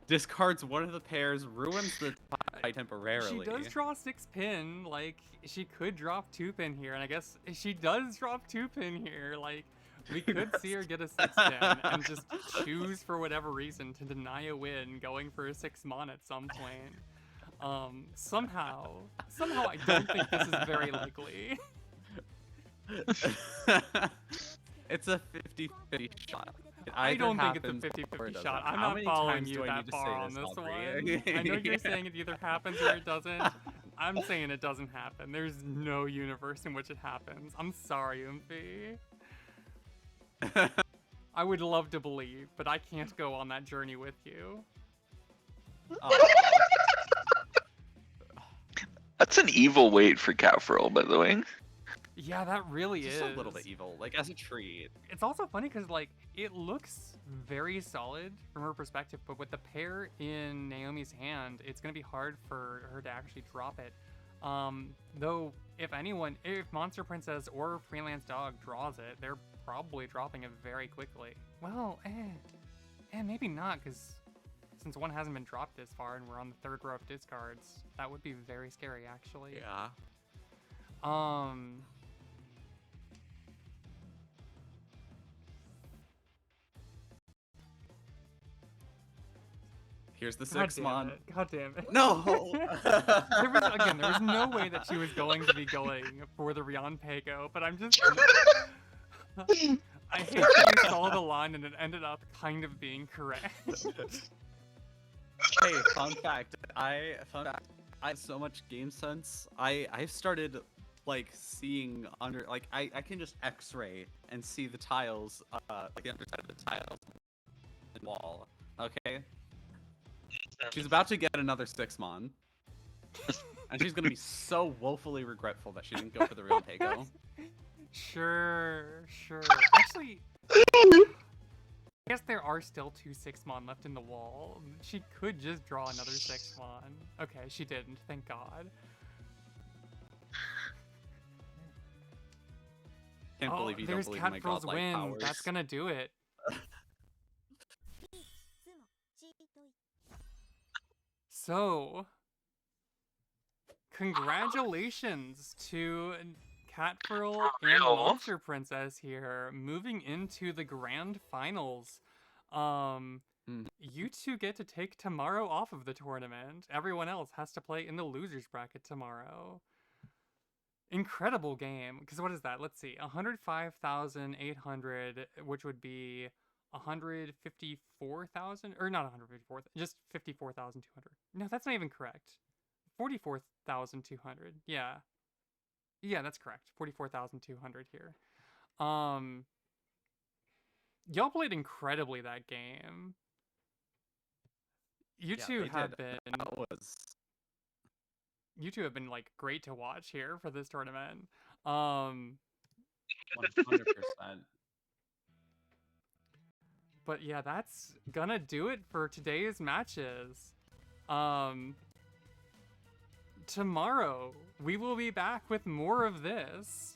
B: Discards one of the pairs. Ruins the tie temporarily.
A: She does draw 6-pin. Like, she could drop 2-pin here. And I guess she does drop 2-pin here. Like, we could see her get a 6-pin and just choose for whatever reason to deny a win going for a 6-mon at some point. Somehow I don't think this is very likely.
B: It's a 50-50 shot.
A: I don't think it's a 50-50 shot. I'm not following you that far on this one. I know you're saying it either happens or it doesn't. I'm saying it doesn't happen. There's no universe in which it happens. I'm sorry, Umphy. I would love to believe, but I can't go on that journey with you.
C: That's an evil wait for Catferl, by the way.
A: Yeah, that really is.
B: Just a little bit evil, like as a treat.
A: It's also funny because like it looks very solid from her perspective, but with the pair in Naomi's hand, it's gonna be hard for her to actually drop it. Though if Monster Princess or Freelance Dog draws it, they're probably dropping it very quickly. Well, maybe not, because since one hasn't been dropped this far and we're on the 3rd row of discards, that would be very scary actually.
B: Yeah. Here's the
A: God
B: six
A: damn
B: mon.
A: it. God damn it.
B: No.
A: There was no way that she was going to be going for the Rion Pego, but I'm just. I hate that you saw the line and it ended up kind of being correct.
B: Hey, fun fact. I have so much game sense. I've started like seeing under like I can just X-ray and see the tiles, like the underside of the tiles in the wall. Okay. She's about to get another 6-mon. And she's gonna be so woefully regretful that she didn't go for the real Pego.
A: Sure. Actually, I guess there are still 2 6-mon left in the wall. She could just draw another 6-mon. Okay, she didn't, thank God.
B: Can't believe you don't
A: there's
B: believe in my
A: Catfrill's
B: godlike
A: win.
B: powers.
A: That's gonna do it. So, congratulations to Catfrill and Monster Princess here, moving into the grand finals. You two get to take tomorrow off of the tournament. Everyone else has to play in the losers bracket tomorrow. Incredible game. Because what is that? Let's see. 105,800, which would be 154,000, or not 154, just 54,200. No, that's not even correct. 44,200. Yeah, that's correct. 44,200 here. Y'all played incredibly that game. You two have been. You two have been like great to watch here for this tournament.
B: 100%.
A: But yeah, that's gonna do it for today's matches. Tomorrow we will be back with more of this.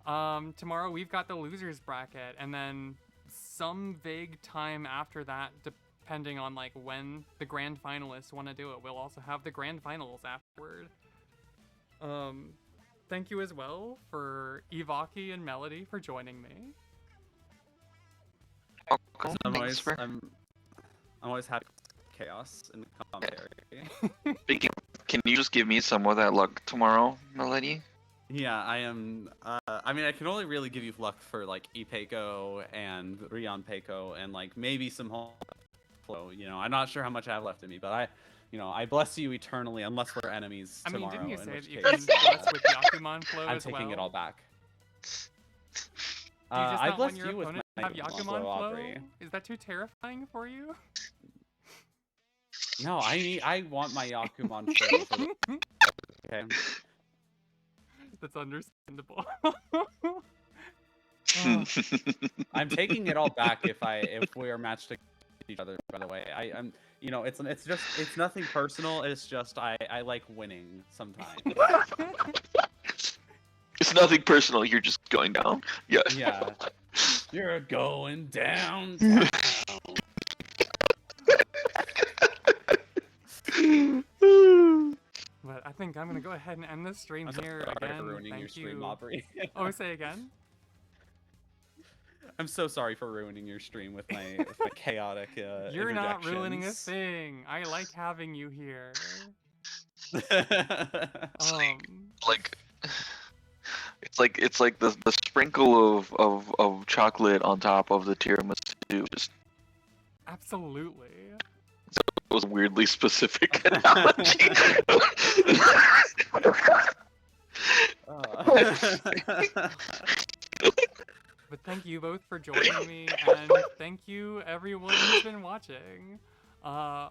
A: Tomorrow we've got the losers bracket, and then some vague time after that, depending on like when the grand finalists want to do it, we'll also have the grand finals afterward. Thank you as well for Ivaki and Melody for joining me.
B: I'm always happy with chaos in the commentary.
C: Speaking of, can you just give me some of that luck tomorrow, Melody?
B: Yeah, I am. I mean, I can only really give you luck for like Ipeko and Rion Peko and like maybe some home flow. You know, I'm not sure how much I have left in me, but I bless you eternally unless we're enemies tomorrow.
A: I mean, didn't you say
B: which
A: that you
B: case,
A: can bless with Yakuman flow
B: I'm
A: as
B: taking
A: well?
B: it all back.
A: Do you just
B: I
A: not want
B: blessed
A: your
B: you with
A: opponent
B: my
A: to have Yakuman flow?
B: Aubrey.
A: Is that too terrifying for you?
B: No, I want my Yakuman flow. For the... Okay.
A: That's understandable.
B: I'm taking it all back if we are matched against each other. By the way, I'm it's nothing personal. It's just I like winning sometimes.
C: It's nothing personal. You're just going down. Yeah.
B: Yeah. You're going down.
A: But I think I'm gonna go ahead and end this stream here
B: sorry
A: again.
B: for ruining
A: Thank
B: your stream,
A: you.
B: Aubrey.
A: Oh, say again.
B: I'm so sorry for ruining your stream with my chaotic
A: You're not ruining a
B: interjections.
A: thing. I like having you here.
C: Like it's like the sprinkle of chocolate on top of the tiramisu. Just
A: Absolutely.
C: it was a weirdly specific analogy.
A: But thank you both for joining me, and thank you everyone who's been watching. I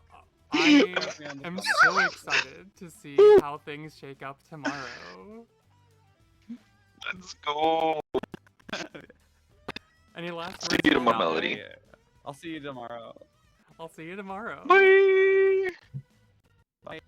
A: am so excited to see how things shake up tomorrow.
C: Let's go.
A: Any last words?
C: See you tomorrow,
A: Melody?
C: Melody.
B: I'll see you tomorrow.
A: I'll see you tomorrow.
C: Bye.
B: Bye.